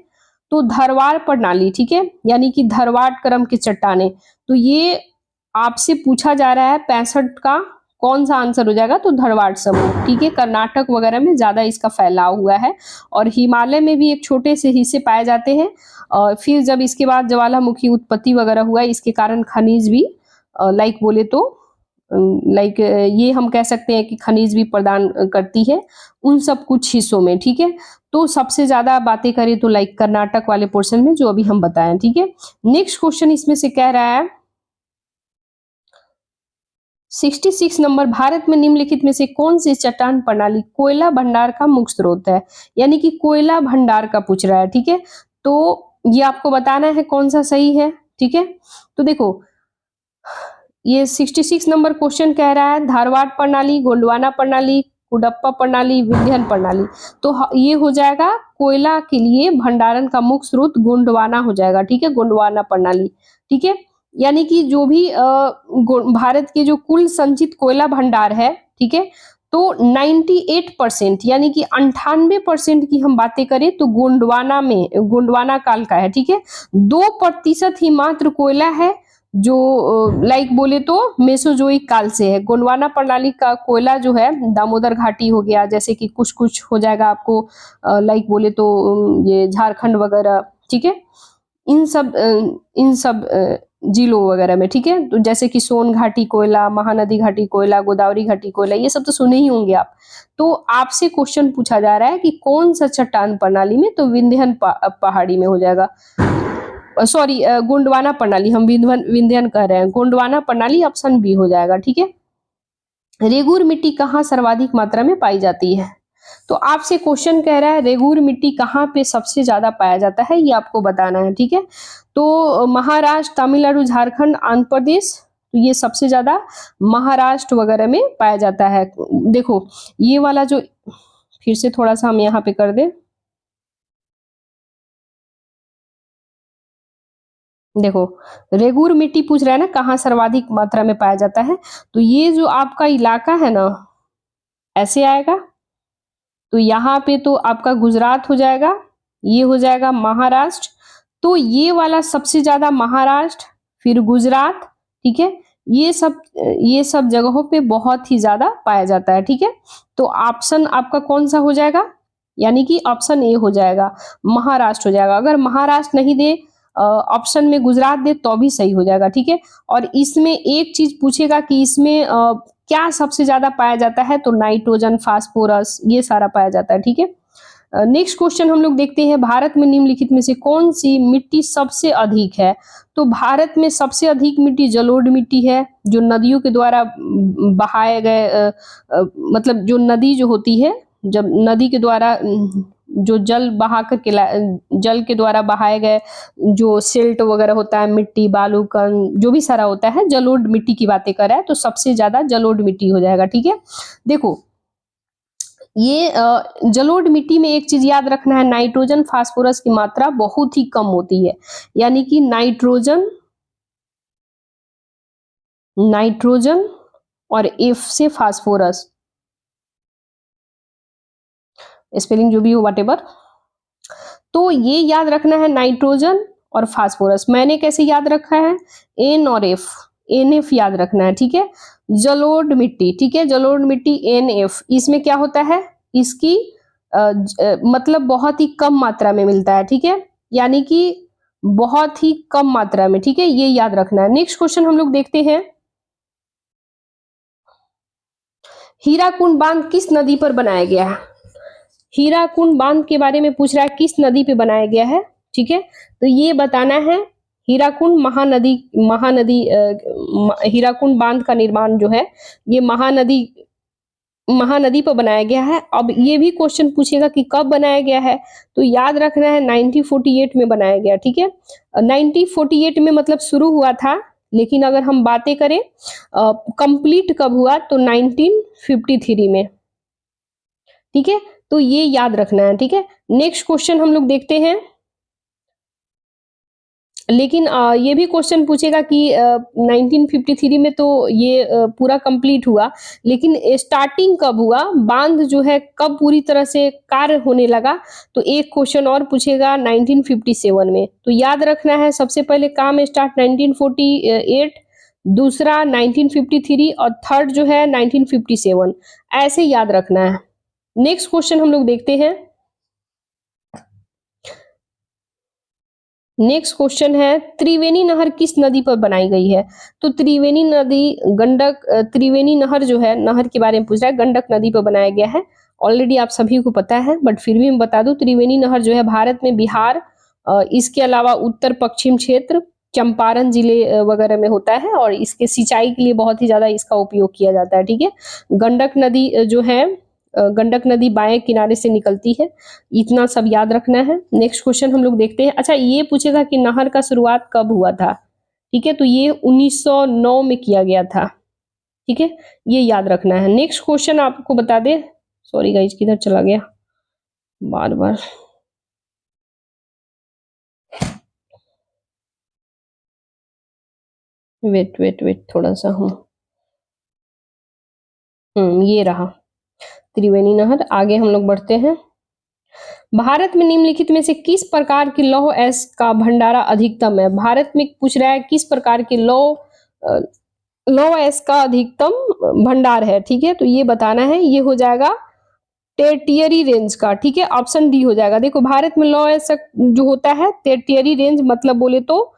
तो धरवाड़ प्रणाली, ठीक है, यानी कि धरवाड़ क्रम की चट्टाने। तो ये आपसे पूछा जा रहा है 65 का कौन सा आंसर हो जाएगा? तो धरवाड़ समूह, ठीक है। कर्नाटक वगैरह में ज्यादा इसका फैलाव हुआ है, और हिमालय में भी एक छोटे से हिस्से पाए जाते हैं। और फिर जब इसके बाद ज्वालामुखी उत्पत्ति वगैरह हुआ, इसके कारण खनिज भी बोले तो ये हम कह सकते हैं कि खनिज भी प्रदान करती है उन सब कुछ हिस्सों में, ठीक है। तो सबसे ज्यादा बातें करें तो कर्नाटक वाले पोर्शन में जो अभी हम बताएं, ठीक है। नेक्स्ट क्वेश्चन इसमें से कह रहा है 66 नंबर, भारत में निम्नलिखित में से कौन सी चट्टान प्रणाली कोयला भंडार का मुख्य स्रोत है? यानी कि कोयला भंडार का पूछ रहा है, ठीक है। तो ये आपको बताना है कौन सा सही है, ठीक है। तो देखो ये 66 नंबर क्वेश्चन कह रहा है धारवाड़ प्रणाली, गोंडवाना प्रणाली, कुडप्पा प्रणाली, विंध्यन प्रणाली। तो ये हो जाएगा कोयला के लिए भंडारण का मुख्य स्रोत गोंडवाना हो जाएगा, ठीक है, गोंडवाना प्रणाली, ठीक है। यानी कि जो भी भारत के जो कुल संचित कोयला भंडार है, ठीक है, तो 98% यानी कि 98% की हम बातें करें तो गोंडवाना काल का है, ठीक है। 2% ही मात्र कोयला है जो बोले तो मेसोजोइक काल से है। गोंडवाना प्रणाली का कोयला जो है दामोदर घाटी हो गया, जैसे कि कुछ कुछ हो जाएगा आपको बोले तो ये झारखंड वगैरह, ठीक है, इन सब जिलों वगैरह में, ठीक है। तो जैसे कि सोन घाटी कोयला, महानदी घाटी कोयला, गोदावरी घाटी कोयला, ये सब तो सुने ही होंगे आप। तो आपसे क्वेश्चन पूछा जा रहा है कि कौन सा चट्टान प्रणाली में? तो विंध्यन पहाड़ी में हो जाएगा, सॉरी गोंडवाना प्रणाली, हम विंध्यन कह रहे हैं, गोंडवाना प्रणाली ऑप्शन बी हो जाएगा, ठीक है। रेगुर मिट्टी कहाँ सर्वाधिक मात्रा में पाई जाती है? तो आपसे क्वेश्चन कह रहा है रेगुर मिट्टी कहाँ पे सबसे ज्यादा पाया जाता है, ये आपको बताना है, ठीक है। तो महाराष्ट्र, तमिलनाडु, झारखंड, आंध्र प्रदेश, तो ये सबसे ज्यादा महाराष्ट्र वगैरह में पाया जाता है। देखो ये वाला जो, फिर से थोड़ा सा हम यहाँ पे कर दें, देखो रेगुर मिट्टी पूछ रहा है ना कहाँ सर्वाधिक मात्रा में पाया जाता है, तो ये जो आपका इलाका है ना ऐसे आएगा, तो यहाँ पे तो आपका गुजरात हो जाएगा, ये हो जाएगा महाराष्ट्र। तो ये वाला सबसे ज्यादा महाराष्ट्र, फिर गुजरात, ठीक है, ये सब जगहों पे बहुत ही ज्यादा पाया जाता है, ठीक है। तो ऑप्शन आपका कौन सा हो जाएगा? यानी कि ऑप्शन ए हो जाएगा, महाराष्ट्र हो जाएगा। अगर महाराष्ट्र नहीं दे, ऑप्शन में गुजरात दे तो भी सही हो जाएगा, ठीक है। और इसमें एक चीज पूछेगा कि इसमें क्या सबसे ज्यादा पाया जाता है, तो नाइट्रोजन, फास्फोरस, ये सारा पाया जाता है, ठीक है। नेक्स्ट क्वेश्चन हम लोग देखते हैं, भारत में निम्नलिखित में से कौन सी मिट्टी सबसे अधिक है? तो भारत में सबसे अधिक मिट्टी जलोढ़ मिट्टी है, जो नदियों के द्वारा बहाए गए मतलब जो नदी जो होती है, जब नदी के द्वारा जो जल बहा कर के जल के द्वारा बहाए गए जो सिल्ट वगैरह होता है, मिट्टी, बालू, कण, जो भी सारा होता है, जलोढ़ मिट्टी की बातें कर रहा है, तो सबसे ज्यादा जलोढ़ मिट्टी हो जाएगा, ठीक है। देखो ये जलोढ़ मिट्टी में एक चीज याद रखना है, नाइट्रोजन फास्फोरस की मात्रा बहुत ही कम होती है। यानी कि नाइट्रोजन और एफ से फास्फोरस, स्पेलिंग जो भी हो वटेवर, तो ये याद रखना है नाइट्रोजन और फास्फोरस। मैंने कैसे याद रखा है? एन और एफ, NF याद रखना है, ठीक है। जलोढ़ मिट्टी, ठीक है, जलोढ़ मिट्टी NF, इसमें क्या होता है, इसकी मतलब बहुत ही कम मात्रा में मिलता है, ठीक है, यानी कि बहुत ही कम मात्रा में, ठीक है, ये याद रखना है। नेक्स्ट क्वेश्चन हम लोग देखते हैं, हीराकुंड बांध किस नदी पर बनाया गया है? हीराकुंड बांध के बारे में पूछ रहा है, किस नदी पे बनाया गया है, ठीक है, तो ये बताना है। हीराकुंड महानदी, हीराकुंड बांध का निर्माण जो है ये महानदी पर बनाया गया है। अब ये भी क्वेश्चन पूछेगा कि कब बनाया गया है, तो याद रखना है 1948 में बनाया गया, ठीक है। 1948 में मतलब शुरू हुआ था, लेकिन अगर हम बातें करें कंप्लीट कब हुआ तो 1953 में, ठीक है, तो ये याद रखना है, ठीक है। नेक्स्ट क्वेश्चन हम लोग देखते हैं, लेकिन ये भी क्वेश्चन पूछेगा कि 1953 में तो ये पूरा कंप्लीट हुआ, लेकिन स्टार्टिंग कब हुआ, बांध जो है कब पूरी तरह से कार्य होने लगा, तो एक क्वेश्चन और पूछेगा 1957 में। तो याद रखना है सबसे पहले काम स्टार्ट 1948, दूसरा 1953 और थर्ड जो है 1957, ऐसे याद रखना है। नेक्स्ट क्वेश्चन हम लोग देखते हैं, नेक्स्ट क्वेश्चन है त्रिवेणी नहर किस नदी पर बनाई गई है? तो त्रिवेणी नदी गंडक, त्रिवेणी नहर जो है, नहर के बारे में पूछ रहा है, गंडक नदी पर बनाया गया है। ऑलरेडी आप सभी को पता है, बट फिर भी मैं बता दूं, त्रिवेणी नहर जो है भारत में बिहार, इसके अलावा उत्तर पश्चिम क्षेत्र, चंपारण जिले वगैरह में होता है, और इसके सिंचाई के लिए बहुत ही ज्यादा इसका उपयोग किया जाता है, ठीक है। गंडक नदी जो है, गंडक नदी बाएं किनारे से निकलती है, इतना सब याद रखना है। नेक्स्ट क्वेश्चन हम लोग देखते हैं, अच्छा ये पूछेगा कि नहर का शुरुआत कब हुआ था, ठीक है, तो ये 1909 में किया गया था, ठीक है, ये याद रखना है। नेक्स्ट क्वेश्चन आपको बता दे, सॉरी गाइज किधर चला गया बार बार, वेट वेट वेट थोड़ा सा हूँ, ये रहा त्रिवेणी नहर। आगे हम लोग बढ़ते हैं, भारत में निम्नलिखित में से किस प्रकार के लौह अयस्क का भंडारा अधिकतम है? भारत में पूछ रहा है किस प्रकार के लौह अयस्क का अधिकतम भंडार है, ठीक है, तो ये बताना है, ये हो जाएगा टेरटियरी रेंज का, ठीक है, ऑप्शन डी हो जाएगा। देखो भारत में लौह अयस्क जो होता है टेरटियरी रेंज, मतलब बोले तो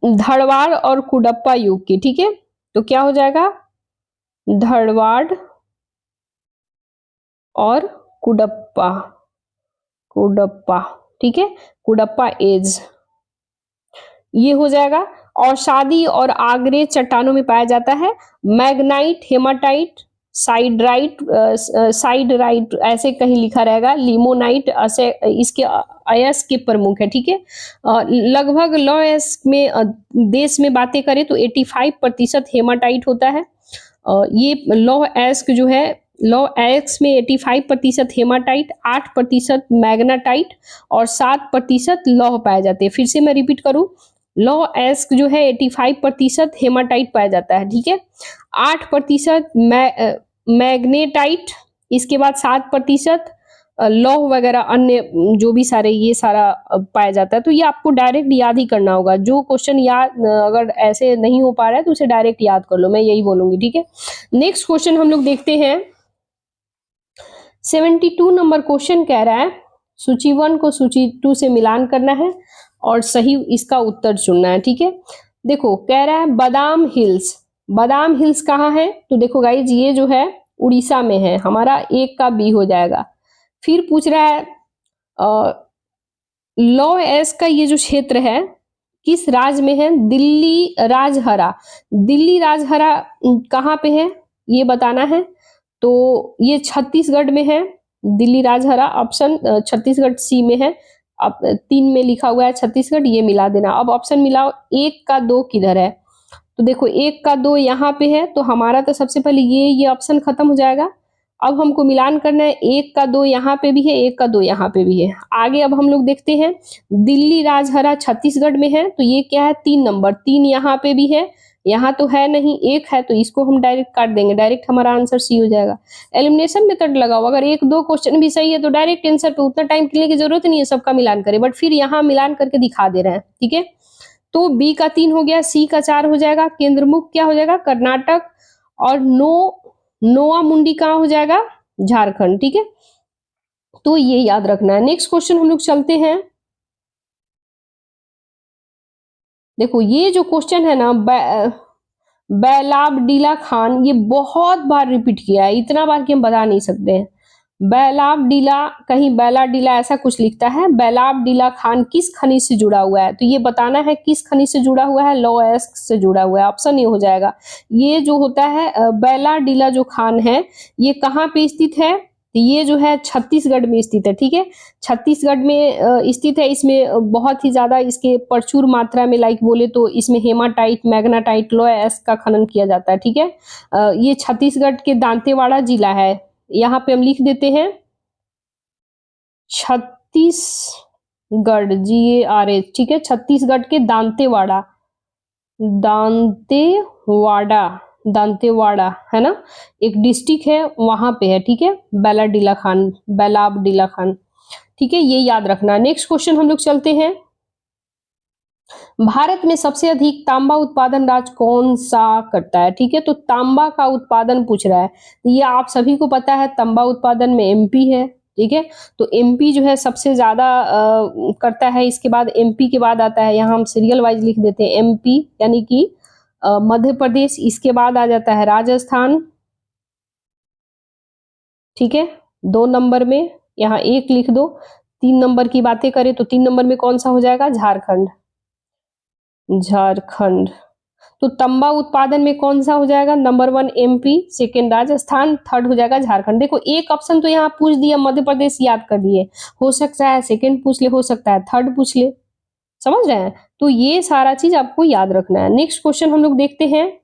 धड़वाड़ और कुडप्पा युग की, ठीक है, तो क्या हो जाएगा, धड़वाड़ और कुडप्पा, कुडप्पा, ठीक है, कुडप्पा एज, ये हो जाएगा। और शादी और आगरे चट्टानों में पाया जाता है मैग्नाइट, हेमाटाइट, साइडराइट ऐसे कहीं लिखा रहेगा, लिमोनाइट, ऐसे इसके अयस्क के प्रमुख है, ठीक है। लगभग लौह अयस्क में देश में बातें करें तो 85% हेमाटाइट होता है। ये लौह अयस्क जो है, लौह अयस्क में 85% हेमाटाइट, 8% मैग्नाटाइट और 7% लौह पाए जाते हैं। फिर से मैं रिपीट करूं, लौह अयस्क जो है 85% हेमाटाइट पाया जाता है, ठीक है, 8% मैग्नेटाइट, इसके बाद 7% लौह वगैरह अन्य जो भी सारे ये सारा पाया जाता है। तो ये आपको डायरेक्ट याद ही करना होगा, जो क्वेश्चन याद अगर ऐसे नहीं हो पा रहा है तो उसे डायरेक्ट याद कर लो, मैं यही बोलूंगी, ठीक है। नेक्स्ट क्वेश्चन हम लोग देखते हैं, 72 नंबर क्वेश्चन कह रहा है सूची 1 को सूची 2 से मिलान करना है और सही इसका उत्तर चुनना है, ठीक है। देखो कह रहा है बादाम हिल्स, बादाम हिल्स कहाँ है, तो देखो गाइज ये जो है उड़ीसा में है, हमारा एक का बी हो जाएगा। फिर पूछ रहा है लौह अयस्क का ये जो क्षेत्र है किस राज्य में है, दिल्ली राजहरा, दिल्ली राजहरा कहाँ पे है ये बताना है, तो ये छत्तीसगढ़ में है, दिल्ली राजहरा, ऑप्शन छत्तीसगढ़ सी में है, अब 3 में लिखा हुआ है छत्तीसगढ़, ये मिला देना। अब ऑप्शन मिलाओ, 1 का 2 किधर है, तो देखो 1 का 2 यहाँ पे है, तो हमारा तो सबसे पहले ये ऑप्शन खत्म हो जाएगा। अब हमको मिलान करना है, 1 का 2 यहाँ पे भी है, 1 का 2 यहाँ पे भी है। आगे अब हम लोग देखते हैं, दिल्ली राजहरा छत्तीसगढ़ में है, तो ये क्या है 3 नंबर, 3 यहाँ पे भी है, यहाँ तो है नहीं, 1 है, तो इसको हम डायरेक्ट काट देंगे, डायरेक्ट हमारा आंसर सी हो जाएगा। एलिमिनेशन मेथड लगाओ, अगर 1-2 क्वेश्चन भी सही है तो डायरेक्ट आंसर पे उतना टाइम के लिए की जरूरत नहीं है सबका मिलान करें, बट फिर यहाँ मिलान करके दिखा दे रहे हैं, ठीक है। तो बी का 3 हो गया, सी का 4 हो जाएगा, केंद्रमुख क्या हो जाएगा कर्नाटक, और नोआ मुंडी कहाँ हो जाएगा झारखंड। ठीक है, तो ये याद रखना है। नेक्स्ट क्वेश्चन हम लोग चलते हैं। देखो ये जो क्वेश्चन है ना, बैलाबडीला खान, ये बहुत बार रिपीट किया है, इतना बार कि हम बता नहीं सकते हैं। बैलाबडीला, कहीं बैलाडीला ऐसा कुछ लिखता है। बैलाबडीला खान किस खनिज से जुड़ा हुआ है, तो ये बताना है किस खनिज से जुड़ा हुआ है, लौह से जुड़ा हुआ है, ऑप्शन ये हो जाएगा। ये जो होता है बैलाडीला जो खान है, ये कहाँ पे स्थित है, तो ये जो है छत्तीसगढ़ में स्थित है। ठीक है, छत्तीसगढ़ में स्थित है। इसमें बहुत ही ज्यादा इसके प्रचुर मात्रा में, लाइक बोले तो इसमें हेमाटाइट, मैग्नाटाइट, लौह का खनन किया जाता है। ठीक है, ये छत्तीसगढ़ के दांतेवाड़ा जिला है। यहाँ पे हम लिख देते हैं छत्तीसगढ़, GARH। ठीक है, छत्तीसगढ़ के दांतेवाड़ा, दांतेवाड़ा, दांतेवाड़ा है ना, एक डिस्ट्रिक्ट है, वहां पे है। ठीक है, बैलाडीला खान, बैलाबडीला खान। ठीक है, ये याद रखना। नेक्स्ट क्वेश्चन हम लोग चलते हैं। भारत में सबसे अधिक तांबा उत्पादन राज्य कौन सा करता है। ठीक है, तो तांबा का उत्पादन पूछ रहा है, ये आप सभी को पता है, तांबा उत्पादन में MP है। ठीक है, तो MP जो है सबसे ज्यादा करता है। इसके बाद MP के बाद आता है, यहाँ हम सीरियल वाइज लिख देते हैं MP, यानी कि मध्य प्रदेश। इसके बाद आ जाता है राजस्थान। ठीक है, 2 नंबर में यहाँ 1 लिख दो। 3 नंबर की बातें करें तो 3 नंबर में कौन सा हो जाएगा, झारखंड, झारखंड। तो तांबा उत्पादन में कौन सा हो जाएगा, number 1 MP, second Rajasthan, third हो जाएगा झारखंड। देखो एक ऑप्शन तो यहाँ पूछ दिया, मध्य प्रदेश याद कर लिए, हो सकता है सेकेंड पूछ ले, हो सकता है थर्ड पूछ ले, समझ रहे हैं। तो ये सारा चीज आपको याद रखना है। नेक्स्ट क्वेश्चन हम लोग देखते हैं।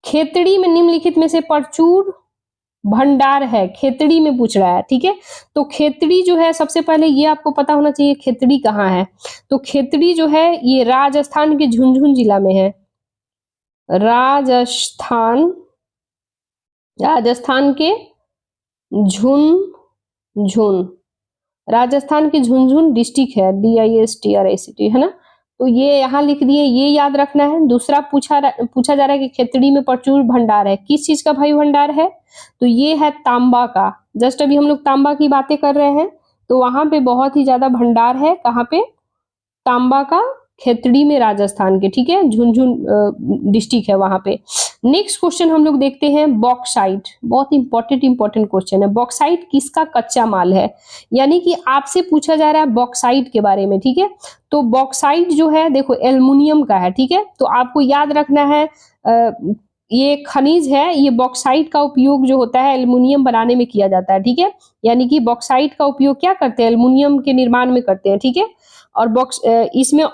खेतड़ी में निम्नलिखित में से प्रचुर भंडार है, खेतड़ी में पूछ रहा है। ठीक है, तो खेतड़ी जो है, सबसे पहले ये आपको पता होना चाहिए खेतड़ी कहाँ है। तो खेतड़ी जो है ये राजस्थान के झुंझुनू जिला में है। राजस्थान, राजस्थान के झुनझुन, राजस्थान की झुंझुनू डिस्ट्रिक्ट है, DISTRICT है ना। तो ये यहाँ लिख दिए, ये याद रखना है। दूसरा पूछा जा रहा है कि खेतड़ी में प्रचुर भंडार है, किस चीज का भाई भंडार है, तो ये है तांबा का। जस्ट अभी हम लोग तांबा की बातें कर रहे हैं, तो वहां पे बहुत ही ज्यादा भंडार है, कहाँ पे, तांबा का, खेतड़ी में, राजस्थान के। ठीक है, झुंझुनू डिस्ट्रिक्ट है वहां पे। नेक्स्ट क्वेश्चन हम लोग देखते हैं, बॉक्साइट, बहुत इंपॉर्टेंट क्वेश्चन है। बॉक्साइट किसका कच्चा माल है, यानी कि आपसे पूछा जा रहा है बॉक्साइट के बारे में। ठीक है, तो बॉक्साइट जो है देखो एल्युमिनियम का है। ठीक है, तो आपको याद रखना है ये खनिज है, ये बॉक्साइट का उपयोग जो होता है एल्युमिनियम बनाने में किया जाता है। ठीक है, यानी कि बॉक्साइट का उपयोग क्या करते हैं, एल्युमिनियम के निर्माण में करते हैं। ठीक है, और बॉक्स इसमें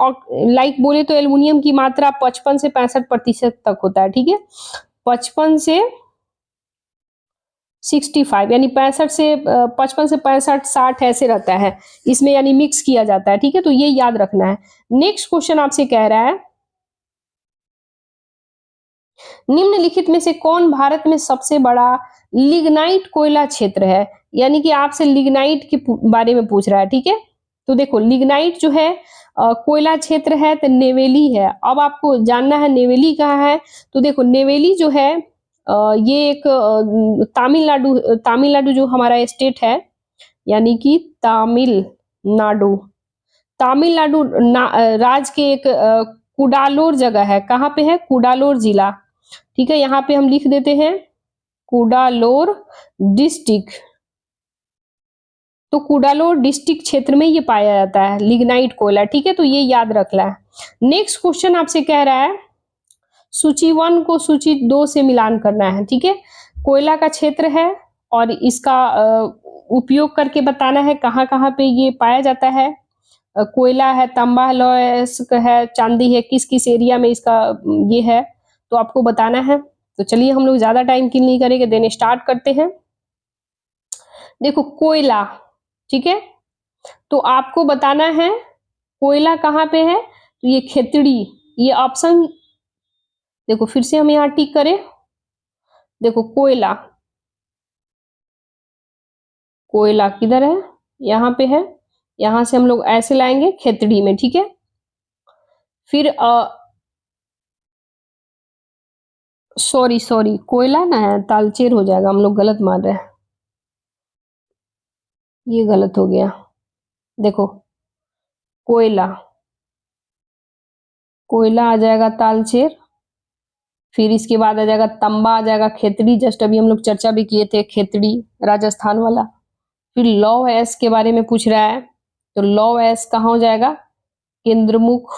लाइक बोले तो एल्युमिनियम की मात्रा 55 से 65% तक होता है। ठीक है, 55 से 65, यानी 55 से 65 60 ऐसे रहता है इसमें, यानी मिक्स किया जाता है। ठीक है, तो ये याद रखना है। नेक्स्ट क्वेश्चन आपसे कह रहा है, निम्नलिखित में से कौन भारत में सबसे बड़ा लिग्नाइट कोयला क्षेत्र है, यानी कि आपसे लिग्नाइट के बारे में पूछ रहा है। ठीक है, तो देखो लिग्नाइट जो है कोयला क्षेत्र है, तो नेवेली है। अब आपको जानना है नेवेली कहाँ है, तो देखो नेवेली जो है ये एक तमिलनाडु, तमिलनाडु जो हमारा स्टेट है, यानी कि तमिलनाडु, तमिलनाडु राज्य के एक कुडालोर जगह है, कहाँ पे है, कुडालोर जिला। ठीक है, यहाँ पे हम लिख देते हैं कुडालोर डिस्ट्रिक्ट। तो कुडालोर डिस्ट्रिक्ट क्षेत्र में ये पाया जाता है लिग्नाइट कोयला। ठीक है, तो ये याद रखना है। नेक्स्ट क्वेश्चन आपसे कह रहा है, सूची 1 को सूची 2 से मिलान करना है। ठीक है, कोयला का क्षेत्र है और इसका उपयोग करके बताना है कहाँ कहाँ पे ये पाया जाता है। कोयला है, तांबा है, लौह है, चांदी है, किस किस एरिया में इसका ये है, तो आपको बताना है। तो चलिए हम लोग ज्यादा टाइम किल नहीं करेंगे, देने स्टार्ट करते हैं। देखो कोयला, ठीक है, तो आपको बताना है कोयला कहाँ पे है, तो ये खेतड़ी, ये ऑप्शन देखो फिर से हम यहाँ टिक करें। देखो कोयला, कोयला किधर है, यहाँ पे है, यहाँ से हम लोग ऐसे लाएंगे खेतड़ी में। ठीक है, फिर सॉरी कोयला ना है, तालचेर हो जाएगा, हम लोग गलत मान रहे हैं, ये गलत हो गया। देखो कोयला, कोयला आ जाएगा तालचेर, फिर इसके बाद आ जाएगा तंबा, आ जाएगा खेतड़ी, जस्ट अभी हम लोग चर्चा भी किए थे खेतड़ी राजस्थान वाला। फिर लौह एस के बारे में पूछ रहा है, तो लौह एस कहाँ हो जाएगा, केंद्रमुख।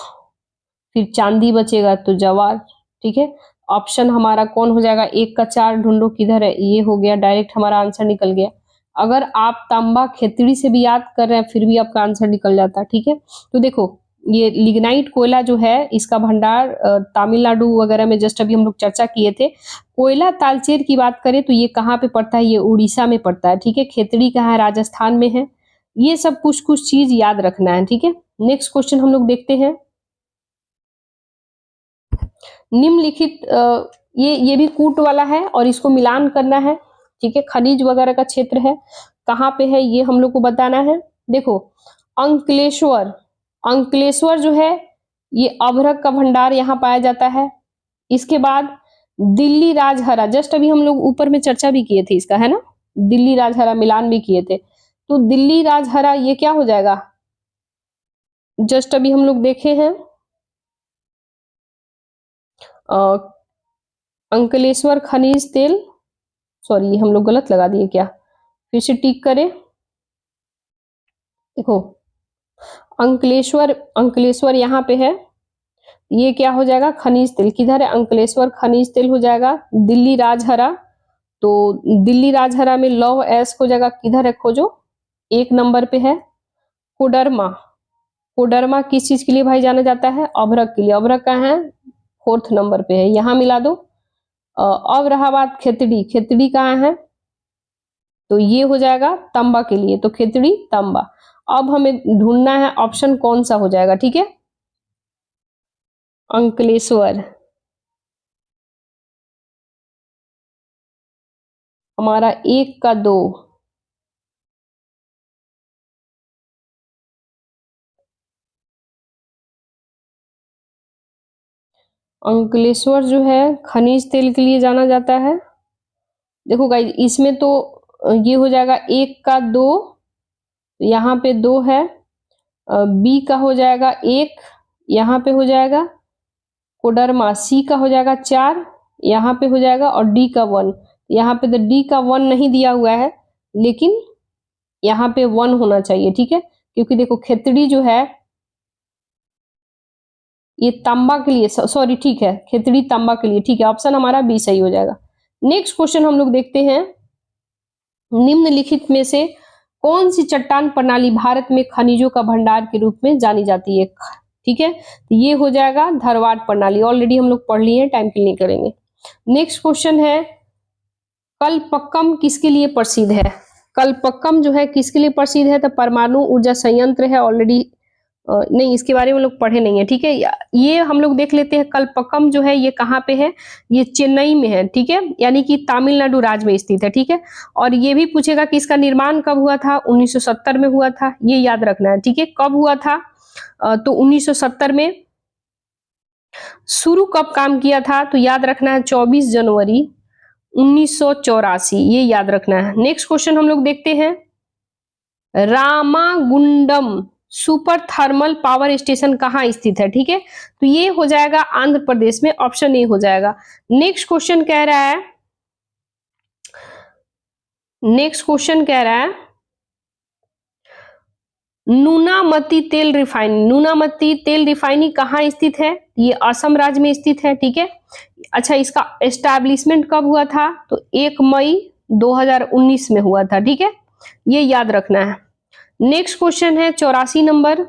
फिर चांदी बचेगा तो जवार, ठीक है। ऑप्शन हमारा कौन हो जाएगा, 1 का 4 ढूंढो किधर है, ये हो गया, डायरेक्ट हमारा आंसर निकल गया। अगर आप तांबा खेतड़ी से भी याद कर रहे हैं फिर भी आपका आंसर निकल जाता, ठीक है। तो देखो ये लिग्नाइट कोयला जो है इसका भंडार तमिलनाडु वगैरह में जस्ट अभी हम लोग चर्चा किए थे। कोयला तालचेर की बात करें तो ये कहाँ पे पड़ता है, ये उड़ीसा में पड़ता है, ठीक है। खेतड़ी कहाँ है, राजस्थान में है। ये सब कुछ कुछ चीज याद रखना है, ठीक है। नेक्स्ट क्वेश्चन हम लोग देखते हैं। निम्नलिखित ये भी कूट वाला है और इसको मिलान करना है, ठीक है। खनिज वगैरह का क्षेत्र है, कहाँ पे है ये हम लोग को बताना है। देखो अंकलेश्वर, अंकलेश्वर जो है ये अभ्रक का भंडार यहाँ पाया जाता है। इसके बाद दिल्ली राजहरा, जस्ट अभी हम लोग ऊपर में चर्चा भी किए थे इसका, है ना, दिल्ली राजहरा मिलान भी किए थे। तो दिल्ली राजहरा ये क्या हो जाएगा, जस्ट अभी हम लोग देखे हैं अंकलेश्वर खनिज तेल, सॉरी हम लोग गलत लगा दिए क्या, फिर से टिक करें। देखो अंकलेश्वर, अंकलेश्वर यहाँ पे है, ये क्या हो जाएगा, खनिज तेल किधर है, अंकलेश्वर खनिज तेल हो जाएगा। दिल्ली राजहरा, तो दिल्ली राजहरा में लौह एस हो जाएगा, किधर है खोजो, 1 नंबर पे है। कोडरमा, कोडरमा किस चीज के लिए भाई जाना जाता है, अभ्रक के लिए, अभ्रक कहाँ है, 4th नंबर पे है, यहाँ मिला दो। अब रहा बात खेतड़ी, खेतड़ी कहाँ है, तो ये हो जाएगा तांबा के लिए, तो खेतड़ी तांबा। अब हमें ढूंढना है ऑप्शन कौन सा हो जाएगा, ठीक है। अंकलेश्वर हमारा 1 का 2, अंकलेश्वर जो है खनिज तेल के लिए जाना जाता है। देखो गाइस इसमें तो ये हो जाएगा 1 का 2, यहाँ पे 2 है, बी का हो जाएगा 1, यहाँ पे हो जाएगा कोडरमा, सी का हो जाएगा 4, यहाँ पे हो जाएगा, और डी का 1, यहाँ पे तो डी का 1 नहीं दिया हुआ है, लेकिन यहाँ पे 1 होना चाहिए, ठीक है। क्योंकि देखो खेतड़ी जो है ये तांबा के लिए, सॉरी ठीक है, खेतड़ी तांबा के लिए, ठीक है, ऑप्शन हमारा बी सही हो जाएगा। नेक्स्ट क्वेश्चन हम लोग देखते हैं, निम्नलिखित में से कौन सी चट्टान प्रणाली भारत में खनिजों का भंडार के रूप में जानी जाती है, ठीक है। तो ये हो जाएगा धरवाड़ प्रणाली, ऑलरेडी हम लोग पढ़ लिए हैं, टाइम किल नहीं करेंगे। नेक्स्ट क्वेश्चन है कलपक्कम किसके लिए प्रसिद्ध है, कलपक्कम जो है किसके लिए प्रसिद्ध है, तो परमाणु ऊर्जा संयंत्र है, ऑलरेडी नहीं इसके बारे में लोग पढ़े नहीं है, ठीक है। ये हम लोग देख लेते हैं कलपक्कम जो है ये कहाँ पे है, ये चेन्नई में है, ठीक है, यानी कि तमिलनाडु राज्य में स्थित है, ठीक है। और ये भी पूछेगा कि इसका निर्माण कब हुआ था, 1970 में हुआ था, ये याद रखना है, ठीक है। कब हुआ था, तो 1970 में। शुरू कब काम किया था, तो याद रखना है 24 जनवरी 1984, ये याद रखना है। नेक्स्ट क्वेश्चन हम लोग देखते हैं, Ramagundam super thermal power station कहाँ स्थित है, ठीक है। तो ये हो जाएगा आंध्र प्रदेश में, ऑप्शन ए हो जाएगा। नेक्स्ट क्वेश्चन कह रहा है, नेक्स्ट क्वेश्चन कह रहा है नूनामती तेल रिफाइनरी, नूनामती तेल रिफाइनरी कहाँ स्थित है, ये असम राज्य में स्थित है, ठीक है। अच्छा इसका एस्टैब्लिशमेंट कब हुआ था, तो 1 मई 2019 में हुआ था, ठीक है, ये याद रखना है। नेक्स्ट क्वेश्चन है 84 नंबर,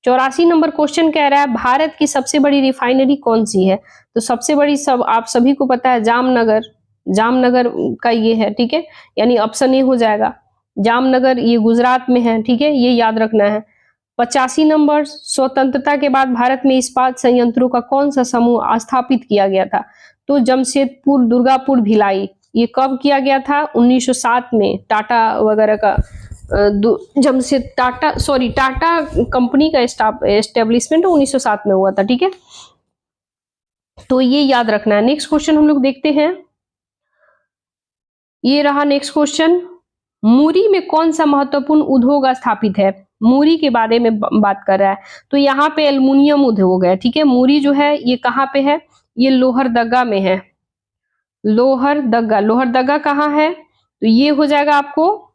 84 नंबर क्वेश्चन कह रहा है भारत की सबसे बड़ी रिफाइनरी कौन सी है, तो सबसे बड़ी सब आप सभी को पता है जामनगर, जामनगर का ये है, ठीक है, यानी ऑप्शन ए हो जाएगा जामनगर, ये गुजरात में है, ठीक है, ये याद रखना है। 85 नंबर स्वतंत्रता के बाद भारत में इस्पात संयंत्रों का कौन सा समूह स्थापित किया गया था, तो जमशेदपुर, दुर्गापुर, भिलाई, ये कब किया गया था, 1907 में टाटा वगैरह का जमशेद टाटा, सॉरी टाटा कंपनी का एस्टेब्लिशमेंट 1907 में हुआ था, ठीक है। तो ये याद रखना है। नेक्स्ट क्वेश्चन हम लोग देखते हैं, ये रहा नेक्स्ट क्वेश्चन। मुरी में कौन सा महत्वपूर्ण उद्योग स्थापित है? मुरी के बारे में बात कर रहा है, तो यहाँ पे एल्युमिनियम उद्योग है, ठीक है। मुरी जो है ये कहाँ पे है? ये लोहरदगा में है। लोहरदगा, लोहरदगा कहाँ है? तो ये हो जाएगा आपको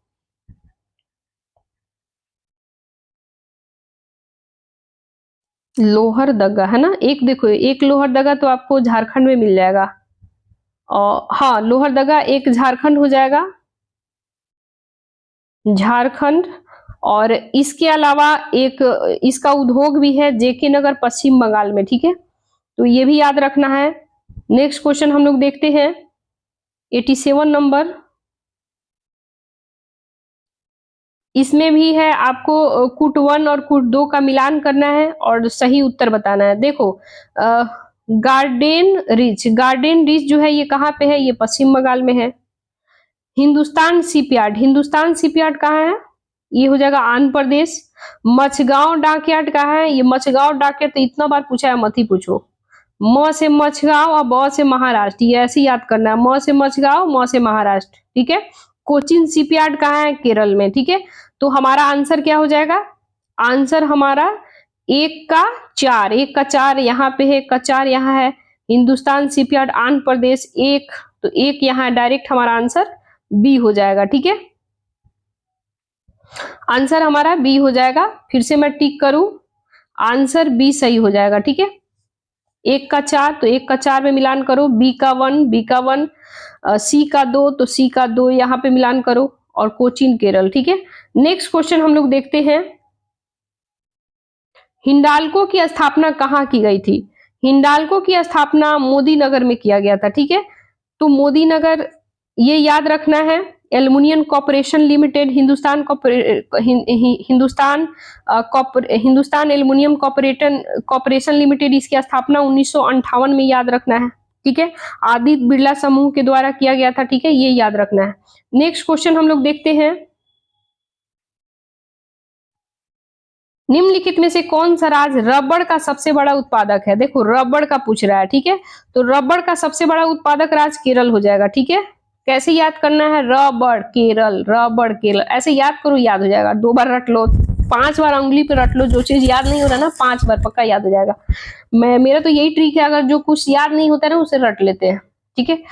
लोहरदगा, है ना। एक देखो, एक लोहरदगा तो आपको झारखंड में मिल जाएगा, और हाँ लोहरदगा एक झारखंड हो जाएगा, झारखंड। और इसके अलावा एक इसका उद्योग भी है जेके नगर पश्चिम बंगाल में, ठीक है। तो ये भी याद रखना है। नेक्स्ट क्वेश्चन हम लोग देखते हैं 87 नंबर। इसमें भी है आपको कुट 1 और कुट 2 का मिलान करना है और सही उत्तर बताना है। देखो गार्डन रिच, गार्डन रिच जो है ये कहाँ पे है? ये पश्चिम बंगाल में है। हिंदुस्तान शिपयार्ड, हिंदुस्तान शिपयार्ड कहाँ है? ये हो जाएगा आंध्र प्रदेश। मछगांव डॉकयार्ड कहाँ है? ये मछगांव डॉकयार्ड तो इतना बार पूछा है, मत ही पूछो। म से मछगांव और ब से महाराष्ट्र, ये ऐसे याद करना है, म से मछगांव, म से महाराष्ट्र, ठीक है। कोचिन शिपयार्ड कहाँ है? केरल में, ठीक है। तो हमारा आंसर क्या हो जाएगा? आंसर हमारा 1 का 4, 1 का 4 यहाँ पे है, 1 का 4 यहाँ है। हिंदुस्तान शिपयार्ड आंध्र प्रदेश 1, तो 1 यहाँ डायरेक्ट हमारा आंसर बी हो जाएगा, ठीक है। आंसर हमारा बी हो जाएगा। फिर से मैं टिक करूं, आंसर बी सही हो जाएगा, ठीक है। 1 का 4, तो 1 का 4 में मिलान करो, बी का 1, बी का 1, सी का 2, तो सी का 2 यहाँ पे मिलान करो, और कोचीन केरल, ठीक है। नेक्स्ट क्वेश्चन हम लोग देखते हैं, हिंडाल्को की स्थापना कहाँ की गई थी? हिंडाल्को की स्थापना मोदी नगर में किया गया था, ठीक है। तो मोदी नगर ये याद रखना है। Aluminium corporation limited, Hindustan aluminium corporation limited, इसकी स्थापना 1958 में याद रखना है, ठीक है। आदित्य बिरला समूह के द्वारा किया गया था, ठीक है, ये याद रखना है। नेक्स्ट क्वेश्चन हम लोग देखते हैं, निम्नलिखित में से कौन सा राज्य रबड़ का सबसे बड़ा उत्पादक है? देखो रबड़ का पूछ रहा है, ठीक है। तो रबड़ का सबसे बड़ा उत्पादक राज्य केरल हो जाएगा, ठीक है। कैसे याद करना है? रबड़ केरल, रबड़ केरल, ऐसे याद करो, याद हो जाएगा। 2 बार रट लो, 5 बार उंगली पे रट लो, जो चीज याद नहीं हो रहा ना 5 बार पक्का याद हो जाएगा। मेरा तो यही ट्रिक है, अगर जो कुछ याद नहीं होता है ना उसे रट लेते हैं, ठीक है।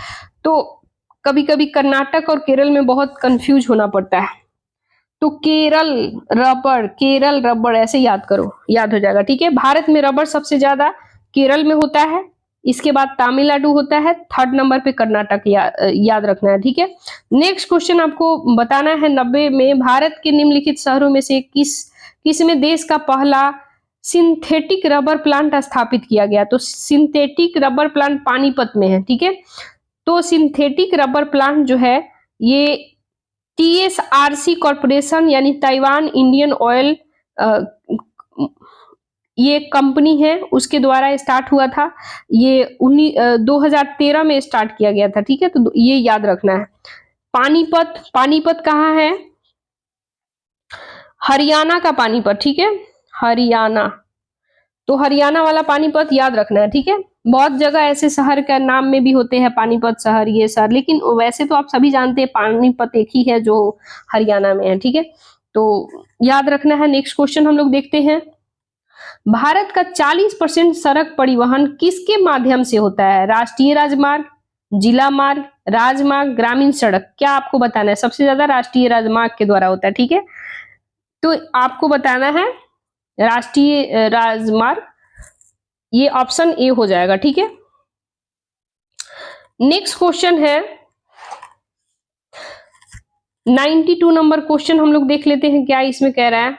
तो कभी कभी कर्नाटक और केरल में बहुत कंफ्यूज होना पड़ता है, तो केरल रबड़ ऐसे याद करो, याद हो जाएगा, ठीक है। भारत में रबड़ सबसे ज्यादा केरल में होता है, इसके बाद तमिलनाडु होता है, 3rd नंबर पे कर्नाटक याद रखना है, ठीक है। नेक्स्ट क्वेश्चन आपको बताना है, 90 में भारत के निम्नलिखित शहरों में से किस में देश का पहला सिंथेटिक रबर प्लांट स्थापित किया गया? तो सिंथेटिक रबर प्लांट पानीपत में है, ठीक है। तो सिंथेटिक रबर प्लांट जो है ये TSRC कॉर्पोरेशन यानी ताइवान इंडियन ऑयल, ये कंपनी है, उसके द्वारा स्टार्ट हुआ था। ये 2013 में स्टार्ट किया गया था, ठीक है। तो ये याद रखना है। पानीपत, पानीपत कहाँ है? हरियाणा का पानीपत, ठीक है, हरियाणा। तो हरियाणा वाला पानीपत याद रखना है, ठीक है। बहुत जगह ऐसे शहर का नाम में भी होते हैं पानीपत शहर, ये शहर, लेकिन वैसे तो आप सभी जानते हैं पानीपत एक ही है जो हरियाणा में है, ठीक है। तो याद रखना है। नेक्स्ट क्वेश्चन हम लोग देखते हैं, भारत का 40% सड़क परिवहन किसके माध्यम से होता है? राष्ट्रीय राजमार्ग, जिला मार्ग, राजमार्ग, ग्रामीण सड़क, क्या आपको बताना है? सबसे ज्यादा राष्ट्रीय राजमार्ग के द्वारा होता है, ठीक है। तो आपको बताना है राष्ट्रीय राजमार्ग, ये ऑप्शन ए हो जाएगा, ठीक है। नेक्स्ट क्वेश्चन है 92 नंबर क्वेश्चन हम लोग देख लेते हैं, क्या इसमें कह रहा है,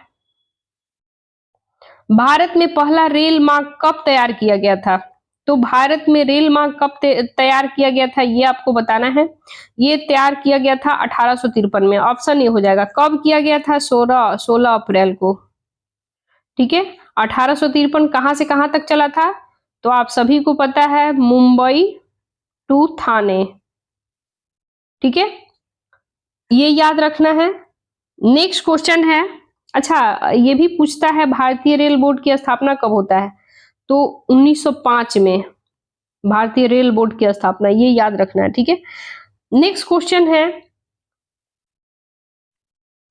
भारत में पहला रेल मार्ग कब तैयार किया गया था? तो भारत में रेल मार्ग कब तैयार किया गया था, ये आपको बताना है। ये तैयार किया गया था 1853 में, ऑप्शन ए हो जाएगा। कब किया गया था? 16 अप्रैल को, ठीक है। 1853 कहां से कहां तक चला था? तो आप सभी को पता है, मुंबई टू थाने, ठीक है, ये याद रखना है। नेक्स्ट क्वेश्चन है, अच्छा ये भी पूछता है भारतीय रेल बोर्ड की स्थापना कब होता है, तो 1905 में भारतीय रेल बोर्ड की स्थापना, ये याद रखना है, ठीक है। नेक्स्ट क्वेश्चन है,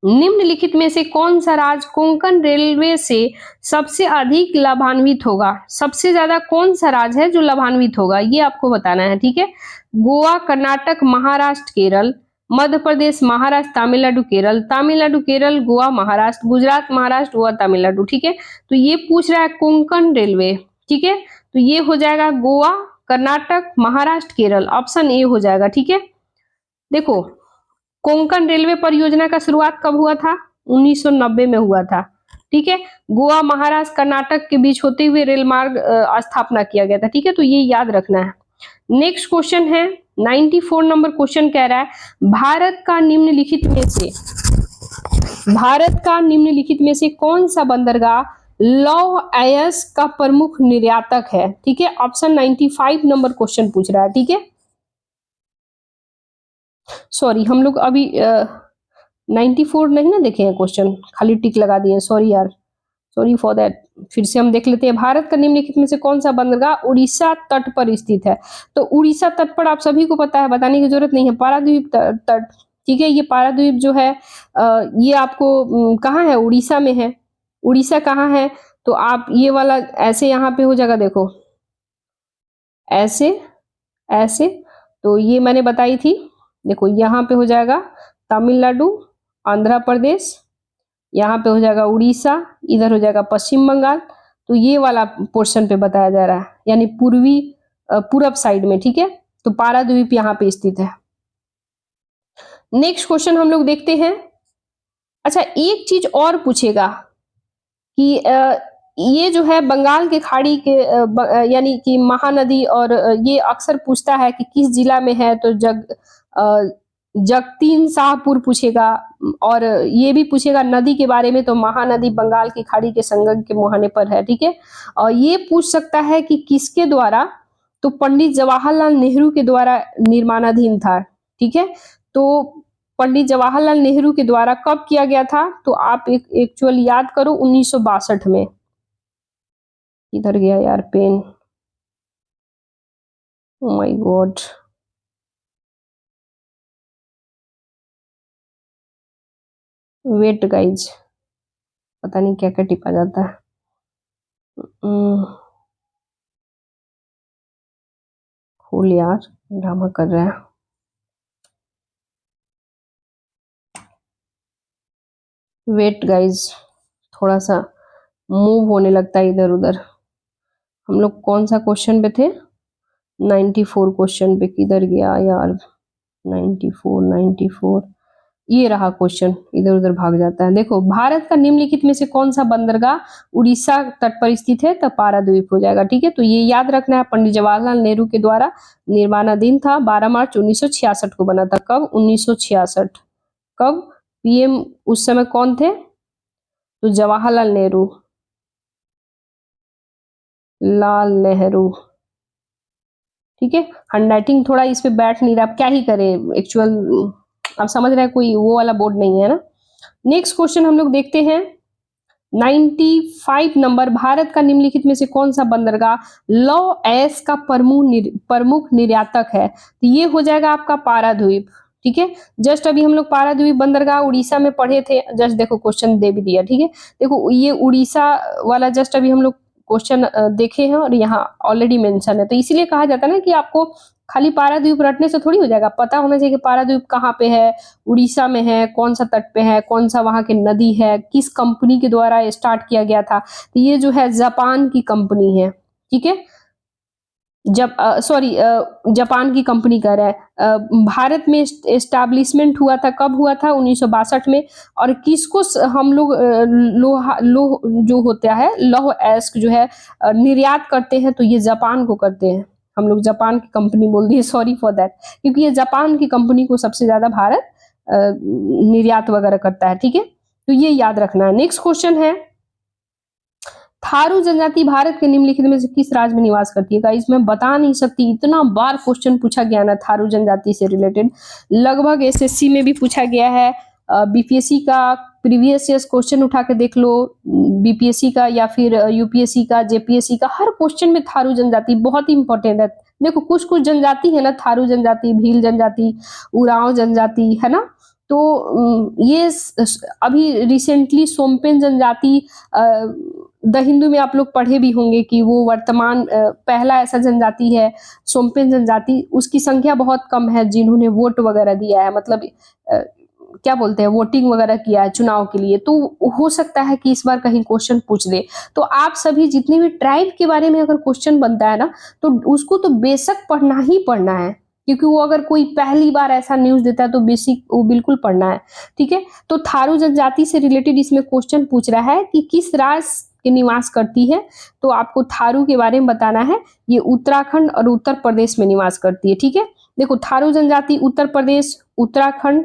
निम्नलिखित में से कौन सा राज्य कोंकण रेलवे से सबसे अधिक लाभान्वित होगा, सबसे ज्यादा कौन सा राज्य है जो लाभान्वित होगा, ये आपको बताना है, ठीक है। गोवा, कर्नाटक, महाराष्ट्र, केरल, मध्य प्रदेश, महाराष्ट्र, तमिलनाडु, केरल, तमिलनाडु, केरल, गोवा, महाराष्ट्र, गुजरात, महाराष्ट्र, गोवा, तमिलनाडु, ठीक है। तो ये पूछ रहा है कोंकण रेलवे, ठीक है। तो ये हो जाएगा गोवा, कर्नाटक, महाराष्ट्र, केरल, ऑप्शन ए हो जाएगा, ठीक है। देखो, कोंकण रेलवे परियोजना का शुरुआत कब हुआ था, 1990 में हुआ था, ठीक है। गोवा, महाराष्ट्र, कर्नाटक के बीच होते हुए रेल मार्ग स्थापना किया गया था, ठीक है। तो ये याद रखना है। नेक्स्ट क्वेश्चन है, 94 नंबर क्वेश्चन कह रहा है भारत का निम्नलिखित में से कौन सा बंदरगाह लौह अयस्क का प्रमुख निर्यातक है, ठीक है। ऑप्शन 95 नंबर क्वेश्चन पूछ रहा है, ठीक है। सॉरी, हम लोग अभी 94 नहीं ना देखे हैं क्वेश्चन, खाली टिक लगा दिए, सॉरी यार, सॉरी फॉर दैट। फिर से हम देख लेते हैं, भारत का निम्नलिखित में से कौन सा बंदरगाह उड़ीसा तट पर स्थित है, तो उड़ीसा तट पर आप सभी को पता है, बताने की जरूरत नहीं है, पारादीप तट, ठीक है। ये पारादीप जो है ये आपको कहाँ है, उड़ीसा में है। उड़ीसा कहाँ है, तो आप ये वाला ऐसे यहाँ पे हो जाएगा, देखो ऐसे ऐसे, तो ये मैंने बताई थी, देखो यहाँ पे हो जाएगा तमिलनाडु, आंध्र प्रदेश, यहाँ पे हो जाएगा उड़ीसा, इधर हो जाएगा पश्चिम बंगाल। तो ये वाला पोर्शन पे बताया जा रहा है, यानी पूरब साइड में, ठीक है। तो पाराद्वीप यहाँ पे स्थित है। नेक्स्ट क्वेश्चन हम लोग देखते हैं। अच्छा, एक चीज और पूछेगा कि ये जो है बंगाल के खाड़ी के यानी कि महानदी, और ये अक्सर पूछता है कि किस जिला में है, तो जगतीन शाहपुर पूछेगा, और ये भी पूछेगा नदी के बारे में, तो महानदी बंगाल की खाड़ी के संगम के मुहाने पर है, ठीक है। और ये पूछ सकता है कि किसके द्वारा, तो पंडित जवाहरलाल नेहरू के द्वारा निर्माणाधीन था, ठीक है। तो पंडित जवाहरलाल नेहरू के द्वारा कब किया गया था, तो आप एक्चुअल याद करो, 1962 में। इधर गया यार pen, oh my god, wait guys, पता नहीं क्या क्या टिपा जाता है। खोल यार, ड्रामा कर रहा है। वेट गाइज, थोड़ा सा मूव होने लगता है इधर उधर। हम लोग कौन सा क्वेश्चन पे थे, 94 क्वेश्चन पे, किधर गया यार, 94 ये रहा क्वेश्चन, इधर उधर भाग जाता है। देखो, भारत का निम्नलिखित में से कौन सा बंदरगाह उड़ीसा तट पर स्थित है, तो पाराद्वीप हो जाएगा, ठीक है। तो ये याद रखना है, पंडित जवाहरलाल नेहरू के द्वारा निर्माणाधीन था, 12 मार्च 1966 को बना था। कब, 1966। कब, पीएम उस समय कौन थे, तो जवाहरलाल नेहरू, लाल नेहरू, ठीक है। हैंडराइटिंग थोड़ा इस पे बैठ नहीं रहा, अब क्या ही करें, एक्चुअल आप समझ रहे हैं, कोई वो वाला बोर्ड नहीं है ना। नेक्स्ट क्वेश्चन हम लोग देखते हैं, 95 नंबर, भारत का निम्नलिखित में से कौन सा बंदरगाह लौह अयस्क का प्रमुख निर्यातक है, तो ये हो जाएगा आपका पाराद्वीप, ठीक है। जस्ट अभी हम लोग पाराद्वीप बंदरगाह उड़ीसा में पढ़े थे, जस्ट देखो क्वेश्चन दे भी दिया, ठीक है। देखो ये उड़ीसा वाला जस्ट अभी हम लोग क्वेश्चन देखे हैं, और यहाँ ऑलरेडी मेंशन है, तो इसीलिए कहा जाता है ना कि आपको खाली पाराद्वीप रटने से थोड़ी हो जाएगा, पता होना चाहिए कि पाराद्वीप कहाँ पे है, उड़ीसा में है, कौन सा तट पे है, कौन सा वहां की नदी है, किस कंपनी के द्वारा स्टार्ट किया गया था, तो ये जो है जापान की कंपनी है, ठीक है। जब जापान की कंपनी कह रहा है। भारत में एस्टैब्लिशमेंट हुआ था, कब हुआ था, 1962 में। और किसको हम लोग लोह जो होता है, लौह अयस्क जो है निर्यात करते हैं, तो ये जापान को करते हैं। हम लोग जापान की कंपनी बोल दिए, सॉरी फॉर दैट, क्योंकि ये जापान की कंपनी को सबसे ज्यादा भारत निर्यात वगैरह करता है, ठीक है। तो ये याद रखना है। नेक्स्ट क्वेश्चन है, थारू जनजाति भारत के निम्नलिखित में से किस राज्य में निवास करती है, गाइस मैं बता नहीं सकती, इतना बार क्वेश्चन पूछा गया ना थारू जनजाति से रिलेटेड, लगभग एसएससी में भी पूछा गया है, बीपीएससी का प्रीवियस ईयर्स क्वेश्चन उठा के देख लो, बीपीएससी का या फिर यूपीएससी का, जेपीएससी का, हर क्वेश्चन में थारू जनजाति बहुत ही इंपॉर्टेंट है। देखो कुछ कुछ जनजाति है ना, थारू जनजाति, भील जनजाति, उरांव जनजाति, है ना। तो ये अभी रिसेंटली सोमपेन जनजाति, द हिंदू में आप लोग पढ़े भी होंगे कि वो वर्तमान पहला ऐसा जनजाति है सोमपेन जनजाति, उसकी संख्या बहुत कम है जिन्होंने वोट वगैरह दिया है, मतलब क्या बोलते हैं, वोटिंग वगैरह किया है चुनाव के लिए। तो हो सकता है कि इस बार कहीं क्वेश्चन पूछ दे। तो आप सभी जितने भी ट्राइब के बारे में अगर क्वेश्चन बनता है ना, तो उसको तो बेशक पढ़ना ही पढ़ना है, क्योंकि वो अगर कोई पहली बार ऐसा न्यूज देता है तो बेसिक वो बिल्कुल पढ़ना है, ठीक है। तो थारू जनजाति से रिलेटेड इसमें क्वेश्चन पूछ रहा है कि किस राज्य के निवास करती है, तो आपको थारू के बारे में बताना है। ये उत्तराखंड और उत्तर प्रदेश में निवास करती है, ठीक है। देखो थारू जनजाति उत्तर प्रदेश, उत्तराखंड,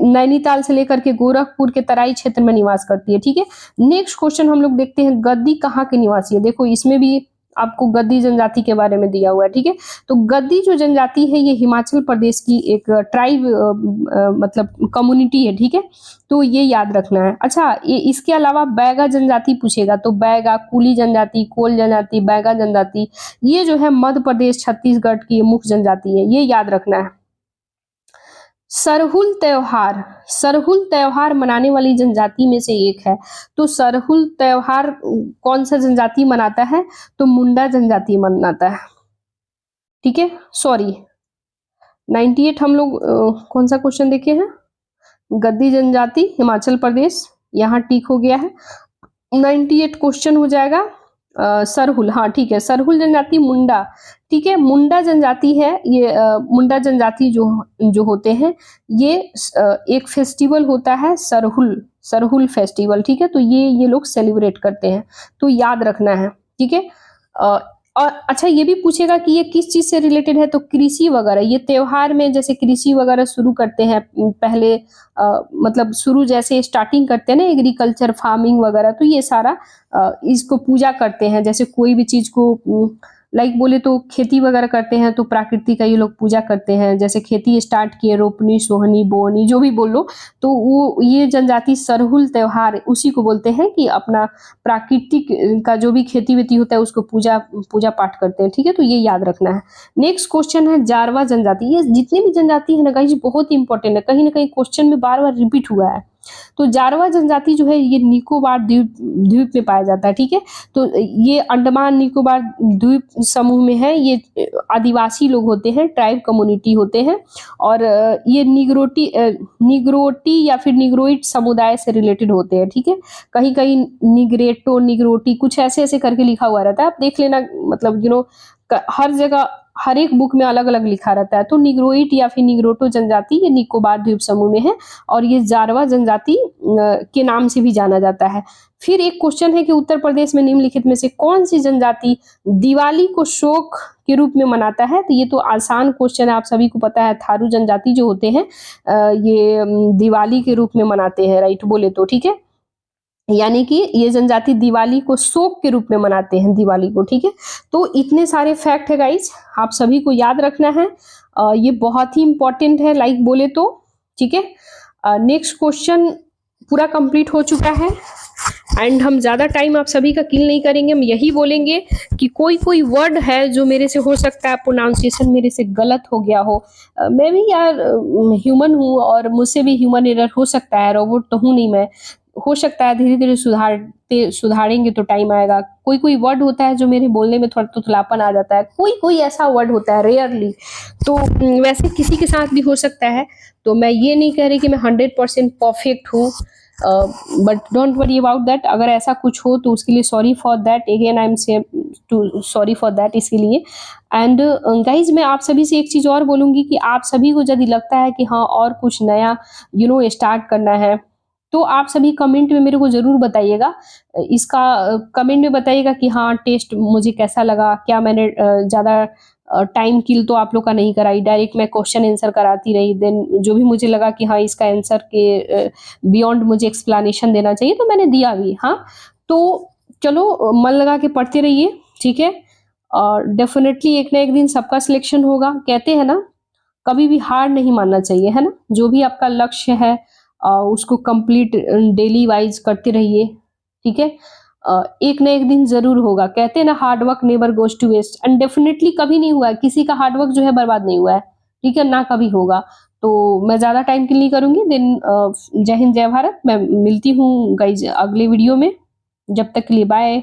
नैनीताल से लेकर के गोरखपुर के तराई क्षेत्र में निवास करती है, ठीक है। नेक्स्ट क्वेश्चन हम लोग देखते हैं, गद्दी कहाँ के निवासी है। देखो इसमें भी आपको गद्दी जनजाति के बारे में दिया हुआ है, ठीक है। तो गद्दी जो जनजाति है ये हिमाचल प्रदेश की एक ट्राइब मतलब कम्युनिटी है, ठीक है। तो ये याद रखना है। अच्छा, ये इसके अलावा बैगा जनजाति पूछेगा, तो बैगा, कुली जनजाति, कोल जनजाति, बैगा जनजाति, ये जो है मध्य प्रदेश छत्तीसगढ़ की मुख्य जनजाति है, ये याद रखना है। सरहुल त्योहार, सरहुल त्योहार मनाने वाली जनजाति में से एक है। तो सरहुल त्योहार कौन सा जनजाति मनाता है, तो मुंडा जनजाति मनाता है, ठीक है। सॉरी 98 हम लोग कौन सा क्वेश्चन देखे हैं, गद्दी जनजाति हिमाचल प्रदेश, यहाँ टिक हो गया है। 98 क्वेश्चन हो जाएगा सरहुल, हाँ ठीक है, सरहुल जनजाति मुंडा, ठीक है। मुंडा जनजाति है ये, मुंडा जनजाति जो होते हैं ये एक फेस्टिवल होता है सरहुल, सरहुल फेस्टिवल, ठीक है। तो ये लोग सेलिब्रेट करते हैं, तो याद रखना है, ठीक है। और अच्छा ये भी पूछेगा कि ये किस चीज से रिलेटेड है, तो कृषि वगैरह, ये त्योहार में जैसे कृषि वगैरह शुरू करते हैं पहले, मतलब शुरू जैसे स्टार्टिंग करते हैं ना एग्रीकल्चर फार्मिंग वगैरह, तो ये सारा इसको पूजा करते हैं। जैसे कोई भी चीज को लाइक बोले तो खेती वगैरह करते हैं तो प्रकृति का ये लोग पूजा करते हैं। जैसे खेती स्टार्ट किए, रोपनी, सोहनी, बोनी, जो भी बोलो, तो वो ये जनजाति सरहुल त्योहार उसी को बोलते हैं कि अपना प्राकृतिक का जो भी खेती वेती होता है उसको पूजा पाठ करते हैं, ठीक है। तो ये याद रखना है। नेक्स्ट क्वेश्चन है जारवा जनजाति। ये जितनी भी जनजाति है ना गाइस बहुत इंपॉर्टेंट है, कहीं ना कहीं क्वेश्चन में बार बार रिपीट हुआ है। तो जारवा जनजाति जो है ये निकोबार द्वीप में पाया जाता है, ठीक है। तो ये अंडमान निकोबार द्वीप समूह में है, ये आदिवासी लोग होते हैं, ट्राइब कम्युनिटी होते हैं, और ये निग्रोटी या फिर निग्रोइड समुदाय से रिलेटेड होते हैं, ठीक है। कहीं कहीं निग्रेटो, निग्रोटी, कुछ ऐसे ऐसे करके लिखा हुआ रहता है, आप देख लेना, मतलब हर जगह हर एक बुक में अलग अलग लिखा रहता है। तो निग्रोइट या फिर निग्रोटो जनजाति ये निकोबार द्वीप समूह में है, और ये जारवा जनजाति के नाम से भी जाना जाता है। फिर एक क्वेश्चन है कि उत्तर प्रदेश में निम्नलिखित में से कौन सी जनजाति दिवाली को शोक के रूप में मनाता है। तो ये तो आसान क्वेश्चन है, आप सभी को पता है, थारू जनजाति जो होते हैं ये दिवाली के रूप में मनाते हैं, राइट बोले तो, ठीक है। यानी कि ये जनजाति दिवाली को शोक के रूप में मनाते हैं, दिवाली को, ठीक है। तो इतने सारे फैक्ट है गाइज, आप सभी को याद रखना है, ये बहुत ही इंपॉर्टेंट है लाइक बोले तो, ठीक है। नेक्स्ट क्वेश्चन पूरा कंप्लीट हो चुका है, एंड हम ज़्यादा टाइम आप सभी का किल नहीं करेंगे। हम यही बोलेंगे कि कोई वर्ड है जो मेरे से हो सकता है प्रोनाउंसिएशन मेरे से गलत हो गया हो, मैं भी यार ह्यूमन हूँ और मुझसे भी ह्यूमन एरर हो सकता है, रोबोट तो हूँ नहीं मैं, हो सकता है धीरे धीरे सुधारेंगे तो टाइम आएगा। कोई वर्ड होता है जो मेरे बोलने में थोड़ा तुतलापन आ जाता है, कोई ऐसा वर्ड होता है रेयरली, तो वैसे किसी के साथ भी हो सकता है। तो मैं ये नहीं कह रही कि मैं 100% परफेक्ट हूँ, but don't worry about that. अगर ऐसा कुछ हो तो उसके लिए sorry for that, again I am से टू सॉरी फॉर दैट इसके लिए। एंड गाइज मैं आप सभी से एक चीज़ और बोलूँगी कि आप सभी को यदि लगता है कि हाँ और कुछ नया स्टार्ट करना है, तो आप सभी कमेंट में मेरे को ज़रूर बताइएगा। इसका कमेंट में बताइएगा कि हाँ टेस्ट मुझे कैसा लगा, क्या मैंने ज़्यादा टाइम किल तो आप लोग का नहीं कराई, डायरेक्ट मैं क्वेश्चन आंसर कराती रही, देन जो भी मुझे लगा कि हाँ इसका आंसर के बियॉन्ड मुझे एक्सप्लेनेशन देना चाहिए तो मैंने दिया भी। हाँ तो चलो मन लगा के पढ़ते रहिए, ठीक है। और डेफिनेटली एक ना एक दिन सबका सिलेक्शन होगा, कहते हैं ना कभी भी हार नहीं मानना चाहिए, है ना? जो भी आपका लक्ष्य है उसको कंप्लीट डेली वाइज करते रहिए, ठीक है? एक ना एक दिन ज़रूर होगा। कहते हैं ना, hard work never goes to waste, and definitely कभी नहीं हुआ है, किसी का हार्ड वर्क जो है बर्बाद नहीं हुआ है, ठीक है? ना कभी होगा। तो मैं ज़्यादा टाइम किल नहीं करूँगी, देन जय हिंद, जय भारत। मैं मिलती हूँ गाइज़ अगले वीडियो में। जब तक के लिए बाय।